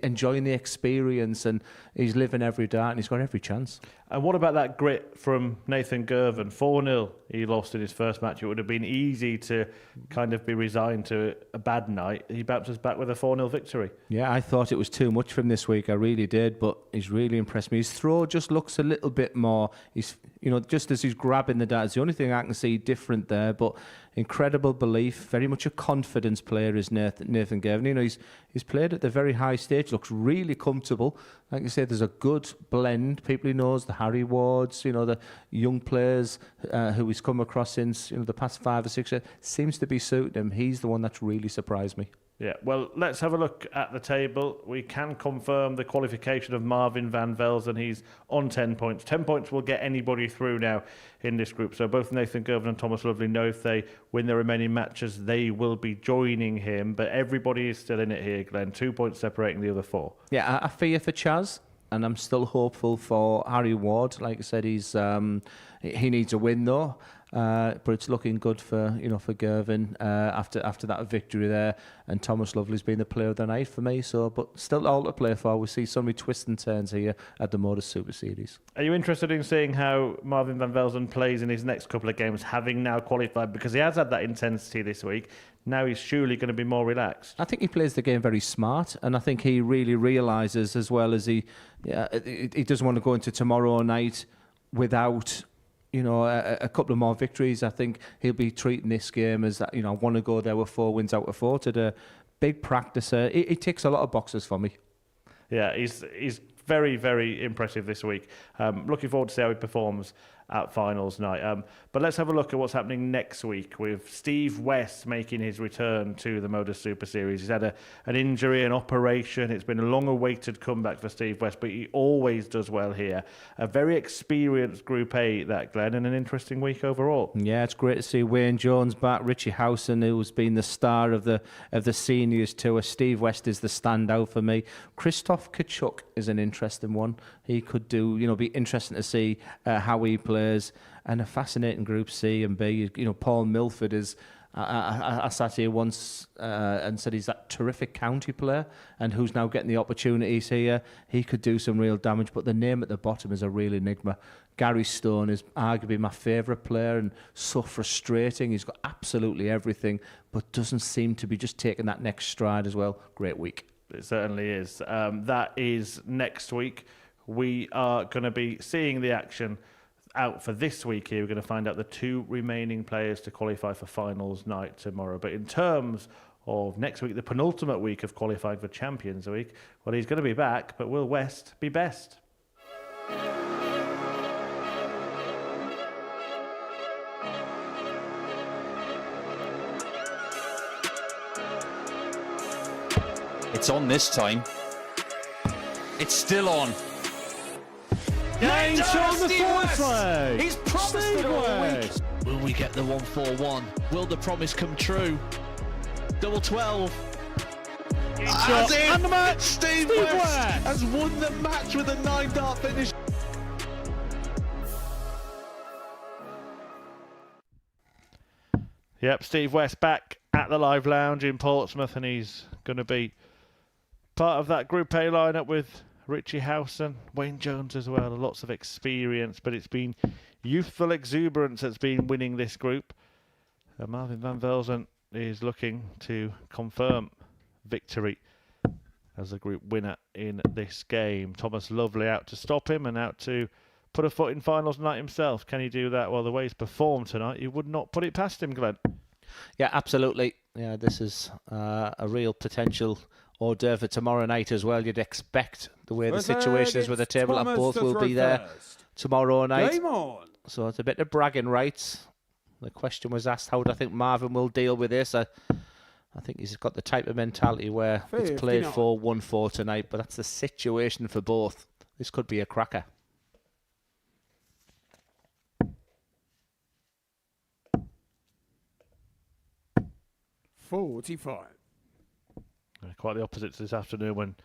enjoying the experience, and he's living every dart, and he's got every chance. And what about that grit from Nathan Girvan? 4-0 he lost in his first match. It would have been easy to kind of be resigned to a bad night. He bounces back with a 4-0 victory. Yeah, I thought it was too much for him this week. I really did, but he's really impressed me. His throw just looks a little bit more. He's, just as he's grabbing the dart, it's the only thing I can see different there. But incredible belief, very much a confidence player is Nathan Girvan. He's played at the very high stage, looks really comfortable. Like you say, there's a good blend. People he knows, the Harry Wards, the young players who he's come across since the past 5 or 6 years, seems to be suiting him. He's the one that's really surprised me. Yeah, well, let's have a look at the table. We can confirm the qualification of Marvin van Velzen. He's on 10 points. 10 points will get anybody through now in this group. So both Nathan Girvan and Thomas Lovely know if they win their remaining matches, they will be joining him. But everybody is still in it here, Glenn. 2 points separating the other 4. Yeah, I fear for Chaz, and I'm still hopeful for Harry Ward. Like I said, he needs a win though. But it's looking good for Girvan after that victory there, and Thomas Lovely's been the player of the night for me. So, but still all to play for. We see so many twists and turns here at the Modus Super Series. Are you interested in seeing how Marvin van Velzen plays in his next couple of games, having now qualified? Because he has had that intensity this week. Now he's surely going to be more relaxed. I think he plays the game very smart, and I think he really realises, as well as he doesn't want to go into tomorrow night without a couple of more victories. I think he'll be treating this game as that. I want to go there with 4 wins out of 4 today. Big practicer. He ticks a lot of boxes for me. Yeah, he's very, very impressive this week. Looking forward to see how he performs at finals night. But let's have a look at what's happening next week with Steve West making his return to the Modus Super Series. He's had an injury, an operation. It's been a long-awaited comeback for Steve West, but he always does well here. A very experienced Group A, that, Glenn, and an interesting week overall. Yeah, it's great to see Wayne Jones back. Richie Howson, who's been the star of the seniors tour. Steve West is the standout for me. Christoph Kachuk is an interesting one. He could be interesting to see how he plays. And a fascinating Group C and B. Paul Milford is. I sat here once and said he's that terrific county player, and who's now getting the opportunities here. He could do some real damage, but the name at the bottom is a real enigma. Gary Stone is arguably my favourite player, and so frustrating. He's got absolutely everything, but doesn't seem to be just taking that next stride as well. Great week. It certainly is. That is next week. We are going to be seeing the action out for this week here. We're going to find out the 2 remaining players to qualify for finals night tomorrow. But in terms of next week, the penultimate week of qualifying for Champions Week, well, he's going to be back, but will West be best? It's on this time. It's still on. Gains on the fourth leg. He's promised it all week. Will we get the 1-4-1? Will the promise come true? Double 12. As in, and the match. Steve West has won the match with a 9-dart finish. Yep, Steve West back at the Live Lounge in Portsmouth, and he's going to be part of that Group A lineup with Richie Howson, Wayne Jones as well. Lots of experience, but it's been youthful exuberance that's been winning this group. Marvin van Velzen is looking to confirm victory as the group winner in this game. Thomas Lovely out to stop him and out to put a foot in finals night himself. Can he do that? Well, the way he's performed tonight, you would not put it past him, Glenn. Yeah, absolutely. Yeah, this is a real potential hors d'oeuvre tomorrow night as well. You'd expect the way the First situation leg, is with the it's table that Thomas both to will throw be there first. tomorrow night. Game on. So it's a bit of bragging rights. The question was asked, how do I think Marvin will deal with this? I think he's got the type of mentality where it's played 59. 4-1-4 tonight, but that's the situation for both. This could be a cracker. Quite the opposite to this afternoon when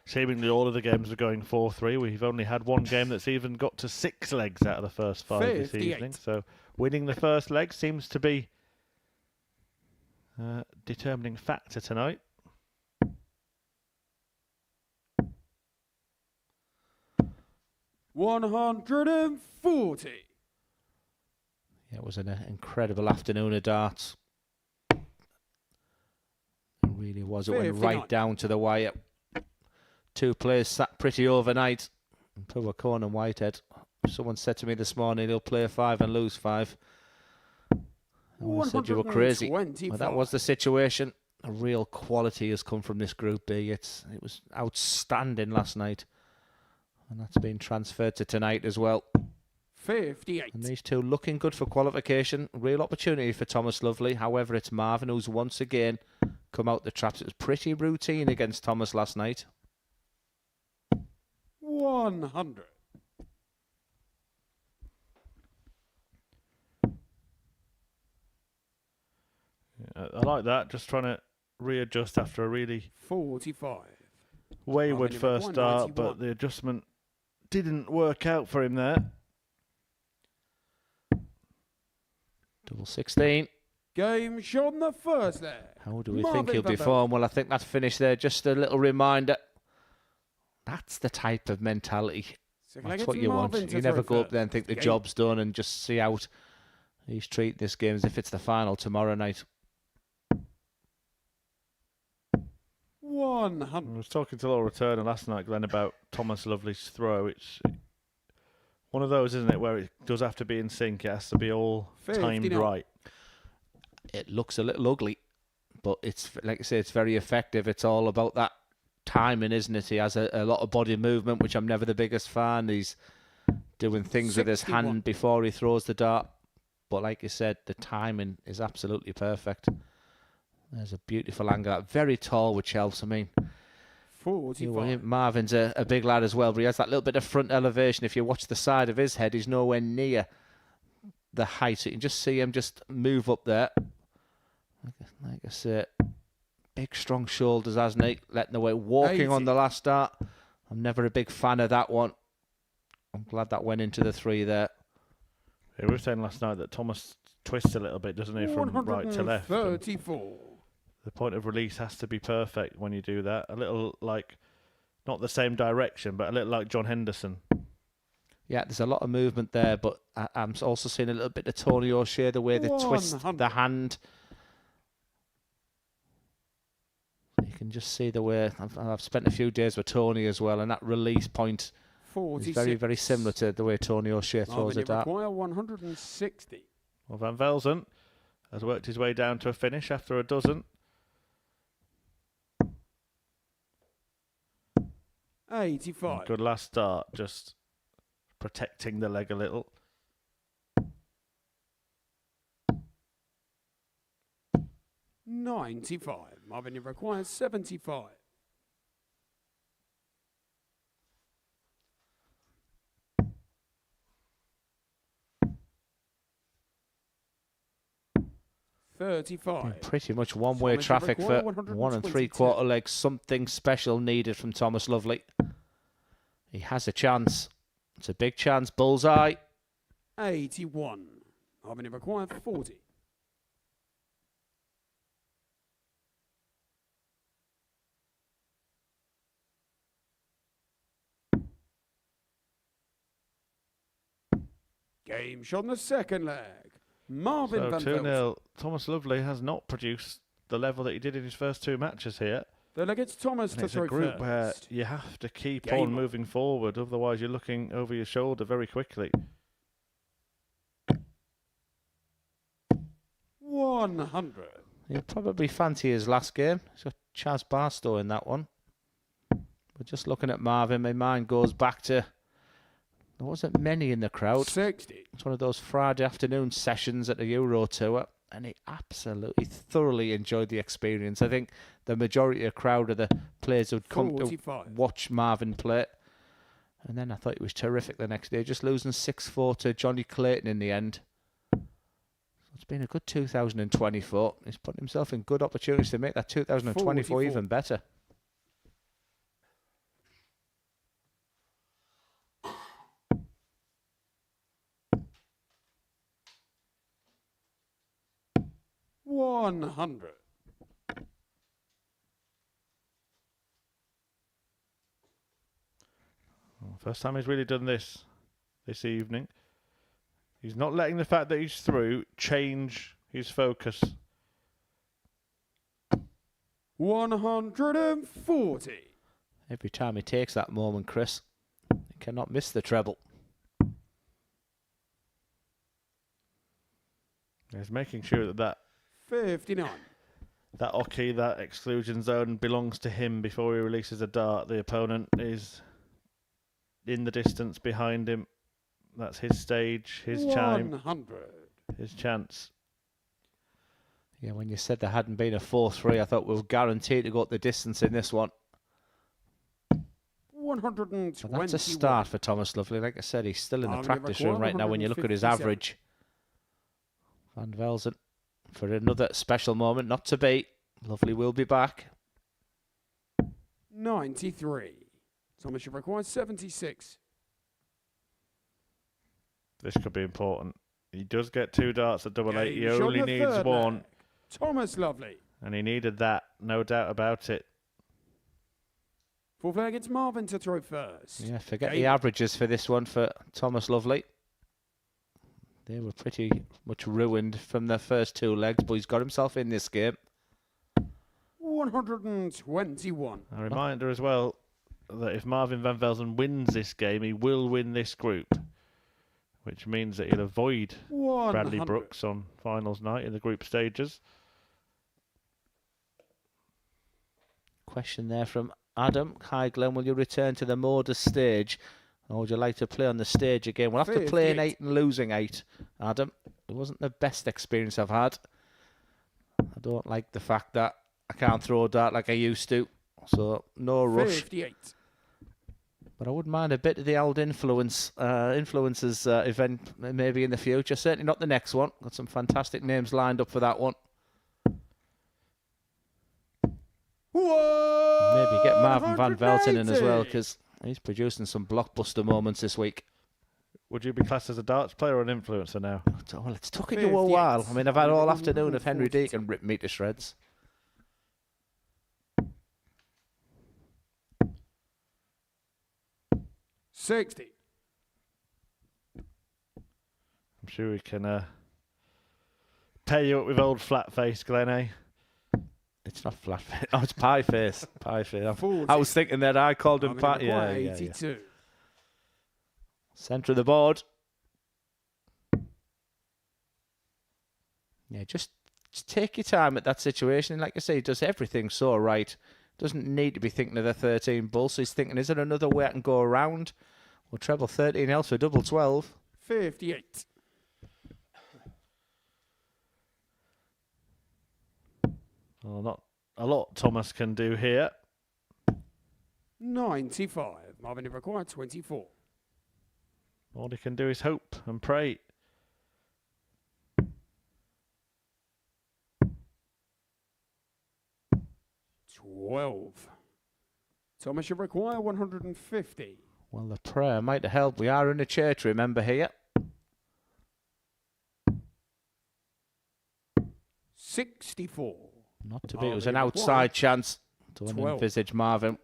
seemingly all of the games are going 4-3. We've only had one game that's even got to 6 legs out of the first 5 this 58. evening. So winning the first leg seems to be a determining factor tonight. $140. Yeah, it was an incredible afternoon of darts. It really was. It went 59. right down to the wire. 2 players sat pretty overnight. Poor Corn and Whitehead. Someone said to me this morning he'll play 5 and lose 5. I said you were crazy. Well, that was the situation. A real quality has come from this Group B. It was outstanding last night. And that's been transferred to tonight as well. 58. And these two looking good for qualification. Real opportunity for Thomas Lovely. However, it's Marvin who's once again come out the traps. It was pretty routine against Thomas last night. 100. I like that. Just trying to readjust after a really 45. wayward Marvin first Everett, start, 191. but the adjustment didn't work out for him there. Double 16. Game shot on the first leg. How do we Marvin think he'll be Everett. formed? Well, I think that's finished there. Just a little reminder. That's the type of mentality. Second leg, That's it's what you want. Marvin to You never throw go up there and think the first. job's done and just see out. He's treating this game as if it's the final tomorrow night. 100. I was talking to Laura Turner last night, Glenn, about Thomas Lovely's throw. It's one of those, isn't it, where it does have to be in sync. It has to be all timed 59. right. It looks a little ugly, but it's, like I say, it's very effective. It's all about that timing, isn't it? He has a lot of body movement, which I'm never the biggest fan. He's doing things with his 61. hand before he throws the dart. But like you said, the timing is absolutely perfect. There's a beautiful angle. Very tall, which helps. I mean, 45. Marvin's a big lad as well, but he has that little bit of front elevation. If you watch the side of his head, he's nowhere near the height. So you can just see him just move up there. Like I said, big strong shoulders, hasn't he? Letting the way, walking 80. on the last start. I'm never a big fan of that one. I'm glad that went into the 3 there. Yeah, we were saying last night that Thomas twists a little bit, doesn't he, from right to left. And 134. the point of release has to be perfect when you do that. A little like, not the same direction, but a little like John Henderson. Yeah, there's a lot of movement there, but I'm also seeing a little bit of Tony O'Shea, the way they twist 100. the hand. You can just see the way, I've spent a few days with Tony as well, and that release point 46. is very, very similar to the way Tony O'Shea throws Marvin it at. require 160. Well, Van Velzen has worked his way down to a finish after a dozen. 85. Good last start, just protecting the leg a little. $95. Marvin requires 75. $35. Pretty much one-way Thomas traffic for require 1 3/4 legs. Something special needed from Thomas Lovely. He has a chance. It's a big chance. Bullseye. 81. Marvin requires 40. Game shot on the second leg. Marvin So Van Velzen. 2-0. Thomas Lovely has not produced the level that he did in his first 2 matches here. The leg it's Thomas And to it's throw a group first. where you have to keep Game on on. moving forward, otherwise you're looking over your shoulder very quickly. 100. He'll probably fancy his last game. He's got Chaz Barstow in that one. But just looking at Marvin, my mind goes back to there wasn't many in the crowd. 60. It's one of those Friday afternoon sessions at the Euro Tour, and he absolutely thoroughly enjoyed the experience. I think the majority of the crowd of the players who'd come 45. to watch Marvin play. And then I thought he was terrific the next day, just losing 6-4 to Johnny Clayton in the end. So it's been a good 2024. He's put himself in good opportunities to make that 2024 44. even better. $100. First time he's really done this evening. He's not letting the fact that he's through change his focus. 140. Every time he takes that moment, Chris, he cannot miss the treble. He's making sure that 59. that oki, that exclusion zone belongs to him before he releases a dart. The opponent is in the distance behind him. That's his stage, his chime, 100. his chance. Yeah, when you said there hadn't been a 4-3, I thought we were guaranteed to go up the distance in this one. 121. But that's a start for Thomas Lovely. Like I said, he's still in the practice room right now when you look at his 157. average. Van Velzen for another special moment, not to beat. Lovely will be back. 93. Thomas should require 76. This could be important. He does get 2 darts at double eight. He Game shot only the needs third 1. leg. Thomas Lovely. And he needed that, no doubt about it. Fourth leg, it's Marvin to throw first. Yeah, forget Game. the averages for this one for Thomas Lovely. They were pretty much ruined from the first 2 legs, but he's got himself in this game. 121. A reminder as well that if Marvin van Velzen wins this game, he will win this group, which means that he'll avoid 100. Bradley Brooks on finals night in the group stages. Question there from Adam. Hi, Glenn. Will you return to the Modus stage, or would you like to play on the stage again? We'll have to play in 8 and losing 8, Adam. It wasn't the best experience I've had. I don't like the fact that I can't throw a dart like I used to, so no rush. 58. But I wouldn't mind a bit of the old influencers event maybe in the future. Certainly not the next one. Got some fantastic names lined up for that one. Maybe get Marvin van Velzen in as well, because he's producing some blockbuster moments this week. Would you be classed as a darts player or an influencer now? Well, it's taken you a while. I mean, I've had all afternoon of Henry Deacon rip me to shreds. $60. I'm sure we can pay you up with old flat face, Glenn, eh? It's not flat face. Oh, it's pie face. Pie face. 40. I was thinking that I called him pie. Yeah, 82. Centre of the board. Yeah, just take your time at that situation. Like I say, he does everything so right. Doesn't need to be thinking of the 13 bull. So he's thinking, is there another way I can go around? Well, treble 13 else for double 12. 58. Well, not a lot Thomas can do here. 95. Marvin required 24. All he can do is hope and pray. $12. Thomas should require 150. Well, the prayer might have helped. We are in a church, remember, here. 64. Not to be. It was an outside chance. Don't envisage Marvin,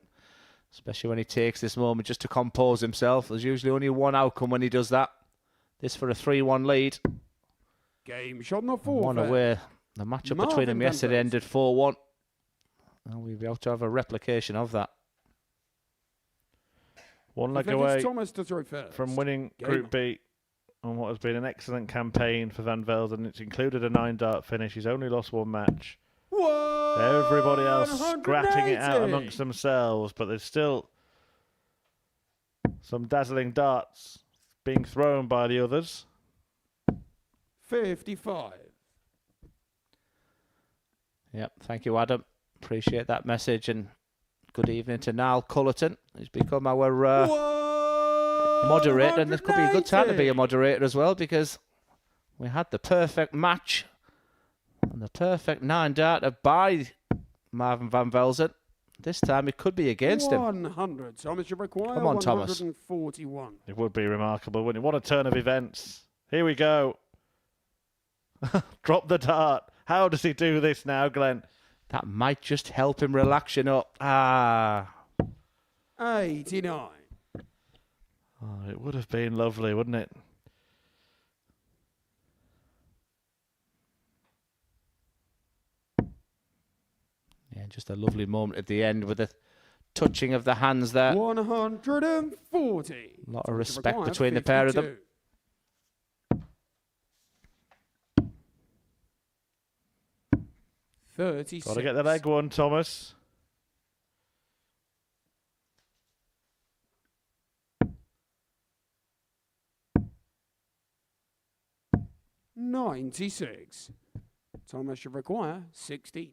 especially when he takes this moment just to compose himself. There's usually only one outcome when he does that. This for a 3-1 lead. Game shot on the fourth. One away. The matchup between them yesterday ended 4-1. And we'll be able to have a replication of that. One leg away Thomas to throw first. from winning Group B on what has been an excellent campaign for Van Velzen. It's included a 9-dart finish. He's only lost 1 match. Whoa! Everybody else scratching it out 180. amongst themselves, but there's still some dazzling darts being thrown by the others. 55. Yep, thank you, Adam. Appreciate that message, and good evening to Niall Cullerton, who's become our moderator, and this could be a good time to be a moderator as well, because we had the perfect match and the perfect 9-darter by Marvin van Velzen. This time it could be against him. 100. Thomas, you require Come on, Thomas. 141. It would be remarkable, wouldn't it? What a turn of events. Here we go. Drop the dart. How does he do this now, Glenn? That might just help him relaxing up. 89. Oh, it would have been lovely, wouldn't it? Yeah, just a lovely moment at the end with the touching of the hands there. 140. A lot of respect between the pair of them. 36. Got to get the leg one, Thomas. $96. Thomas, you require 16.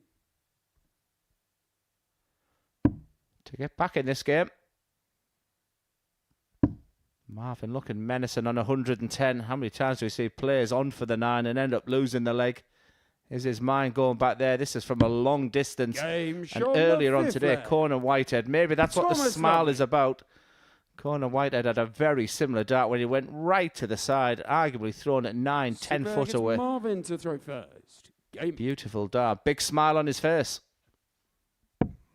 To get back in this game. Marvin looking menacing on 110. How many times do we see players on for the 9 and end up losing the leg? Is his mind going back there? This is from a long distance. Game And earlier on today, Conor Whitehead. Maybe that's what the smile is about. Conor Whitehead had a very similar dart when he went right to the side, arguably thrown at 9, 10 foot away. Marvin to throw first. Game. Beautiful dart. Big smile on his face.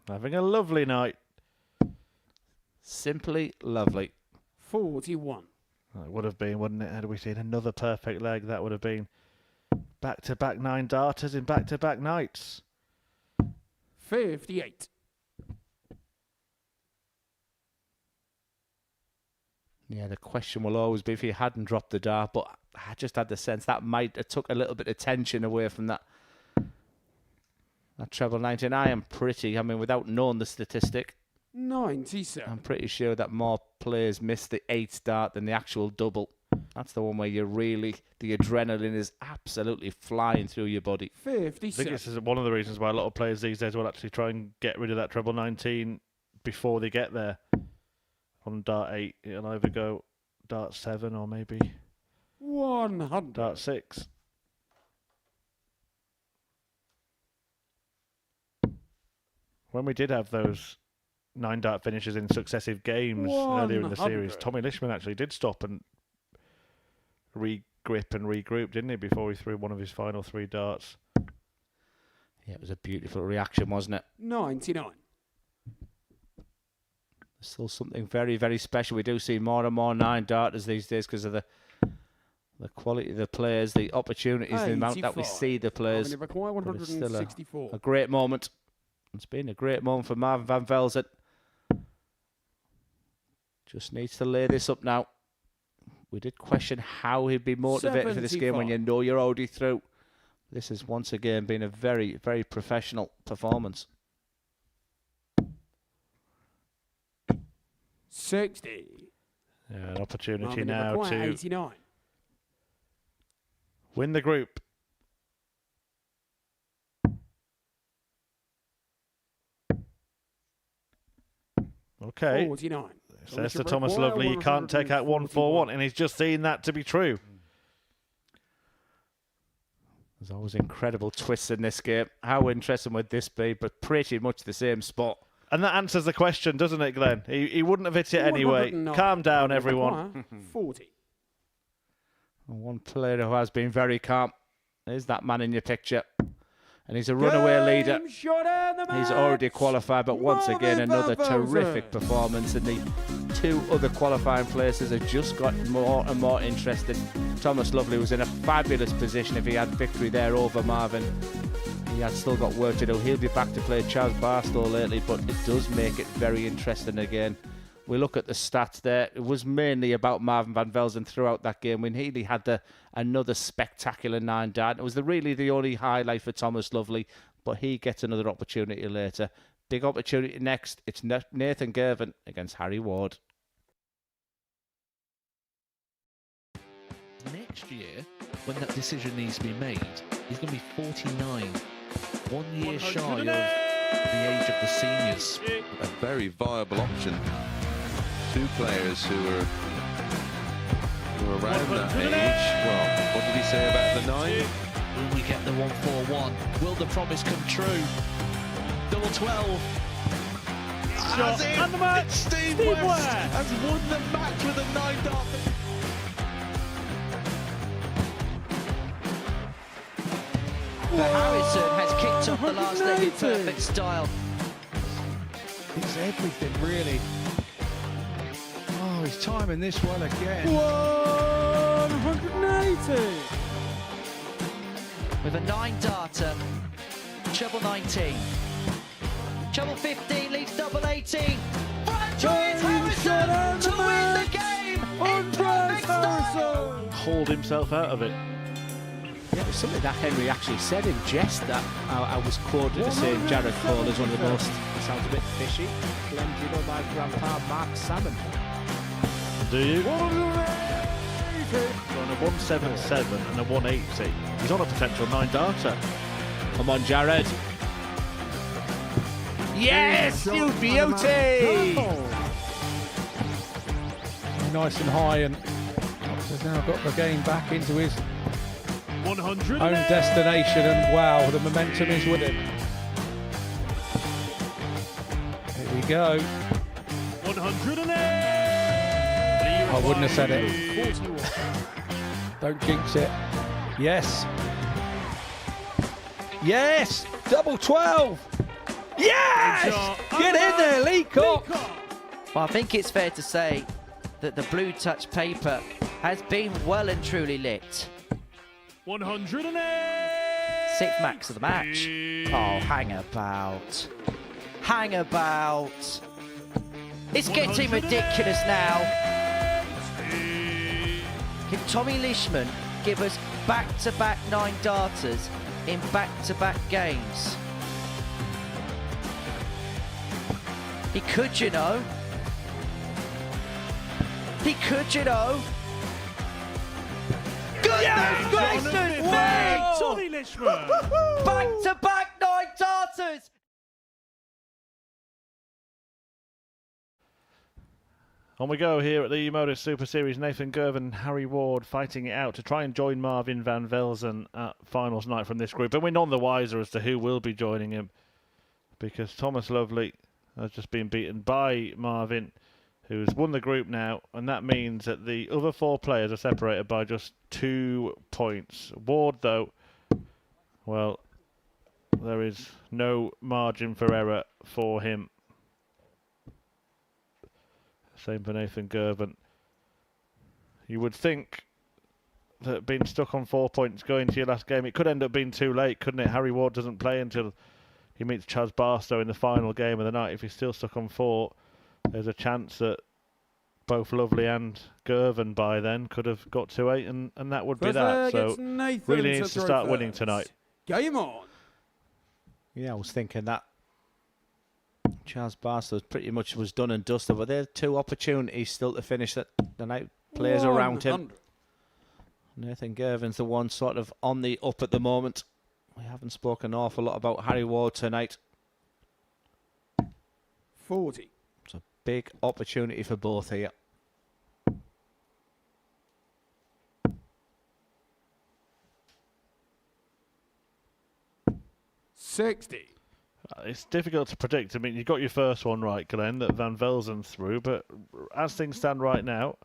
Having a lovely night. Simply lovely. 41. Oh, it would have been, wouldn't it? Had we seen another perfect leg, that would have been back-to-back 9-darters in back-to-back nights. 58. Yeah, the question will always be if he hadn't dropped the dart, but I just had the sense that might have took a little bit of tension away from that treble 19. Without knowing the statistic, 97. I'm pretty sure that more players miss the 8 dart than the actual double. That's the one where the adrenaline is absolutely flying through your body. 57. I think this is one of the reasons why a lot of players these days will actually try and get rid of that treble 19 before they get there. On dart 8, it'll either go dart 7 or maybe 100. dart 6. When we did have those 9-dart finishes in successive games earlier in the series, 100. Tommy Lishman actually did stop and re-grip and regroup, didn't he, before he threw one of his final 3 darts. Yeah, it was a beautiful reaction, wasn't it? 99. Still something very, very special. We do see more and more 9-darters these days because of the quality of the players, the opportunities, the amount that we see the players. They require But it's still 164. a great moment. It's been a great moment for Marvin van Velzen. Just needs to lay this up now. We did question how he'd be motivated for this game when you know you're already through. This has once again been a very, very professional performance. 60. Yeah, an opportunity Marvin, they now require to 89. win the group. Okay. 49. Says to Thomas Lovely, you can't take out 141, and he's just seen that to be true. There's always incredible twists in this game. How interesting would this be? But pretty much the same spot. And that answers the question, doesn't it, Glenn? He wouldn't have hit it anyway. 109. Calm down, Marvin, they everyone. require 40. And one player who has been very calm is that man in your picture. And he's a runaway leader. Game shot in the He's match. already qualified, but once again, Marvin another van Velzen. terrific performance. And the 2 other qualifying places have just got more and more interesting. Thomas Lovely was in a fabulous position if he had victory there over Marvin. He had still got work to do. He'll be back to play Charles Barstow lately, but it does make it very interesting again. We look at the stats there. It was mainly about Marvin van Velzen throughout that game when he had another spectacular 9-dart. It was really the only highlight for Thomas Lovely but he gets another opportunity later. Big opportunity next. It's Nathan Girvan against Harry Ward. Next year, when that decision needs to be made, he's going to be 49. 1 year shy of the age of the seniors. A very viable option. Two players who are around that age. Well, what did he say about the 9? Will we get the 141? Will the promise come true? Double 12. As in, And the match. Steve West West has won the match with a 9 dart. But Harrison has kicked off the last leg in perfect style. It's everything, really. Oh, he's timing this well again. 180. With a 9 darter, treble 19. Treble 15 leads double 18. Franchise Harrison to win the game in perfect style. Hauled himself out of it. Yeah, it was something that Henry actually said in jest that I was quoted as saying Jared Cole is one of the most, it sounds a bit fishy. Glenn, do you know my grandpa Mark Salmon? Do you? So on a 177 and a 180. He's on a potential 9 darter. Come on, Jared. Yes, you beauty! Nice and high, and has now got the game back into his 100. own destination, and wow, the momentum is with him. Here we go. 108. I wouldn't have said it. Don't jinx it. Yes. Yes! Double 12! Yes! Get in there, Lee Cock! Well, I think it's fair to say that the blue touch paper has been well and truly lit. 108. 6th max of the match. Oh, hang about. Hang about. It's getting ridiculous now. Can Tommy Leishman give us back-to-back 9 darters in back-to-back games? He could, you know. He could, you know. Goodness gracious me! Tommy Leishman. Back-to-back 9 darters! On we go here at the Modus Super Series. Nathan Girvan and Harry Ward fighting it out to try and join Marvin van Velzen at finals night from this group. And we're none the wiser as to who will be joining him, because Thomas Lovely has just been beaten by Marvin, who's won the group now, and that means that the other 4 players are separated by just 2 points. Ward, though, well, there is no margin for error for him. Same for Nathan Girvan. You would think that being stuck on 4 points going to your last game, it could end up being too late, couldn't it? Harry Ward doesn't play until he meets Chaz Barstow in the final game of the night. If he's still stuck on 4, there's a chance that both Lovely and Girvan by then could have got to 8, and that would be that. So really needs to start winning tonight. Game on. Yeah, I was thinking that Chaz Barstow pretty much was done and dusted, but there are 2 opportunities still to finish that the night players around him. Nathan Girvan's the one sort of on the up at the moment. We haven't spoken an awful lot about Harry Ward tonight. 40. It's a big opportunity for both here. It's difficult to predict. I mean, you got your first one right, Glenn, that Van Velzen through, but as things stand right now,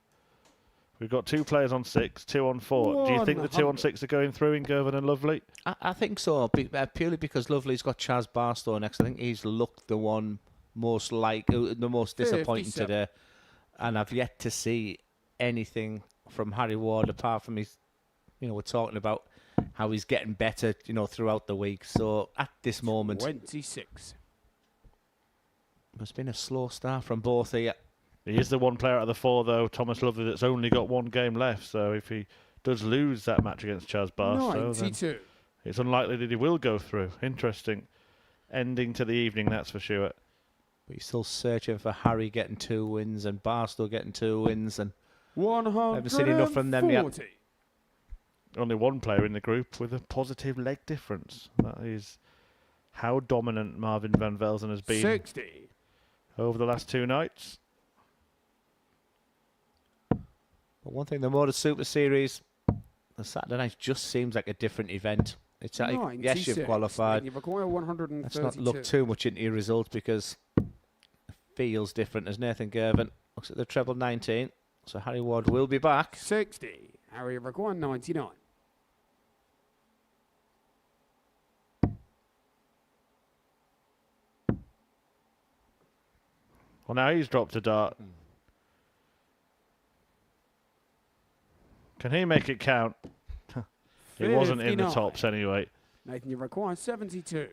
we've got 2 players on 6, 2 on 4. Do you think the 2 on 6 are going through in Girvan and Lovely? I think so, purely because Lovely's got Chaz Barstow next. I think he's looked the one most the most disappointing 57. today, and I've yet to see anything from Harry Ward apart from his, we're talking about how he's getting better, throughout the week. So at this moment, 26. it's been a slow start from both here. He is the one player out of the 4, though, Thomas Lovely, that's only got 1 game left. So if he does lose that match against Chaz Barstow, then 92. it's unlikely that he will go through. Interesting ending to the evening, that's for sure. But he's still searching for Harry getting 2 wins and Barstow getting 2 wins, and 140. haven't seen enough from them yet. Only one player in the group with a positive leg difference. That is how dominant Marvin van Velzen has been 60. over the last 2 nights. But one thing, the Modus Super Series, the Saturday night just seems like a different event. It's like, yes, you've 96. qualified. You require 132. Let's not look too much into your results because it feels different, as Nathan Girvan looks at the treble 19. So Harry Ward will be back. 60. Harry require 99. Well, now he's dropped a dart. Can he make it count? He wasn't in the 59. tops anyway. Nathan, you require 72.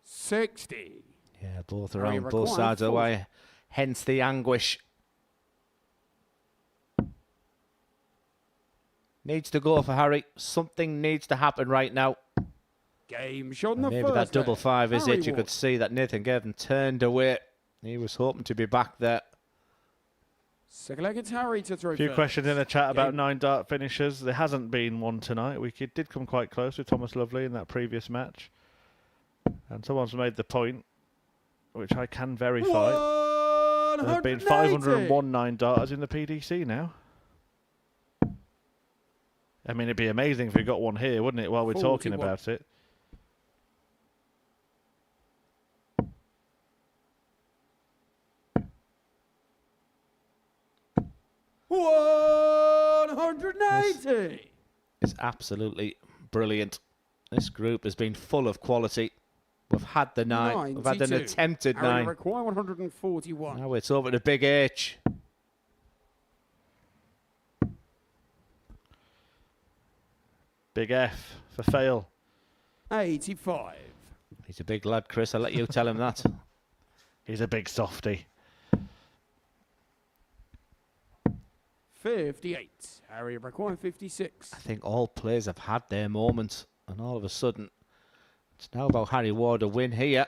$60. Yeah, both Harry around, both required sides of the 40. way. Hence the anguish. Needs to go for Harry. Something needs to happen right now. Game shot in the Maybe first that double day. 5 is Harry it. You Ward. could see that Nathan Girvan turned away. He was hoping to be back there. Second leg, it's Harry to throw A few first. questions in the chat about Game. 9 dart finishers. There hasn't been one tonight. Did come quite close with Thomas Lovely in that previous match. And someone's made the point, which I can verify. There have been 501 9 darters in the PDC now. I mean, it'd be amazing if we got one here, wouldn't it, while we're talking 41. about it? $180. It's absolutely brilliant. This group has been full of quality. We've had the 9. We've had an 92. attempted Harry 9. require 141. Now it's over to Big H. Big F for fail. 85. He's a big lad, Chris. I'll let you tell him that. He's a big softy. 58. Harry require 56. I think all players have had their moments, and all of a sudden, it's now about Harry Ward a win here,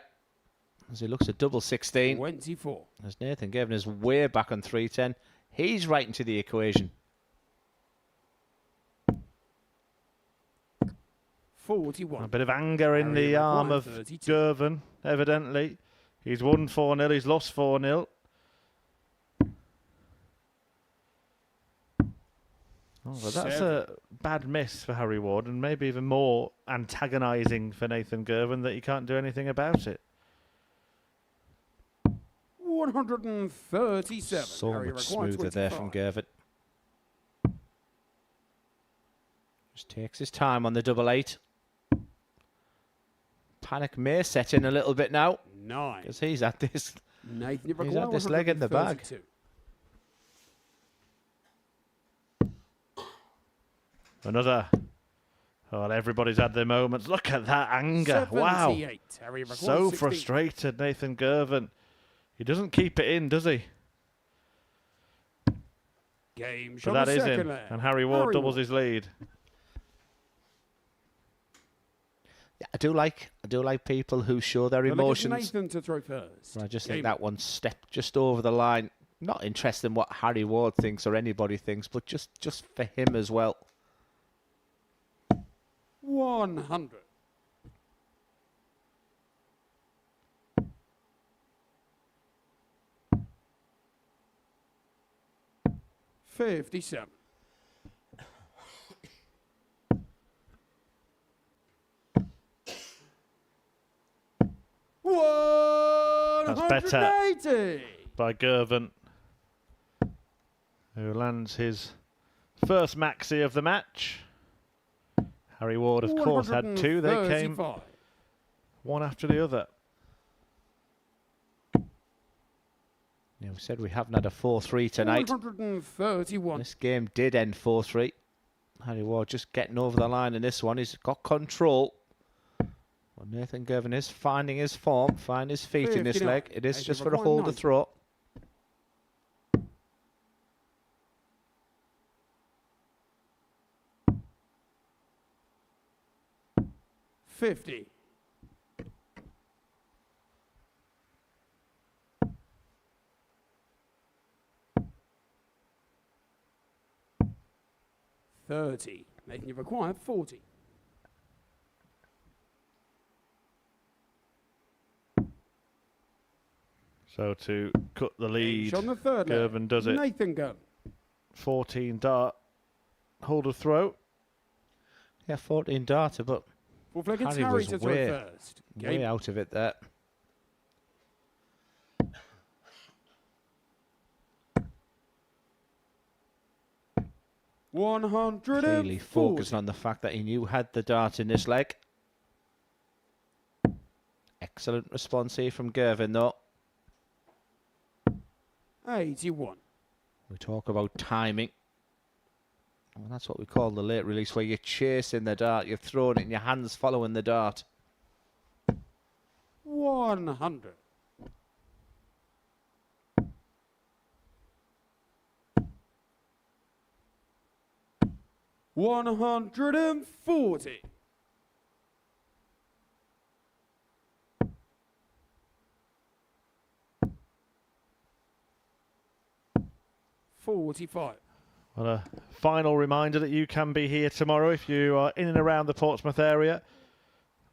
as he looks at double 16. 24. As Nathan Girvan is way back on 310, he's right into the equation. 41. A bit of anger in the arm of 32. Girvan, evidently. He's won 4-0, he's lost 4-0. Oh, well, that's a bad miss for Harry Ward, and maybe even more antagonising for Nathan Girvan that he can't do anything about it. 137. So Harry much require smoother there from 25. Girvan. Just takes his time on the double 8. Panic may set in a little bit now, 9. because he's at this. Nathan, you He's require had this leg in the bag. 132. Another. Oh, everybody's had their moments. Look at that anger. Wow. 78. Harry require So 16. frustrated, Nathan Girvan. He doesn't keep it in, does he? Game But shot that the is second in. leg. And Harry Ward Harry doubles Ward. his lead. Yeah, I do like people who show their Well, look, it's emotions. Nathan to throw first. I just Game. think that one stepped just over the line. Not interested in what Harry Ward thinks or anybody thinks, but just for him as well. 100. $57. That's better. 180. By Girvan, who lands his first maxi of the match. Harry Ward, of course, had 2. They came 135. one after the other. Yeah, we said we haven't had a 4-3 tonight. 131. This game did end 4-3. Harry Ward just getting over the line in this one. He's got control. Well, Nathan Girvan is finding his form, finding his feet in this 59. leg. It is Nathan just for a required hold 90. to throw. 50. $30. Nathan, you've acquired 40. So to cut the lead, On the third leg. Girvan does it. Nathan go. 14 dart. Hold of throw. Yeah, 14 darter, but Fourth leg, it's Harry Harry was to throw way, first. way Game. out of it there. Clearly focusing on the fact that he knew had the dart in this leg. Excellent response here from Girvan, though. 81. We talk about timing. Well, that's what we call the late release, where you're chasing the dart, you're throwing it and your hands following the dart. 100. $140. $45. Well, a final reminder that you can be here tomorrow if you are in and around the Portsmouth area.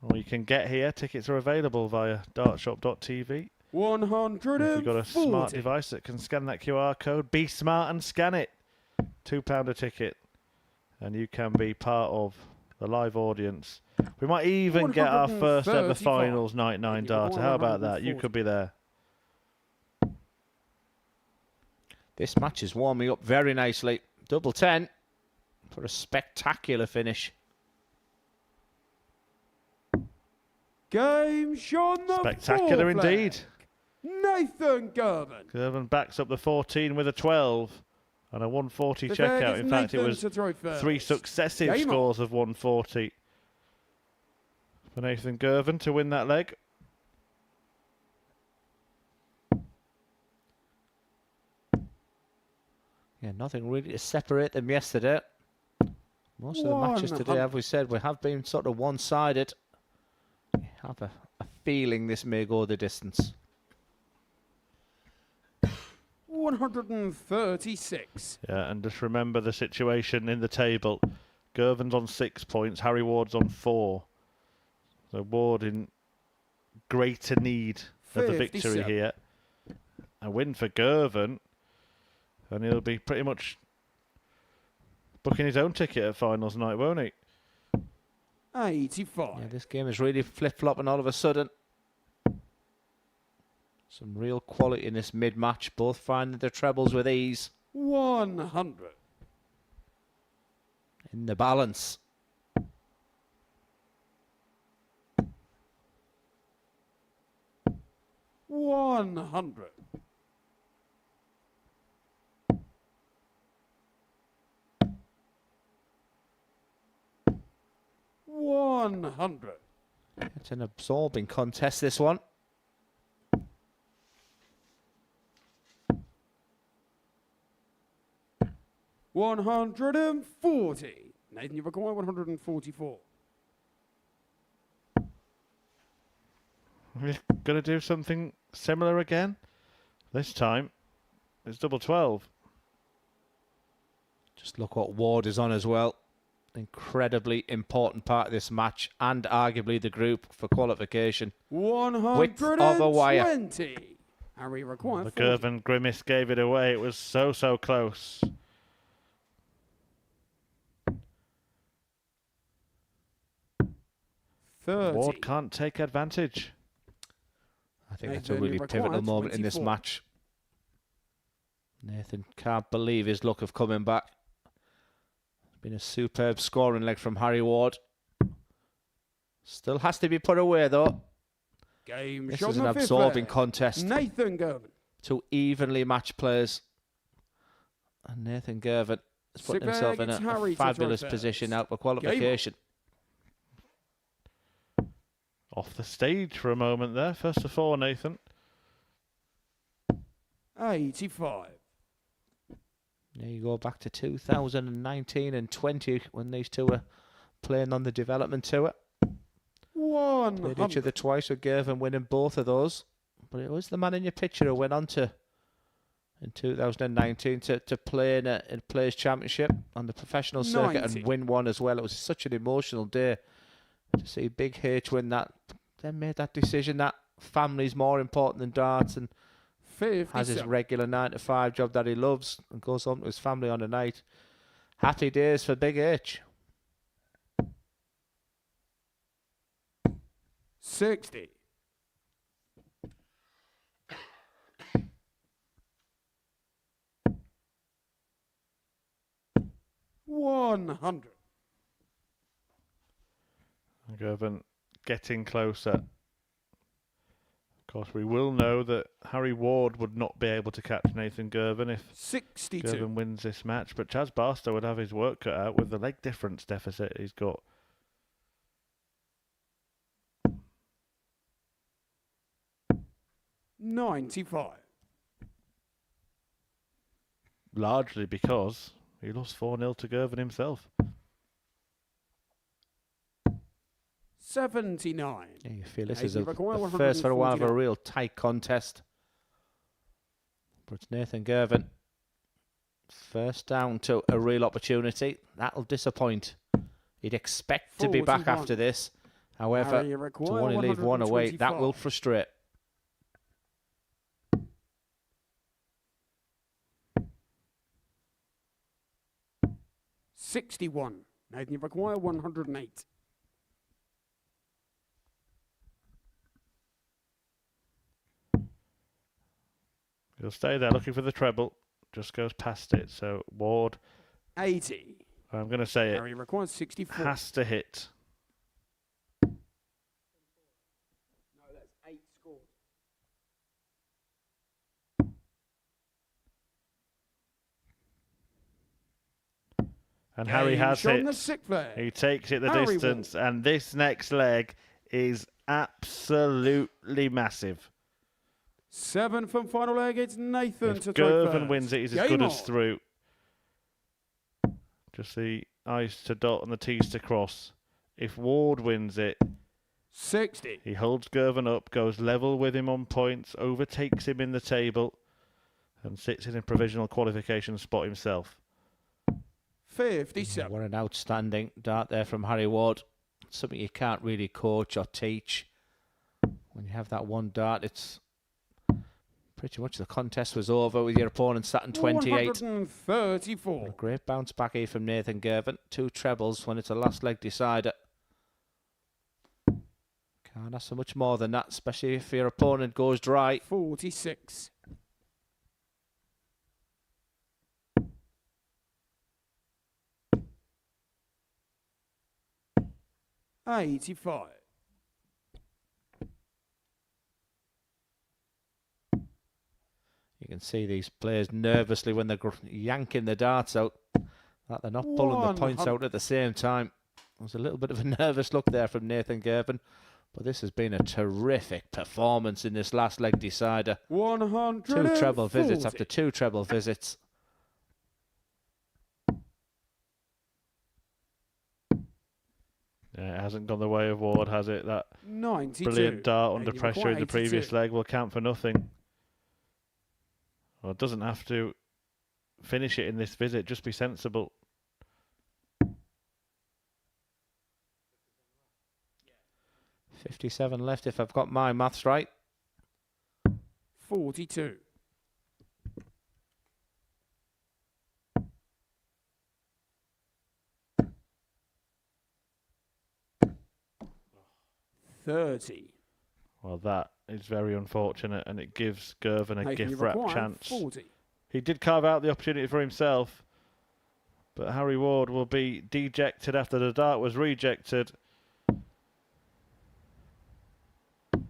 Or you can get here. Tickets are available via dartshop.tv. 140. If you've got a smart device that can scan that QR code, be smart and scan it. £2 a ticket. And you can be part of the live audience. We might even get our first ever finals night 9 darter. How about that? You could be there. This match is warming up very nicely. Double 10 for a spectacular finish. Game shot on the Spectacular fourth leg. indeed. Nathan Girvan. Girvan backs up the 14 with a 12 and a 140 The checkout. flag is In fact, it Nathan was to throw first. 3 successive Game scores of 140 for Nathan Girvan to win that leg. Yeah, nothing really to separate them yesterday. Most of the matches today, as we said, we have been sort of one-sided. I have a feeling this may go the distance. 136. Yeah, and just remember the situation in the table. Girvan's on 6 points, Harry Ward's on 4. So Ward in greater need of the victory 57. here. A win for Girvan, and he'll be pretty much booking his own ticket at finals night, won't he? 85. Yeah, this game is really flip-flopping all of a sudden. Some real quality in this mid-match, both finding their trebles with ease. 100. In the balance. $100. $100. It's an absorbing contest, this one. $140. Nathan, you've acquired 144. We're going to do something similar again. This time, it's double 12. Just look what Ward is on as well. Incredibly important part of this match and arguably the group for qualification. 120. Width of a wire. Harry required The 40. Girvan Grimace gave it away. It was so close. Ward can't take advantage. I think that's a really pivotal moment in this match. Nathan can't believe his luck of coming back. It's been a superb scoring leg from Harry Ward. Still has to be put away though. This is an absorbing contest. Nathan Girvan. Two evenly matched players. And Nathan Girvan has put himself in a fabulous position out for qualification. Off the stage for a moment there. First of all, Nathan. 85. There you go back to 2019 and 20 when these two were playing on the development tour. Played each other twice with Girvan winning both of those. But it was the man in your picture who went on to, in 2019, to play in a Players' Championship on the professional circuit and win one as well. It was such an emotional day to see Big H win that. Then made that decision that family's more important than darts, and has his regular 9-to-5 job that he loves and goes home to his family on a night. Happy days for Big H. 60. 100. Girvan getting closer. Of course, we will know that Harry Ward would not be able to catch Nathan Girvan if 62. Girvan wins this match, but Chaz Barstow would have his work cut out with the leg difference deficit he's got. $95. Largely because he lost 4-0 to Girvan himself. 79. Yeah, you feel this is Nathan the require first for a while of a 149. real tight contest. But it's Nathan Girvan. First down to a real opportunity. That'll disappoint. You'd expect to be back 41. after this. However, Harry to require only leave one away, that 125. will frustrate. $61. Nathan, you require 108. He'll stay there looking for the treble. Just goes past it. So Ward, 80. I'm going to say Harry requires 64. it has to hit. No, that's 8 scores. And Harry has Shown the it. sick flag. He takes it the Harry distance. And this next leg is absolutely massive. 7 from final leg. It's Nathan If to take Girvan first. wins it, he's as Game good on. as through. Just the I's to dot and the T's to cross. If Ward wins it, 60. he holds Girvan up, goes level with him on points, overtakes him in the table, and sits in a provisional qualification spot himself. 57. What an outstanding dart there from Harry Ward. Something you can't really coach or teach. When you have that one dart, it's pretty much the contest was over with your opponent sat in 28. 134. A great bounce back here from Nathan Girvan. 2 trebles when it's a last leg decider. Can't ask for much more than that, especially if your opponent goes dry. 46. $85. You can see these players nervously when they're yanking the darts out, that they're not pulling the points out at the same time. There's a little bit of a nervous look there from Nathan Girvan, but this has been a terrific performance in this last leg decider. 140. 2 treble visits after 2 treble visits. Yeah, it hasn't gone the way of Ward, has it? That 92. brilliant dart under And you pressure in the require previous 82. leg will count for nothing. Well, it doesn't have to finish it in this visit, just be sensible. 57 left if I've got my maths right. 42. $30. Well, that is very unfortunate, and it gives Girvan a Nathan, you gift wrap require chance. 40. He did carve out the opportunity for himself, but Harry Ward will be dejected after the dart was rejected. I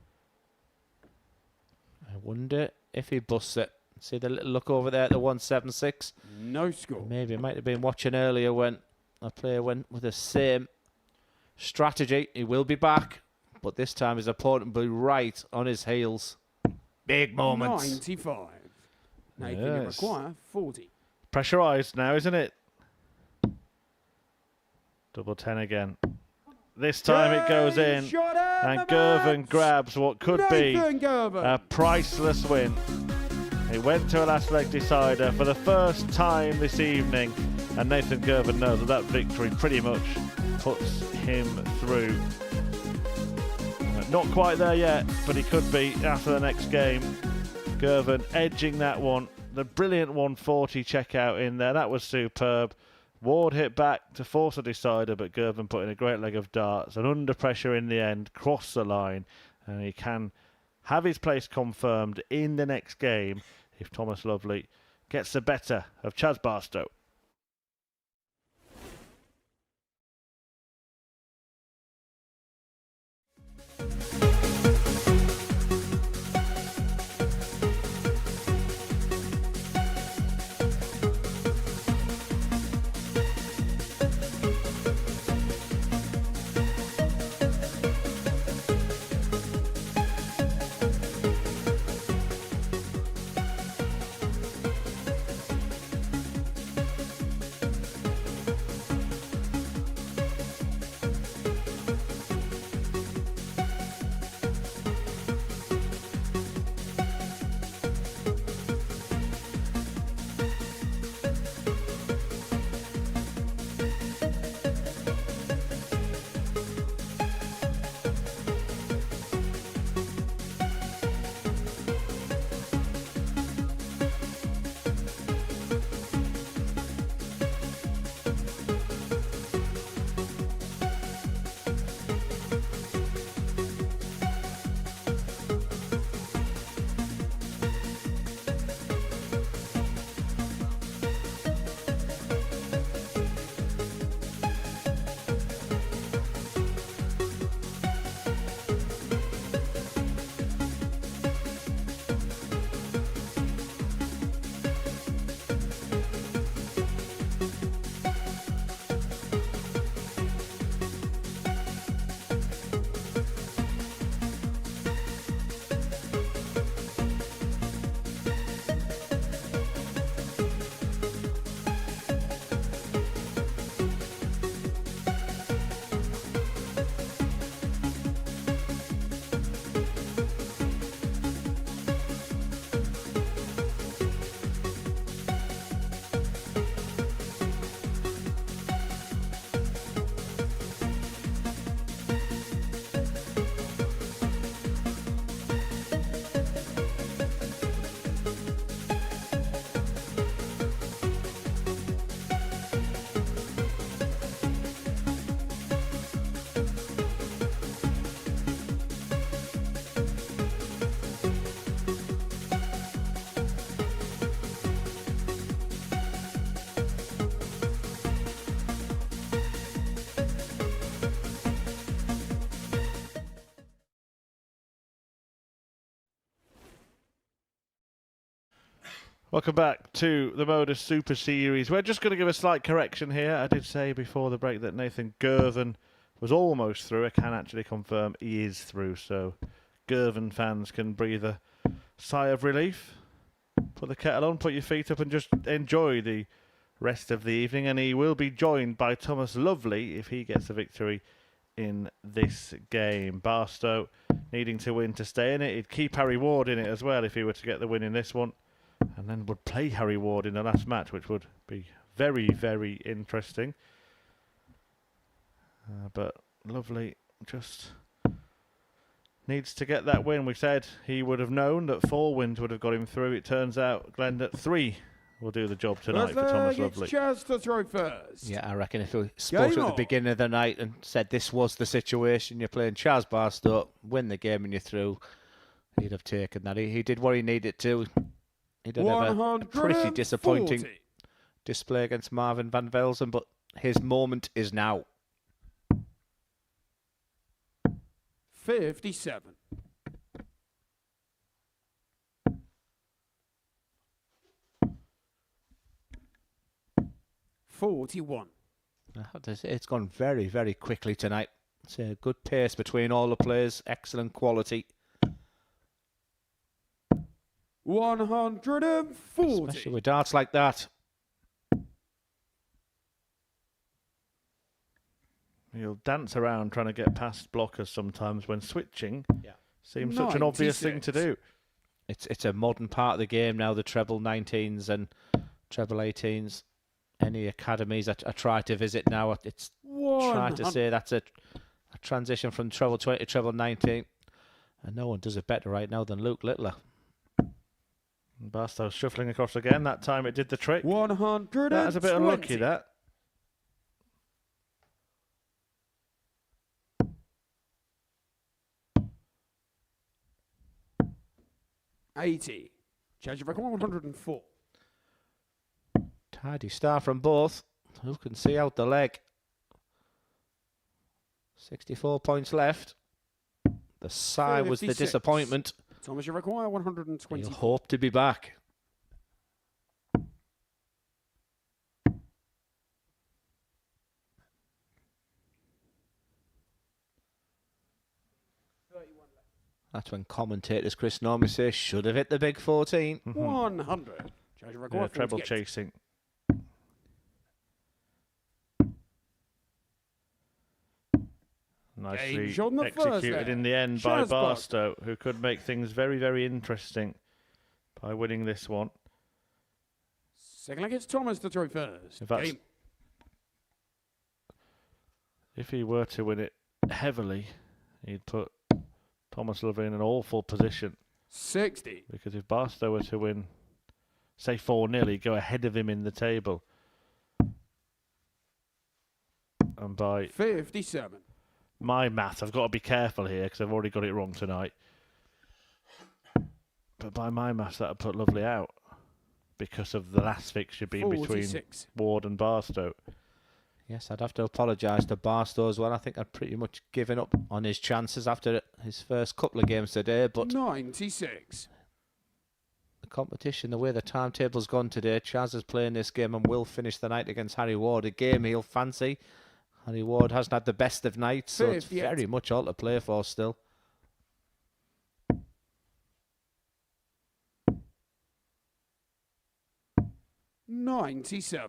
wonder if he busts it. See the little look over there at the 176. No score. Maybe it might have been watching earlier when a player went with the same strategy. He will be back, but this time his opponent will be right on his heels. Big moments. 95. Nathan, you Yes. require 40. Pressurised now, isn't it? Double 10 again. This time it goes in, and Girvan grabs what could be a priceless win. It went to a last leg decider for the first time this evening, and Nathan Girvan knows that victory pretty much puts him through. Not quite there yet, but he could be after the next game. Girvan edging that one. The brilliant 140 checkout in there. That was superb. Ward hit back to force a decider, but Girvan put in a great leg of darts. And under pressure in the end, crossed the line. And he can have his place confirmed in the next game if Thomas Lovely gets the better of Chaz Barstow. Welcome back to the Modus Super Series. We're just going to give a slight correction here. I did say before the break that Nathan Girvan was almost through. I can actually confirm he is through, so Girvan fans can breathe a sigh of relief. Put the kettle on, put your feet up and just enjoy the rest of the evening. And he will be joined by Thomas Lovely if he gets a victory in this game. Barstow needing to win to stay in it. He'd keep Harry Ward in it as well if he were to get the win in this one. And then would play Harry Ward in the last match, which would be very, very interesting. But Lovely just needs to get that win. We said he would have known that 4 wins would have got him through. It turns out Glen Durrant 3 will do the job tonight for Thomas Lovely. Chaz to throw first. Yeah, I reckon if he spoke at the beginning of the night and said this was the situation, you're playing Chaz Barstow, win the game and you're through, he'd have taken that. He did what he needed to. He did have a pretty disappointing display against Marvin van Velzen, but his moment is now. 57. It's gone very, very quickly tonight. It's a good pace between all the players, excellent quality. 140. Especially with darts like that. He'll dance around trying to get past blockers sometimes when switching. Yeah. Seems such an obvious thing to do. It's a modern part of the game now, the treble 19s and treble 18s. Any academies I try to visit now, it's try to say that's a transition from treble 20 to treble 19. And no one does it better right now than Luke Littler. Barstow shuffling across again. That time it did the trick. 120. That was a bit unlucky, that. $80. Change of record 104. Tidy start from both. Who can see out the leg? 64 points left. The sigh was the 56. disappointment. Thomas, you require 120. He'll hope to be back. That's when commentators Chris normally say should have hit the big 14. 100. Change of record Treble 48. chasing. Nicely shot on the first executed there. in the end by Shazbug. Barstow, who could make things very, very interesting by winning this one. Second leg, it's Thomas to throw first. If that's- Game. If he were to win it heavily, he'd put Thomas Love in an awful position. 60. Because if Barstow were to win, say 4-0, he'd go ahead of him in the table. And by 57. my math, I've got to be careful here because I've already got it wrong tonight. But by my maths, that would put Lovely out because of the last fixture being between 46. Ward and Barstow. Yes, I'd have to apologise to Barstow as well. I think I'd pretty much given up on his chances after his first couple of games today. But 96. the competition, the way the timetable's gone today, Chaz is playing this game and will finish the night against Harry Ward, a game he'll fancy. Harry Ward hasn't had the best of nights, so it's 58. very much all to play for still. $97.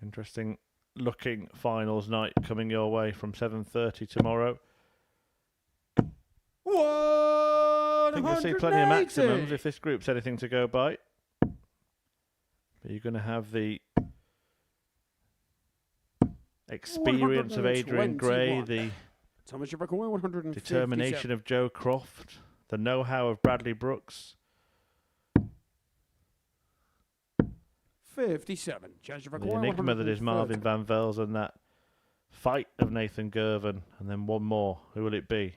Interesting looking finals night coming your way from 7:30 tomorrow. I think you'll see plenty of maximums if this group's anything to go by. But you're going to have the experience of Adrian Gray, the Thomas, you require 157. determination of Joe Croft, the know-how of Bradley Brooks. 57. Change of The require enigma that is Marvin 130. Van Velzen, that fight of Nathan Girvan, and then one more. Who will it be?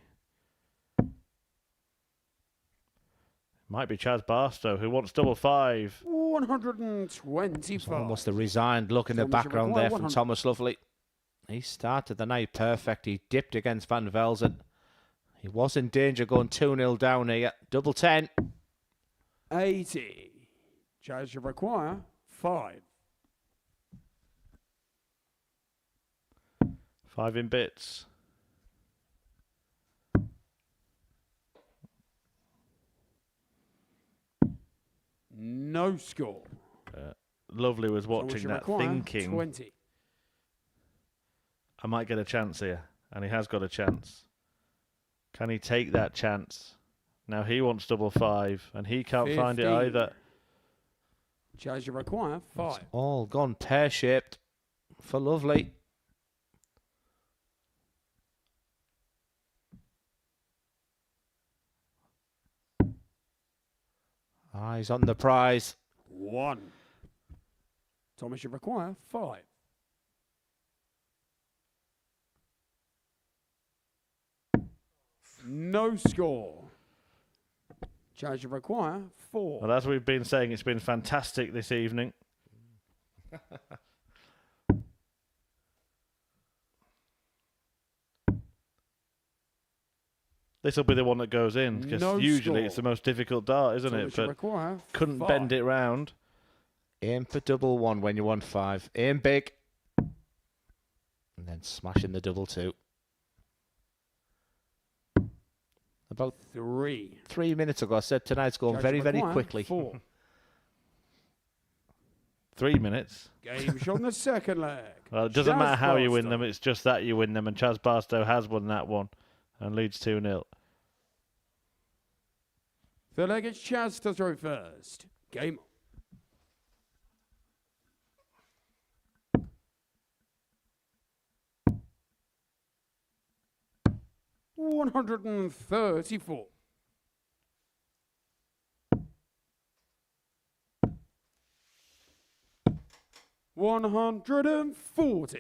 Might be Chaz Barstow, who wants double five. 125. Almost a resigned look in the Thomas, you background require there from 100. Thomas Lovely. He started the night perfect. He dipped against Van Velzen. He was in danger going 2-0 down here. Double 10. 80. Change of require 5. 5 in bits. No score. Lovely was Thomas, watching you that, require thinking 20. I might get a chance here, and he has got a chance. Can he take that chance? Now he wants double 5, and he can't find it 15. either. Change of require 5. All gone pear-shaped for Lovely. Eyes on the prize. 1. Thomas, you require 5. No score. Change of require 4. Well, as we've been saying, it's been fantastic this evening. This will be the one that goes in, because No usually score. it's the most difficult dart, isn't Thomas, it? you But require couldn't 5. bend it round. Aim for double 1 when you want 5. Aim big. And then smashing the double 2. About 3. 3 minutes ago, I said tonight's going Change very, of very require quickly. 4. 3 minutes. Game shot on the second leg. Well, it doesn't Chaz matter how you win Barstow. them, it's just that you win them, and Chaz Barstow has won that one and leads 2-0. Third leg, it's Chaz to throw first. Game on. 134. $140.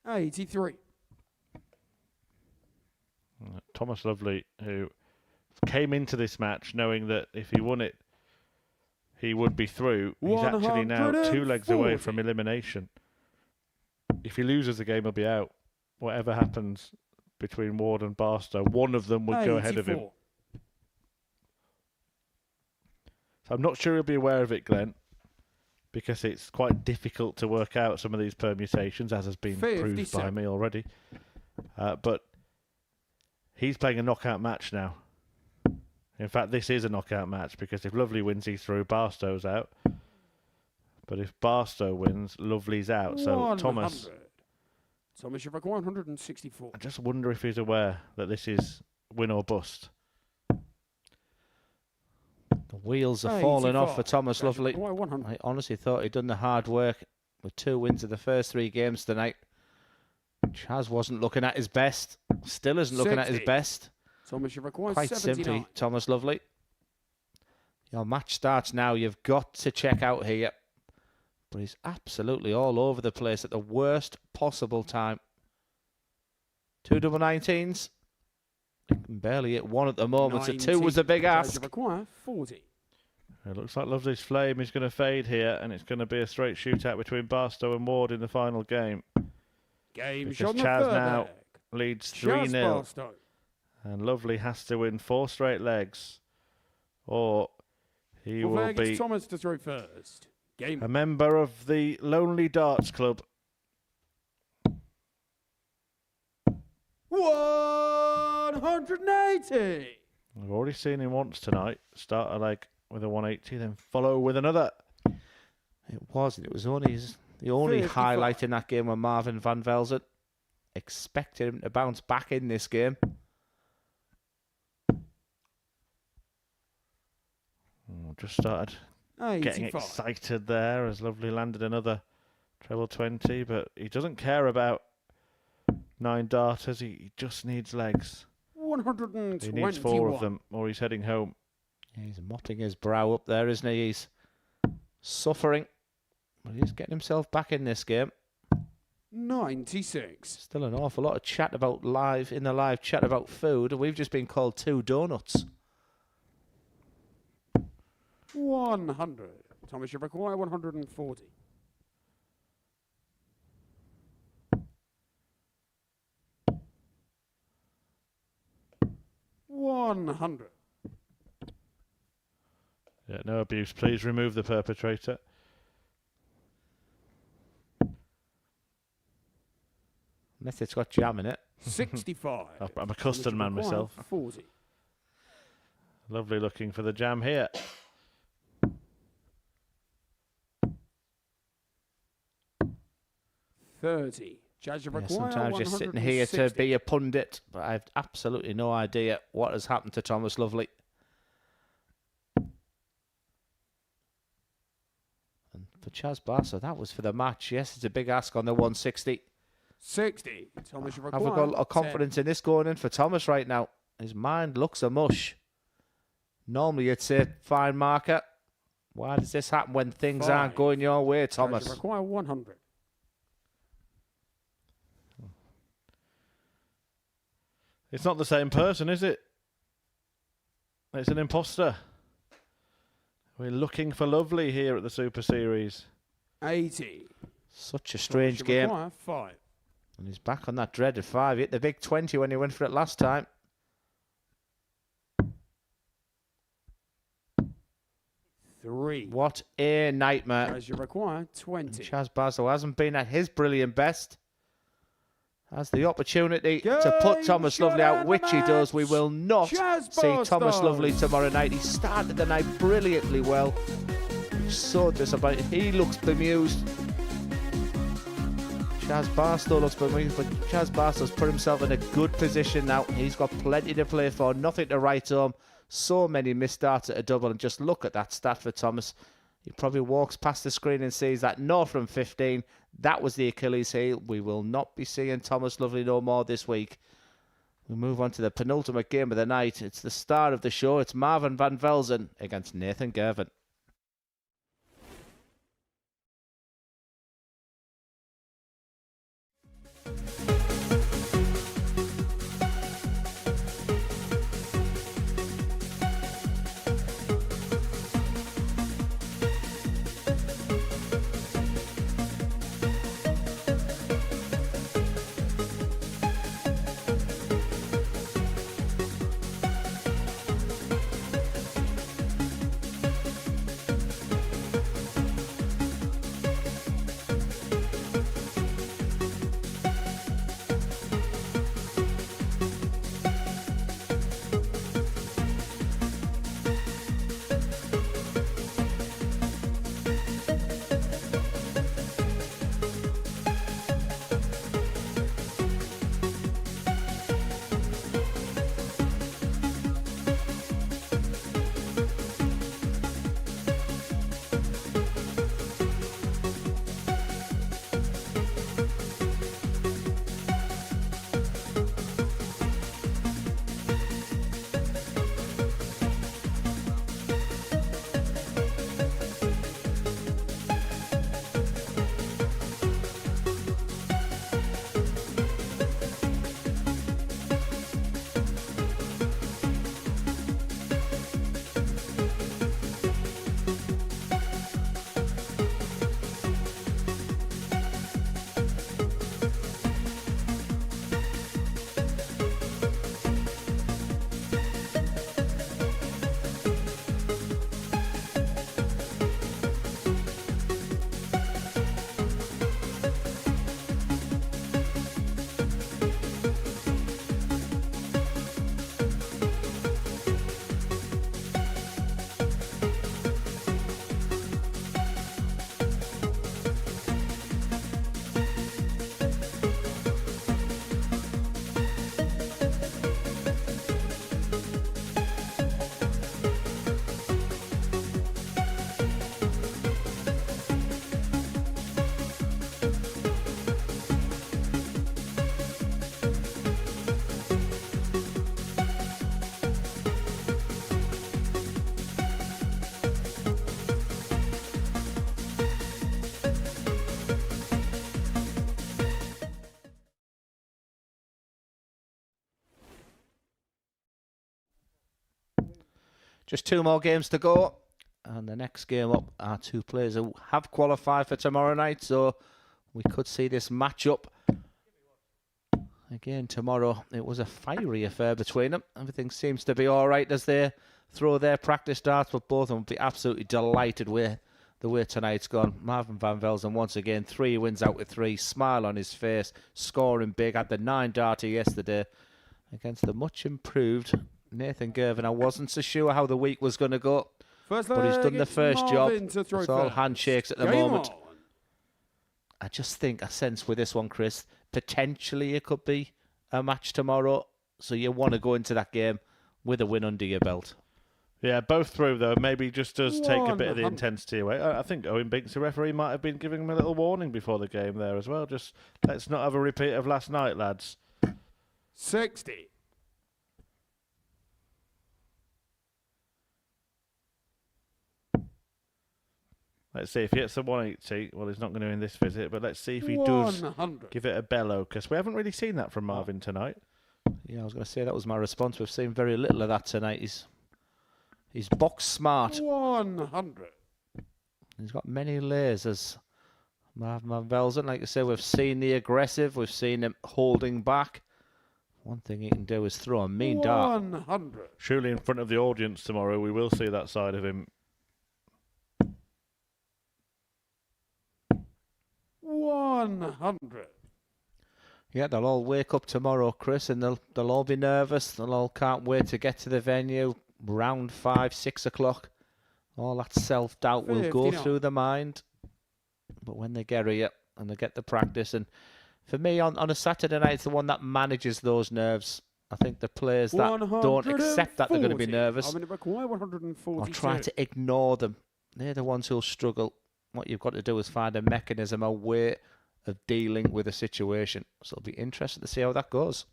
83. Thomas Lovely, who came into this match knowing that if he won it, he would be through. He's actually now 2 legs away from elimination. If he loses the game, he'll be out. Whatever happens between Ward and Barstow, one of them would go ahead of him. 84. So I'm not sure he'll be aware of it, Glenn, because it's quite difficult to work out some of these permutations, as has been proved by 57. me already. But he's playing a knockout match now. In fact, this is a knockout match, because if Lovely wins, he's through, Barstow's out. But if Barstow wins, Lovely's out. So 100. Thomas, You've got 164. I just wonder if he's aware that this is win or bust. The wheels are falling off for 85. Thomas Lovely. 100. I honestly thought he'd done the hard work with 2 wins of the first 3 games tonight. Chaz wasn't looking at his best. Still isn't looking at his 60. best. Thomas, you've required Quite 79. simply, Thomas Lovely, your match starts now. You've got to check out here. But he's absolutely all over the place at the worst possible time. 2 double 19s. He can barely hit 1 at the moment. So 2 was a big ask. You require 40. It looks like Lovely's flame is going to fade here, and it's going to be a straight shootout between Barstow and Ward in the final game. Game Because shot on the Chaz third now leg. leads Chaz 3-0. Barstow. And Lovely has to win 4 straight legs, or he Fourth will leg, it's be Thomas to throw first. Game a member of the Lonely Darts Club. 180. We've already seen him once tonight. Start a leg with a 180, then follow with another. It was. It was only the only 55. highlight in that game when Marvin van Velzen expected him to bounce back in this game. Just started getting 85. excited there as Lovely landed another treble 20, but he doesn't care about 9 darters. He just needs legs. 121. He needs 4 of them, or he's heading home. He's motting his brow up there, isn't he? He's suffering, but he's getting himself back in this game. 96. Still an awful lot of chat about in the live chat about food, and we've just been called 2 donuts. 100. Thomas, you require 140. $100. Yeah, no abuse. Please remove the perpetrator. Unless it's got jam in it. 65. I'm a custard man myself. 40. Lovely looking for the jam here. $30. Chaz, you Yeah, require sometimes you're sitting here to 160. be a pundit, but I have absolutely no idea what has happened to Thomas Lovely. And for Chaz Barstow, that was for the match. Yes, it's a big ask on the 160. 60. Thomas, you Have require we got a lot of 10. confidence in this going in for Thomas right now? His mind looks a mush. Normally it's a fine marker. Why does this happen when things aren't 5. going your way, Chaz, Thomas? you require 100. It's not the same person, is it? It's an imposter. We're looking for Lovely here at the Super Series. 80. Such a strange Thomas, you game. require 5. And he's back on that dreaded 5. He hit the big 20 when he went for it last time. 3. What a nightmare. Chaz, you require And 20. Chaz Barstow hasn't been at his brilliant best. has the opportunity to put Thomas Lovely out, which he does. We will not see Thomas Lovely tomorrow night. He started the night brilliantly well. So disappointed. He looks bemused. Chaz Barstow looks bemused, but Chaz Barstow's put himself in a good position now. He's got plenty to play for, nothing to write home. So many missed starts at a double, and just look at that stat for Thomas. He probably walks past the screen and sees that no from 15. That was the Achilles heel. We will not be seeing Thomas Lovely no more this week. We move on to the penultimate game of the night. It's the star of the show. It's Marvin van Velzen against Nathan Girvan. Just 2 more games to go. And the next game up are 2 players who have qualified for tomorrow night. So we could see this match up again tomorrow. It was a fiery affair between them. Everything seems to be all right as they throw their practice darts. But both of them will be absolutely delighted with the way tonight's gone. Marvin van Velzen once again, 3 wins out of 3. Smile on his face. Scoring big. Had the 9 darter yesterday against the much improved Nathan Girvan. I wasn't so sure how the week was going to go, but he's done the first job. It's all handshakes at the moment. I just think, I sense with this one, Chris, potentially it could be a match tomorrow. So you want to go into that game with a win under your belt. Yeah, both through, though. Maybe just does take a bit of the intensity away. I think Owen Binks, the referee, might have been giving him a little warning before the game there as well. Just let's not have a repeat of last night, lads. 60. Let's see if he hits the 180. Well, he's not going to in this visit, but let's see if he does give it a bellow, because we haven't really seen that from Marvin tonight. Yeah, I was going to say that was my response. We've seen very little of that tonight. He's box smart. 100. He's got many lasers. Marvin van Velzen, like I say, we've seen the aggressive. We've seen him holding back. One thing he can do is throw a mean dart. 100. Surely in front of the audience tomorrow, we will see that side of him. 100. Yeah, they'll all wake up tomorrow, Chris, and they'll all be nervous. They'll all can't wait to get to the venue. Round 5, 6 o'clock. All that self-doubt will go 59. through the mind. But when they get here and they get the practice, and for me, on a Saturday night, it's the one that manages those nerves. I think the players that don't accept that they're going to be nervous or try to ignore them, they're the ones who'll struggle. What you've got to do is find a mechanism, a way of dealing with a situation. So it'll be interesting to see how that goes.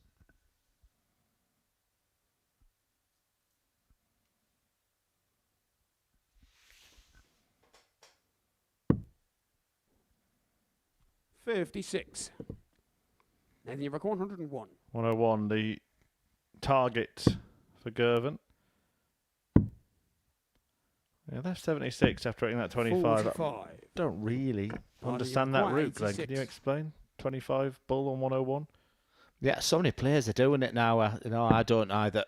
$56. And you record 101. 101, the target for Girvan. Yeah, that's 76 after hitting that 25. 45. Don't really understand that route, Glenn. Can you explain? 25 bull on 101? Yeah, so many players are doing it now. I don't either.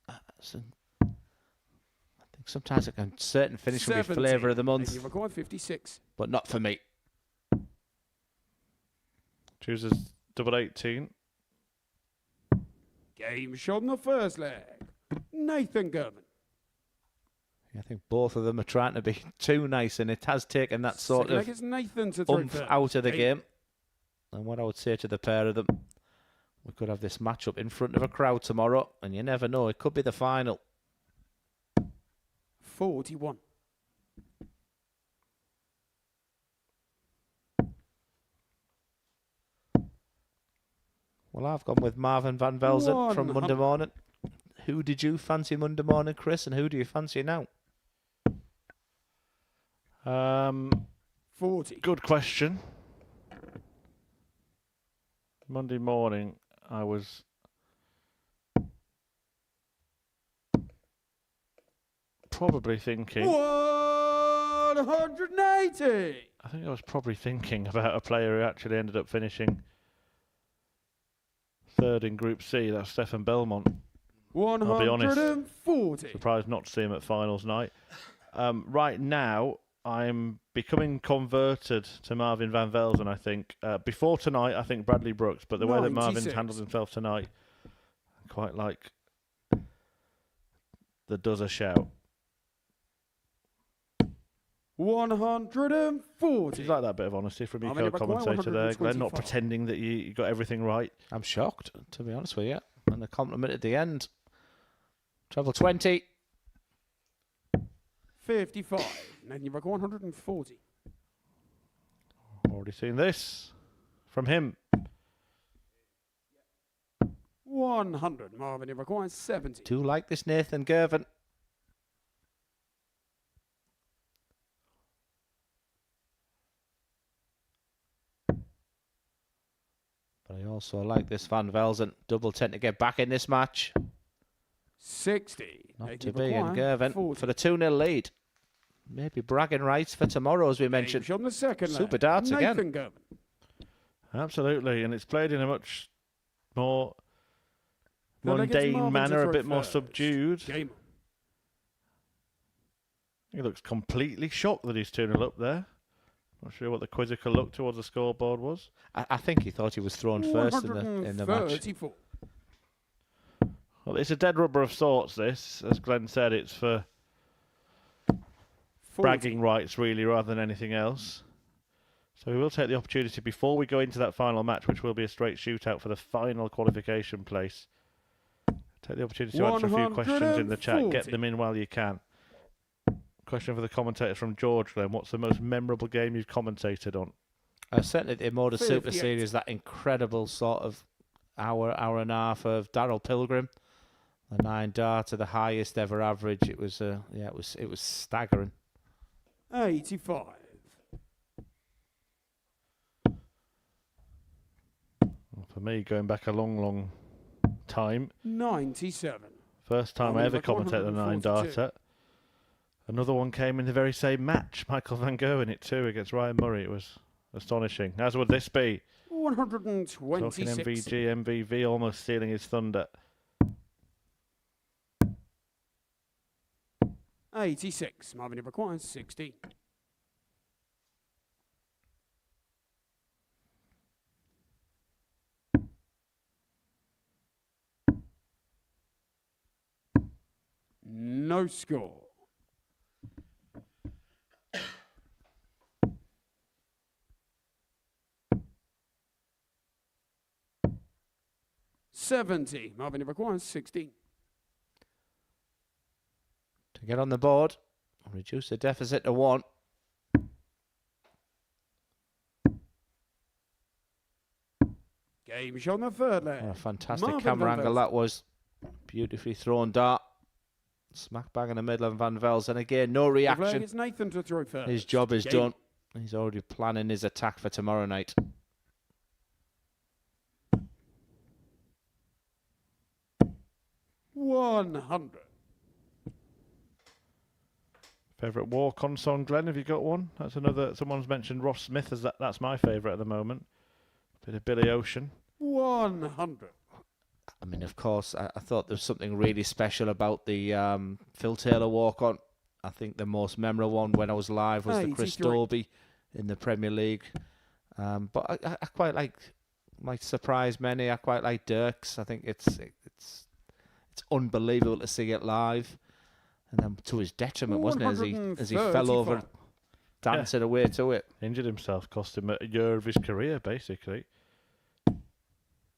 I think sometimes a certain finish can be flavour of the month. You record 56. But not for me. Chooses double 18. Game shot in the first leg. Nathan Girvan. I think both of them are trying to be too nice, and it has taken that sort of Nathan to oomph out of the game. And what I would say to the pair of them, we could have this matchup in front of a crowd tomorrow, and you never know, it could be the final. 41. Well, I've gone with Marvin Van Velzen from Monday morning. Who did you fancy Monday morning, Chris, and who do you fancy now? 40. Good question. Monday morning, I was probably thinking... 180! I think I was probably thinking about a player who actually ended up finishing third in Group C. That's Stefan Belmont. 140. I'll be honest. Surprised not to see him at finals night. Right now, I'm becoming converted to Marvin Van Velzen, I think. Before tonight, I think Bradley Brooks, but the way that Marvin's handled himself tonight, I quite like the does a shout. 140. He's like that bit of honesty from your co-commentator there, Glenn, not pretending that you got everything right. I'm shocked, to be honest with you. And a compliment at the end. Treble 20. 55. And you record 140. Already seen this from him. 100. Marvin, you record 70. Do like this Nathan Girvan. But I also like this Van Velzen. Double 10 to get back in this match. 60. Not to be, and Girvan for the 2-0 lead. Maybe bragging rights for tomorrow, as we mentioned. On the second Super darts again. Girvan. Absolutely, and it's played in a much more mundane manner, a bit more subdued. Game. He looks completely shocked that he's 2-0 up there. Not sure what the quizzical look towards the scoreboard was. I think he thought he was thrown first in the match. Well, it's a dead rubber of sorts, this. As Glenn said, it's for bragging rights, really, rather than anything else. So we will take the opportunity, before we go into that final match, which will be a straight shootout for the final qualification place, take the opportunity to answer a few questions in the chat. Get them in while you can. Question for the commentators from George, Glenn. What's the most memorable game you've commentated on? Certainly the Modus Super Series, that incredible sort of hour and a half of Daryl Pilgrim. The 9 darter, the highest ever average. It was it was staggering. 85. Well, for me, going back a long time. 97. First time I ever commentated on 9 darter. Another one came in the very same match. Michael Van Gogh in it too against Ryan Murray. It was astonishing. As would this be. 126. Talking MVG, MVV almost stealing his thunder. 86. Marvin requires 60. No score. $70. Marvin, it requires 16. To get on the board and reduce the deficit to 1. Game shot on the third leg. What a fantastic Marvin camera Van angle Velzen. that was. Beautifully thrown dart. Smack bang in the middle of Van Velzen. Again, no The flag, reaction. it's Nathan to throw first. His job is Game. done. He's already planning his attack for tomorrow night. $100. Favourite walk-on song, Glenn? Have you got one? That's another. Someone's mentioned Ross Smith as that. That's my favourite at the moment. Bit of Billy Ocean. 100. I mean, of course, I thought there was something really special about the Phil Taylor walk-on. I think the most memorable one when I was live was the Chris 83. Dolby in the Premier League. But I quite like, might surprise many, I quite like Dirk's. I think it's unbelievable to see it live. And then to his detriment, wasn't it, as he fell over, dancing away to it. Injured himself, cost him a year of his career, basically.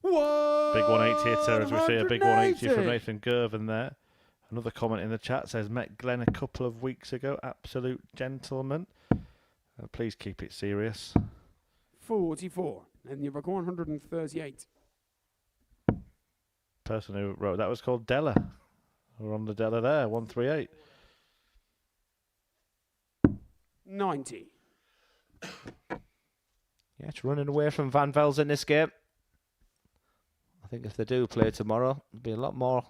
Big 180 hitter, as we see, a big 180 from Nathan Girvan there. Another comment in the chat says, met Glenn a couple of weeks ago. Absolute gentleman. Please keep it serious. 44. And you've got 138. Person who wrote that was called Della. We're on the Della there, 138. 90. Yeah, it's running away from Van Velzen in this game. I think if they do play tomorrow, there'll be a lot more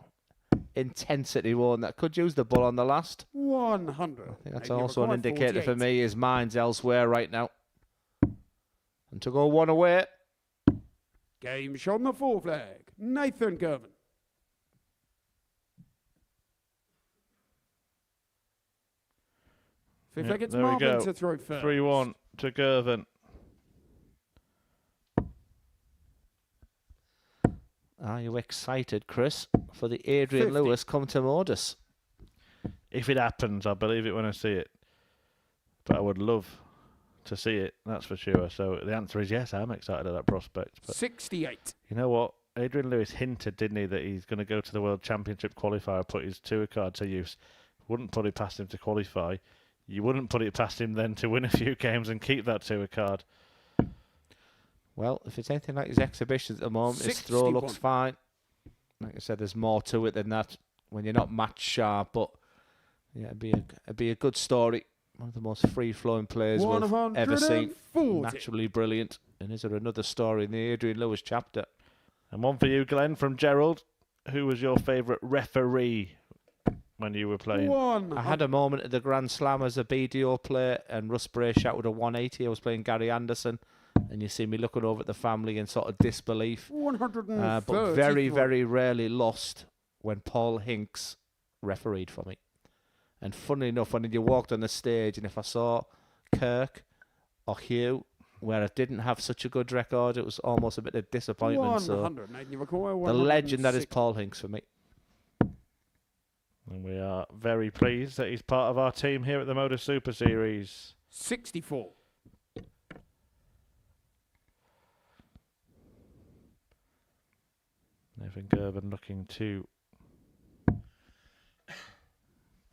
intensity one that could use the ball on the last. 100. I think that's also an indicator for me. His mind's elsewhere right now. And to go one away. Game shot on the fourth flag. Nathan Girvan. Fifth flag, it's there we Marvin go. to throw first. 3-1 to Girvan. Are you excited, Chris, for the Adrian 50. Lewis come to Modus? If it happens, I'll believe it when I see it. But I would love to see it, that's for sure. So the answer is yes, I'm excited at that prospect. But 68. you know what? Adrian Lewis hinted, didn't he, that he's going to go to the World Championship qualifier, put his tour card to use. Wouldn't put it past him to qualify. You wouldn't put it past him then to win a few games and keep that tour card. Well, if it's anything like his exhibitions at the moment, his throw 61. looks fine. Like I said, there's more to it than that when you're not match sharp. But yeah, it'd be a good story. One of the most free-flowing players we've ever seen. 140. Naturally brilliant. And is there another story in the Adrian Lewis chapter? And one for you, Glenn, from Gerald. Who was your favourite referee when you were playing? 100. I had a moment at the Grand Slam as a BDO player, and Russ Bray shouted a 180. I was playing Gary Anderson, and you see me looking over at the family in sort of disbelief. 130. But very, very rarely lost when Paul Hinks refereed for me. And funny enough, when you walked on the stage, and if I saw Kirk or Hugh, where I didn't have such a good record, it was almost a bit of disappointment. 100. So the legend that is Paul Hinks for me. And we are very pleased that he's part of our team here at the Modus Super Series. 64. Nathan Girvan looking to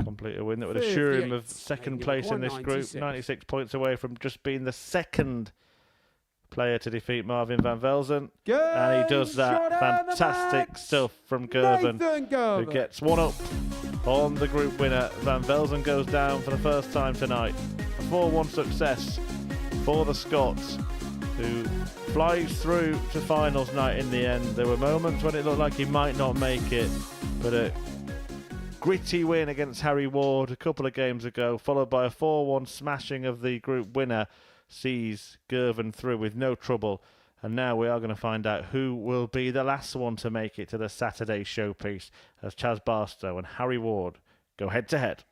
complete a win that would assure him of 58. second place in this group. 96 points away from just being the second player to defeat Marvin Van Velzen. And he does that. Fantastic stuff from Girvan, who gets one up on the group winner. Van Velzen goes down for the first time tonight. A 4-1 success for the Scots, who flies through to finals night in the end. There were moments when it looked like he might not make it, but a gritty win against Harry Ward a couple of games ago, followed by a 4-1 smashing of the group winner, sees Girvan through with no trouble. And now we are going to find out who will be the last one to make it to the Saturday showpiece, as Chaz Barstow and Harry Ward go head to head.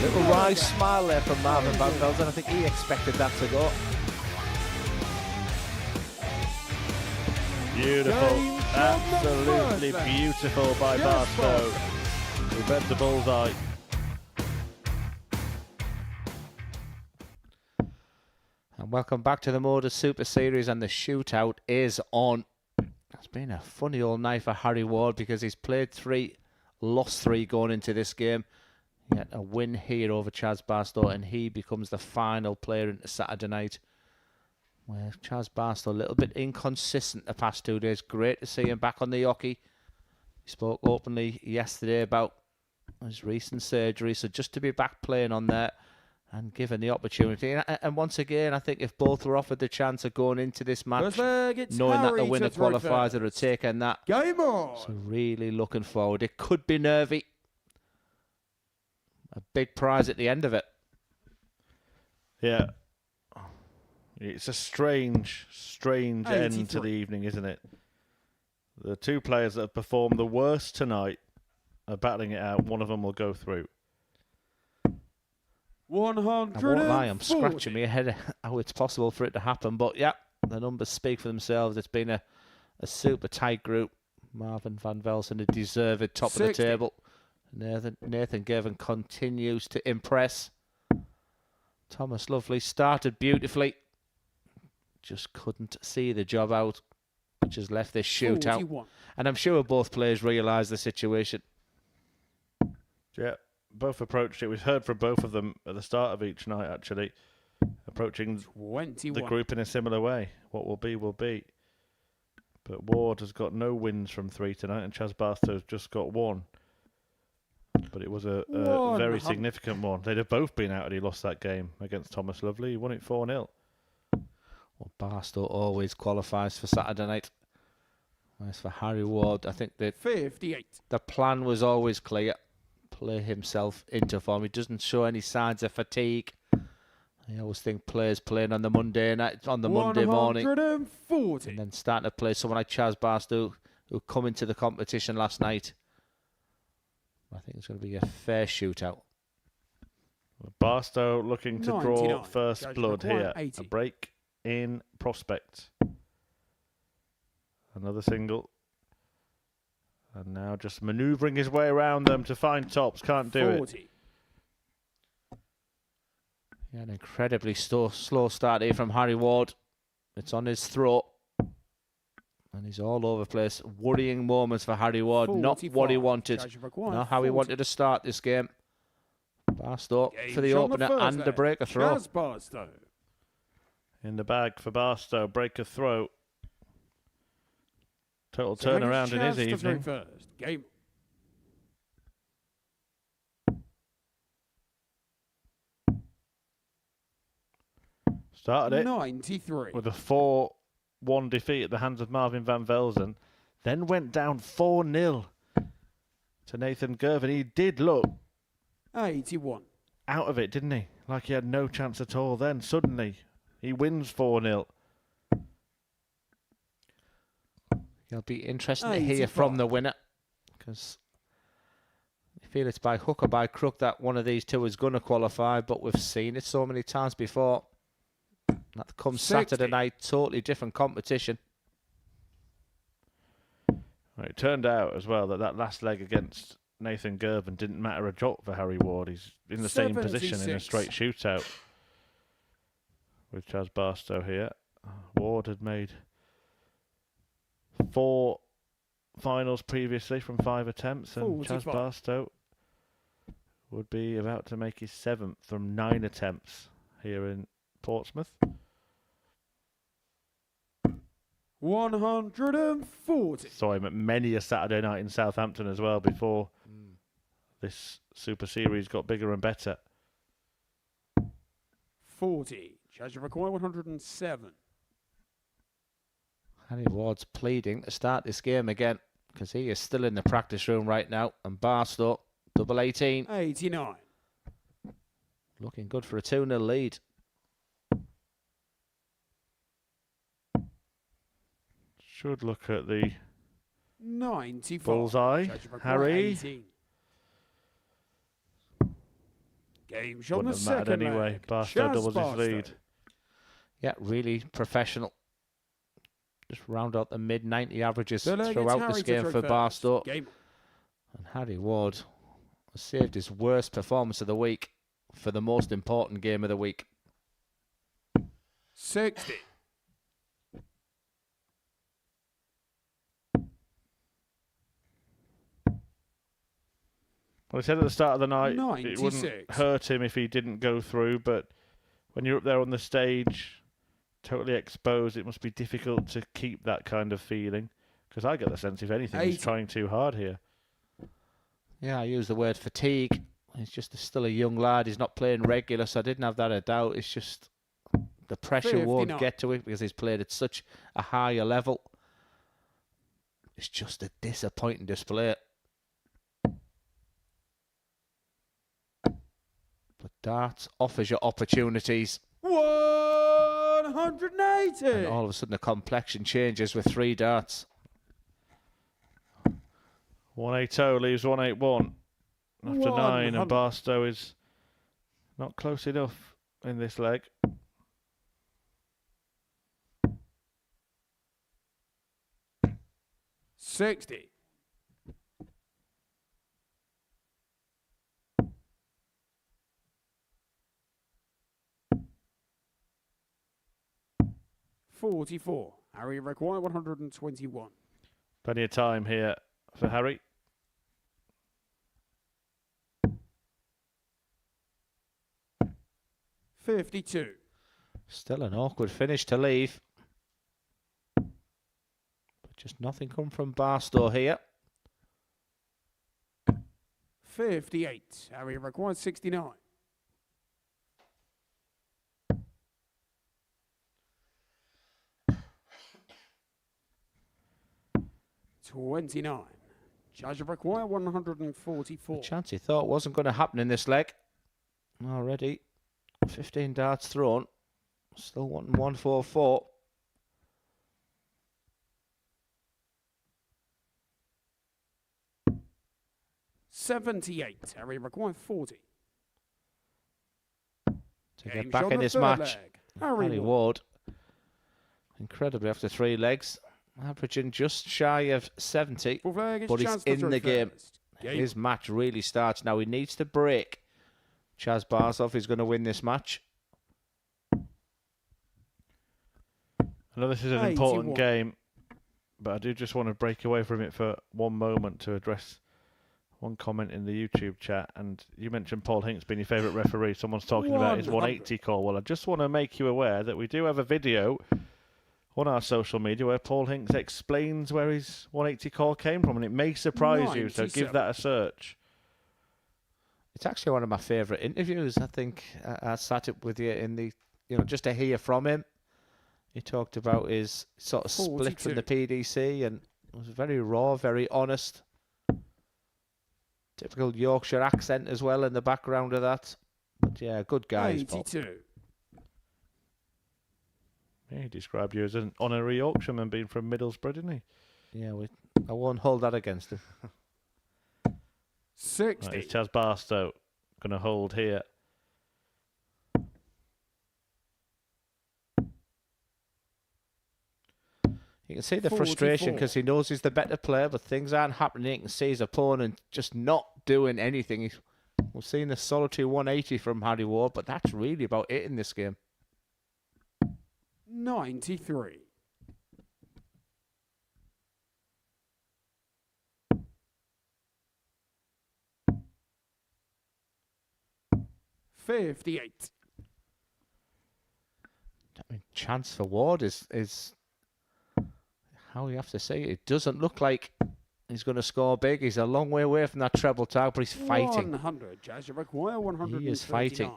Little wry smile there from Marvin Van Velzen. I think he expected that to go. Beautiful. Absolutely beautiful by Barstow. He read the bullseye. And welcome back to the Modus Super Series, and the shootout is on. It's been a funny all night for Harry Ward because he's played 3, lost 3 going into this game. He had a win here over Chaz Barstow, and he becomes the final player into Saturday night. Well, Chaz Barstow, a little bit inconsistent the past 2 days. Great to see him back on the hockey. He spoke openly yesterday about his recent surgery, so just to be back playing on there and given the opportunity. And once again, I think if both were offered the chance of going into this match, knowing that the winner qualifies, they would have taken that. Game on. So really looking forward. It could be nervy. A big prize at the end of it. Yeah. It's a strange end to the evening, isn't it? The 2 players that have performed the worst tonight are battling it out. One of them will go through. 100. I won't lie, I'm scratching my head how it's possible for it to happen. But yeah, the numbers speak for themselves. It's been a super tight group. Marvin Van Velzen, a deserved top 60. Of the table. Nathan Girvan continues to impress. Thomas Lovely started beautifully. Just couldn't see the job out, which has left this shootout. 41. And I'm sure both players realise the situation. Yeah, both approached it. We've heard from both of them at the start of each night, actually, approaching 21. The group in a similar way. What will be, will be. But Ward has got no wins from 3 tonight, and Chaz Barstow's just got 1. But it was a very significant one. They'd have both been out had he lost that game against Thomas Lovely. He won it 4-0. Well, Barstow always qualifies for Saturday night. As for Harry Ward, I think that 58. The plan was always clear. Play himself into form. He doesn't show any signs of fatigue. I always think players playing on the Monday night, on the Monday morning, 140. and then starting to play someone like Chaz Barstow, who come into the competition last night. I think it's going to be a fair shootout. Barstow looking to draw first blood here. 80. A break in prospect. Another single. And now just manoeuvring his way around them to find tops. Can't do 40. It. Yeah, an incredibly slow start here from Harry Ward. It's on his throat. And he's all over the place. Worrying moments for Harry Ward. 45. Not what he wanted. Not how he wanted to start this game. Barstow for the opener and the breaker throw. In the bag for Barstow. Breaker throw. Total turnaround in his evening. Game. Started it 93. with a 4-1 defeat at the hands of Marvin Van Velzen. Then went down 4-0 to Nathan Girvan. He did look 81. Out of it, didn't he? Like he had no chance at all. Then suddenly he wins 4-0. It'll be interesting to hear from the winner, because I feel it's by hook or by crook that one of these two is going to qualify, but we've seen it so many times before. That comes 60. Saturday night, totally different competition. Right, it turned out as well that last leg against Nathan Girvan didn't matter a jot for Harry Ward. He's in the 76. Same position in a straight shootout with Chaz Barstow here. Ward had made 4 finals previously from 5 attempts, and 45. Chaz Barstow would be about to make his 7th from 9 attempts here in Portsmouth. 140. Saw him at many a Saturday night in Southampton as well before this Super Series got bigger and better. 40. Charge of require 107. Harry Ward's pleading to start this game again, because he is still in the practice room right now. And Barstow, double 18. 89. Looking good for a 2-0 lead. Should look at the 94. Bullseye. Harry. 18. Game shot on Wouldn't the have mattered second anyway. leg. Barstow Chaz doubles his Barstow. lead. Yeah, really professional. Just round out the mid-90 averages The leg, it's throughout Harry this to game throw for first. Barstow. Game And Harry Ward has saved his worst performance of the week for the most important game of the week. 60. Well, I said at the start of the night it wouldn't 96. hurt him if he didn't go through, but when you're up there on the stage, totally exposed, it must be difficult to keep that kind of feeling. Because I get the sense, if anything, he's 80. trying too hard here. Yeah, I use the word fatigue. He's just still a young lad. He's not playing regular, so I didn't have that a doubt. It's just the pressure won't 59. get to it because he's played at such a higher level. It's just a disappointing display. But darts offers you opportunities. 180. And all of a sudden the complexion changes with 3 darts. 180 leaves 181 after 9, and 100. Barstow is not close enough in this leg. $60. $44. Harry require 121. Plenty of time here for Harry. $52. Still an awkward finish to leave. But just nothing come from Barstow here. 58. Harry required 69. $29. Judge require 144. A chance he thought wasn't going to happen in this leg. Already 15 darts thrown. Still wanting 144. $78. Harry required 40. To Game get back shot in the this third match. leg. Harry Harry Ward. Ward. Incredibly after 3 legs. Averaging just shy of 70. Full flag, it's But he's Chaz to in throw the game. first. His match really starts now. He needs to break. Chaz Barstow is going to win this match. I know this is an important 81. game, but I do just want to break away from it for one moment to address one comment in the YouTube chat. And you mentioned Paul Hinks being your favourite referee. Someone's talking about his 180 call. Well, I just want to make you aware that we do have a video on our social media where Paul Hinks explains where his 180 call came from, and it may surprise you, so give 97. that a search. It's actually one of my favourite interviews. I think I sat it with you in the, just to hear from him. He talked about his sort of split from the PDC, and it was very raw, very honest. Typical Yorkshire accent as well in the background of that. But yeah, good guys, Paul. 82. Yeah, he described you as an honorary Yorkshireman being from Middlesbrough, didn't he? Yeah, I won't hold that against him. 60. Right, it's Chaz Barstow going to hold here. You can see the frustration 44. because he knows he's the better player, but things aren't happening. You can see his opponent just not doing anything. We've seen a solitary 180 from Harry Ward, but that's really about it in this game. 93. $58. I mean, chance for Ward is how you have to say it. It doesn't look like he's going to score big. He's a long way away from that treble tag, but he's fighting. 100. Jazz require 139. He is fighting.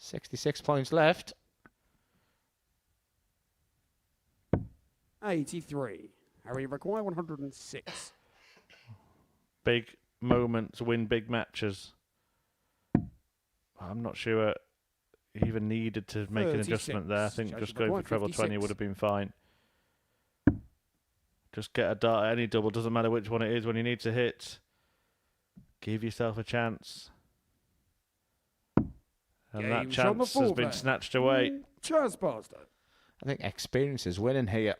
$66 points left. 83. Harry require 106. Big moments win big matches. I'm not sure he even needed to make an 36. adjustment there. I think Judge just going for required treble 20 56. would have been fine. Just get a dart at any double, doesn't matter which one it is. When you need to hit, give yourself a chance. And that Games on the chance has been forfeit. snatched away. Chaz Barstow. I think experience is winning here.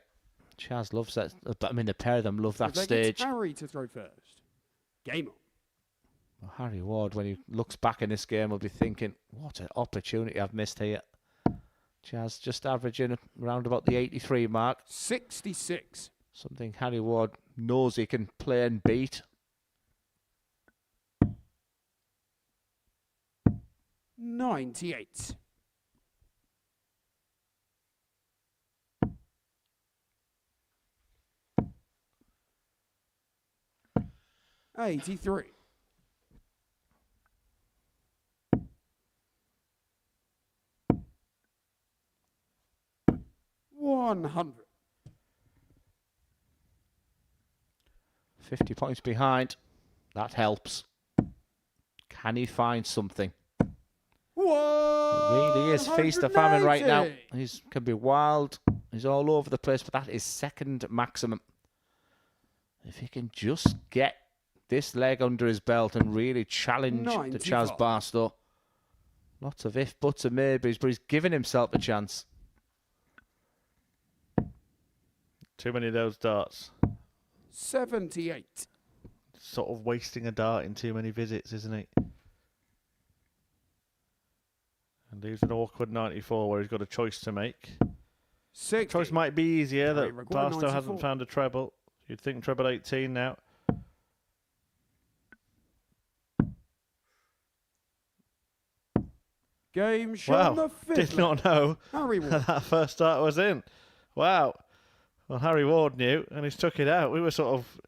Chaz loves that. I mean, the pair of them love that stage. Harry to throw first. Game on. Well, Harry Ward, when he looks back in this game, will be thinking, what an opportunity I've missed here. Chaz just averaging around about the 83 mark. 66. Something Harry Ward knows he can play and beat. 98. $83. 100. 50 points behind. That helps. Can he find something? It really is feast or famine right now. He can be wild. He's all over the place, but that is second maximum. If he can just get this leg under his belt and really challenge the Chaz Barstow. Lots of if, buts and maybes, but he's giving himself a chance. Too many of those darts. 78. Sort of wasting a dart in too many visits, isn't he? And leaves an awkward 94 where he's got a choice to make. 60. Choice might be easier that required Barstow 94. hasn't found a treble. You'd think treble 18 now. Game shown the Wow, fifth. did not know Harry Ward. that first dart was in. Wow. Well, Harry Ward knew, and he's took it out. We were sort of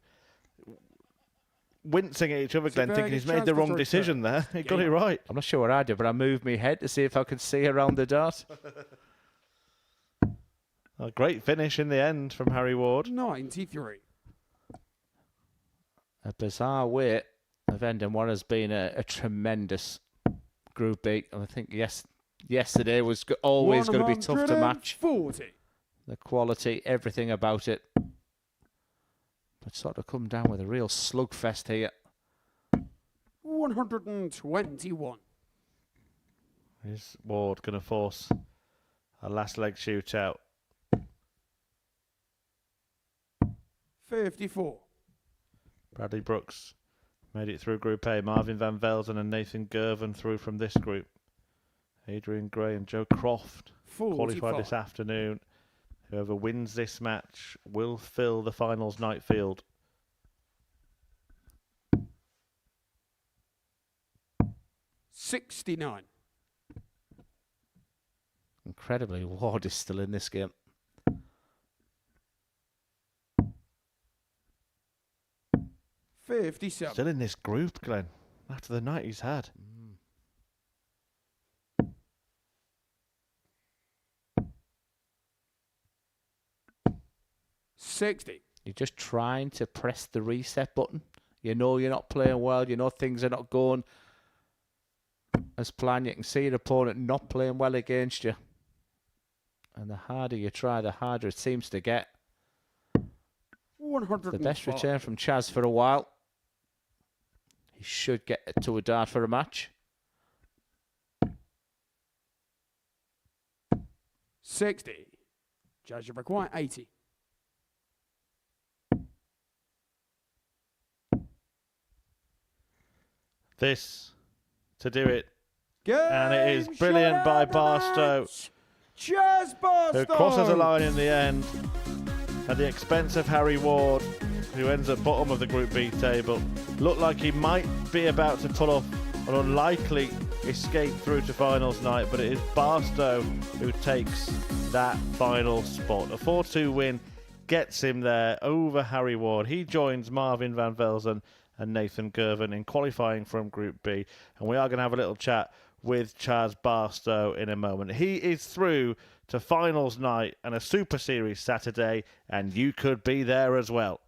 wincing at each other, Glenn, very thinking good he's made chance the to wrong throw decision there. He got it right. I'm not sure what I did, but I moved my head to see if I could see around the dart. A great finish in the end from Harry Ward. 93. A bizarre way of ending what has been a tremendous Group B. I think yesterday was always going to be tough to match. 140. The quality, everything about it. But sort of come down with a real slugfest here. 121. Is Ward going to force a last leg shootout? 54. Bradley Brooks made it through Group A. Marvin Van Velzen and Nathan Girvan through from this group. Adrian Gray and Joe Croft 45. qualified this afternoon. Whoever wins this match will fill the finals night field. 69. Incredibly, Ward is still in this game. $57. Still in this group, Glenn, after the night he's had. $60. You're just trying to press the reset button. You know you're not playing well. You know things are not going as planned. You can see your opponent not playing well against you. And the harder you try, the harder it seems to get. 105. The best return from Chaz for a while. He should get to a dart for a match. 60. Judge of require 80. This to do it. Game And it is brilliant by Barstow, Chaz Barstow. who crosses the line in the end at the expense of Harry Ward, who ends at bottom of the Group B table. Looked like he might be about to pull off an unlikely escape through to finals night, but it is Barstow who takes that final spot. A 4-2 win gets him there over Harry Ward. He joins Marvin Van Velzen and Nathan Girvan in qualifying from Group B. And we are going to have a little chat with Chaz Barstow in a moment. He is through to finals night and a Super Series Saturday, and you could be there as well.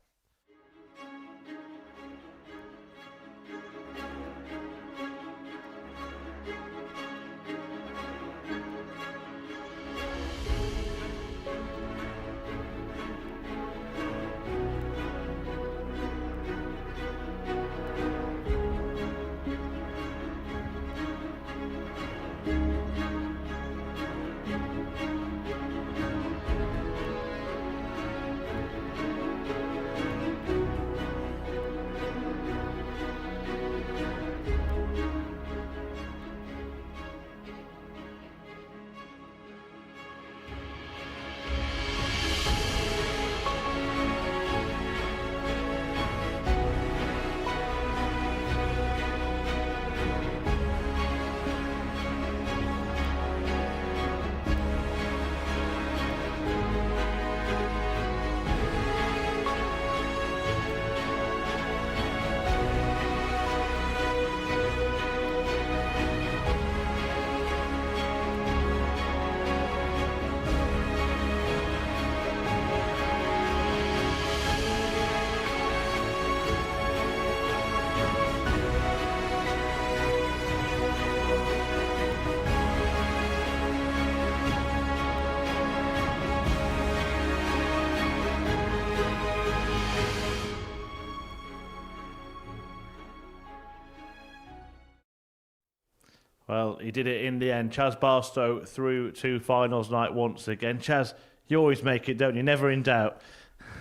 Well, he did it in the end. Chaz Barstow through to finals night once again. Chaz, you always make it, don't you? Never in doubt.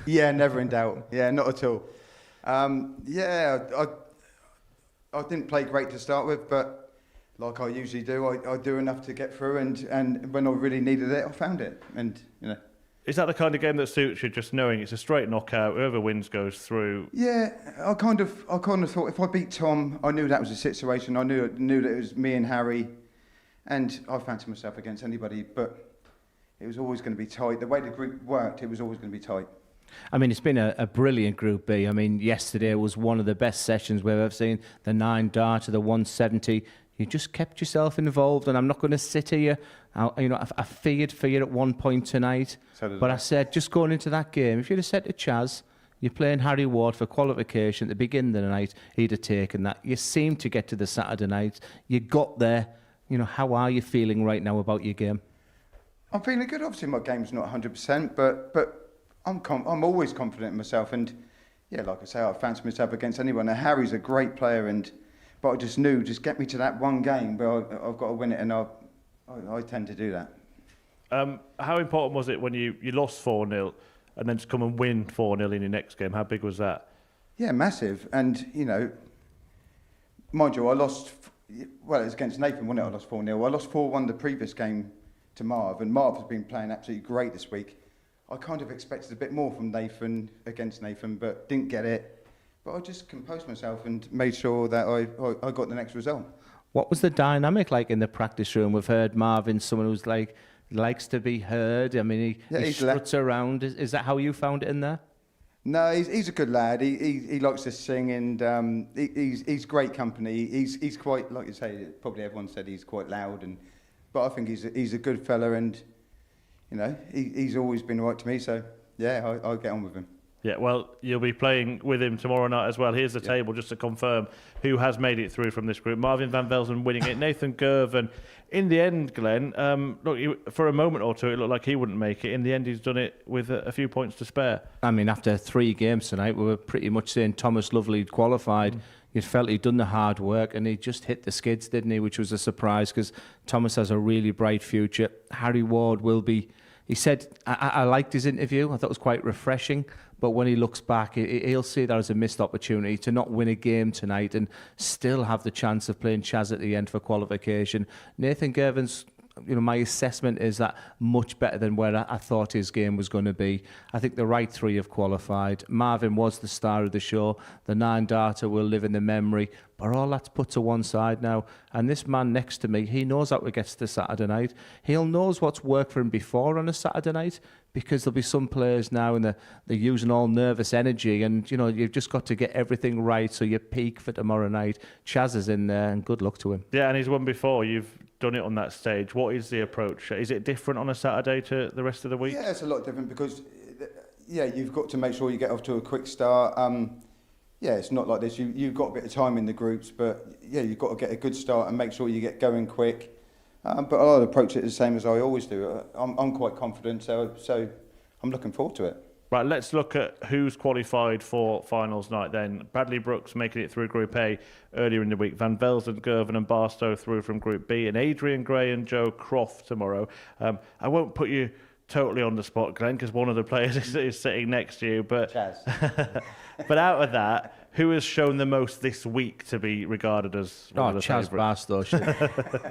Yeah, never in doubt. Yeah, not at all. I didn't play great to start with, but like I usually do, I do enough to get through, and when I really needed it, I found it. And, you know. Is that the kind of game that suits you, just knowing it's a straight knockout, whoever wins goes through? Yeah, I kind of thought if I beat Tom, I knew that was the situation. I knew that it was me and Harry, and I fancied myself against anybody, but it was always going to be tight. The way the group worked, it was always going to be tight. I mean, it's been a brilliant Group B. I mean, yesterday was one of the best sessions we've ever seen. The 9 darter, the 170. You just kept yourself involved, and I'm not going to sit here. I feared at one point tonight, but I said, just going into that game, if you'd have said to Chaz, you're playing Harry Ward for qualification at the beginning of the night, he'd have taken that. You seemed to get to the Saturday night. You got there. You know, how are you feeling right now about your game? I'm feeling good. Obviously, my game's not 100%, but I'm always confident in myself, and yeah, like I say, I fancy myself against anyone. Now, Harry's a great player, but I just knew, just get me to that one game, but I've got to win it, and I tend to do that. How important was it when you lost 4-0 and then to come and win 4-0 in your next game? How big was that? Yeah, massive. And, you know, mind you, I lost, well, it was against Nathan, wasn't it? I lost 4-0. I lost 4-1 the previous game to Marv, and Marv has been playing absolutely great this week. I kind of expected a bit more from Nathan, against Nathan, but didn't get it. But I just composed myself and made sure that I got the next result. What was the dynamic like in the practice room? We've heard Marvin, someone who's likes to be heard. I mean, he struts around. Is that how you found it in there? No, he's a good lad. He likes to sing, and he's great company. He's quite, like you say, probably everyone said he's quite loud, but I think he's a good fella, and you know, he's always been right to me. So yeah, I'll get on with him. Yeah, well, you'll be playing with him tomorrow night as well. Here's the table just to confirm who has made it through from this group. Marvin van Velzen winning it. Nathan Girvan. In the end, Glenn, look, for a moment or two, it looked like he wouldn't make it. In the end, he's done it with a few points to spare. I mean, after 3 games tonight, we were pretty much saying Thomas Lovely qualified. You felt he'd done the hard work, and he just hit the skids, didn't he? Which was a surprise, because Thomas has a really bright future. Harry Ward will be... He said, I liked his interview. I thought it was quite refreshing. But when he looks back, he'll see that as a missed opportunity to not win a game tonight and still have the chance of playing Chaz at the end for qualification. Nathan Girvan's, my assessment is that much better than where I thought his game was going to be. I think the right 3 have qualified. Marvin was the star of the show. The 9 darter will live in the memory. But all that's put to one side now. And this man next to me, he knows how to get to Saturday night. He'll knows what's worked for him before on a Saturday night, because there'll be some players now and they're using all nervous energy, and you've just got to get everything right so you peak for tomorrow night. Chaz is in there, and good luck to him. Yeah, and he's won before. You've done it on that stage. What is the approach? Is it different on a Saturday to the rest of the week? Yeah, it's a lot different because, you've got to make sure you get off to a quick start. It's not like this. You've got a bit of time in the groups, but you've got to get a good start and make sure you get going quick. But I'll approach it the same as I always do. I'm quite confident, so I'm looking forward to it. Right, let's look at who's qualified for finals night then. Bradley Brooks making it through Group A earlier in the week. Van Velzen, Girvan and Barstow through from Group B. And Adrian Gray and Joe Croft tomorrow. I won't put you totally on the spot, Glenn, because one of the players is sitting next to you. But but out of that, who has shown the most this week to be regarded as one of the Chaz Barstow.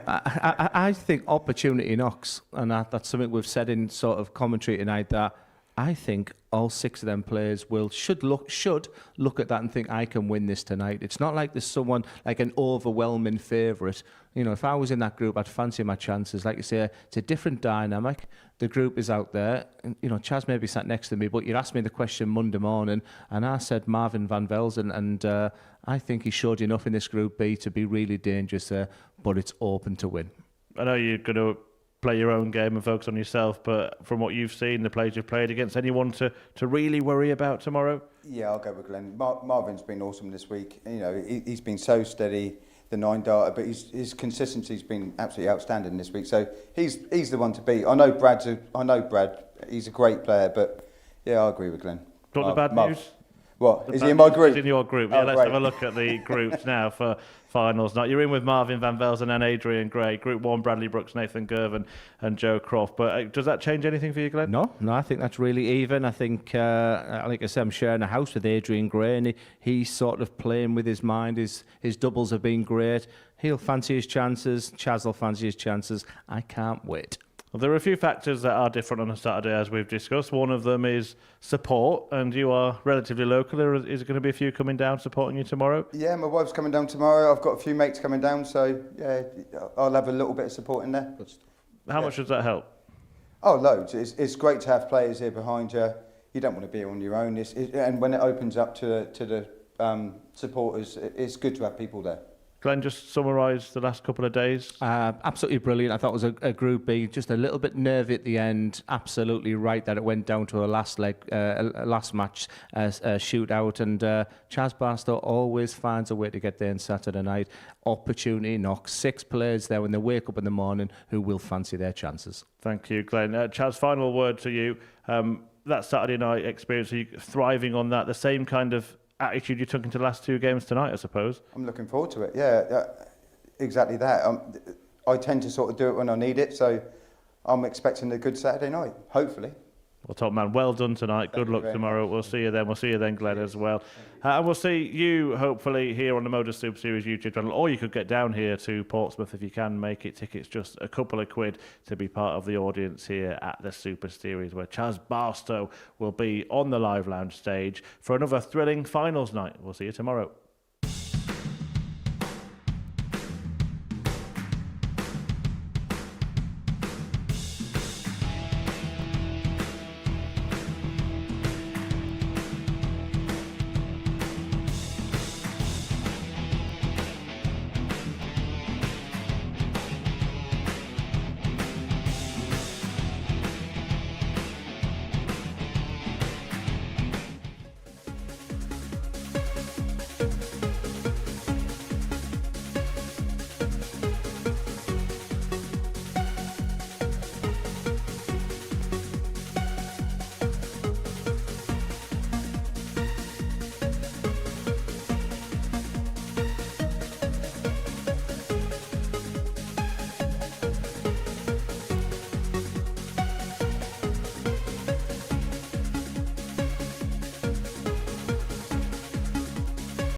I think opportunity knocks, and that's something we've said in sort of commentary tonight, that I think all 6 of them players should look at that and think, I can win this tonight. It's not like there's someone like an overwhelming favourite. If I was in that group, I'd fancy my chances. Like you say, it's a different dynamic. The group is out there. And, Chaz maybe sat next to me, but you asked me the question Monday morning, and I said Marvin van Velzen, and I think he showed enough in this Group B to be really dangerous there, but it's open to win. I know you're going to play your own game and focus on yourself, but from what you've seen, the players you've played against, anyone to really worry about tomorrow? Yeah, I'll go with Glenn. Marvin's been awesome this week. He's been so steady, the 9 darter, but his consistency's been absolutely outstanding this week. So he's the one to beat. I know Brad. He's a great player, but yeah, I agree with Glenn. Got the bad news? What? Is he in my group? He's in your group. Yeah, Oh, let's great. have a look at the groups now for finals night. You're in with Marvin Van Velzen and Adrian Gray. Group 1, Bradley Brooks, Nathan Girvan and Joe Croft. But does that change anything for you, Glenn? No, I think that's really even. I think, like I said, I'm sharing a house with Adrian Gray, and he's sort of playing with his mind. His doubles have been great. He'll fancy his chances. Chaz will fancy his chances. I can't wait. Well, there are a few factors that are different on a Saturday, as we've discussed. One of them is support, and you are relatively local. Is there going to be a few coming down supporting you tomorrow? Yeah, my wife's coming down tomorrow. I've got a few mates coming down, so yeah, I'll have a little bit of support in there. How much does that help? Oh, loads. It's great to have players here behind you. You don't want to be on your own. And when it opens up to the supporters, it's good to have people there. Glenn, just summarise the last couple of days. Absolutely brilliant. I thought it was a Group B, just a little bit nervy at the end. Absolutely right that it went down to a last match shootout. And Chaz Barstow always finds a way to get there on Saturday night. Opportunity knocks. 6 players there when they wake up in the morning who will fancy their chances. Thank you, Glenn. Chaz, final word to you. That Saturday night experience, are you thriving on that? The same kind of attitude you took into the last 2 games tonight, I suppose? I'm looking forward to it, yeah, exactly that. I tend to sort of do it when I need it, so I'm expecting a good Saturday night, hopefully. Well, top man, well done tonight. Good luck tomorrow. We'll see you then. We'll see you then, Glenn, as well. And we'll see you, hopefully, here on the Modus Super Series YouTube channel. Or you could get down here to Portsmouth if you can make it. Tickets just a couple of quid to be part of the audience here at the Super Series, where Chaz Barstow will be on the Live Lounge stage for another thrilling finals night. We'll see you tomorrow.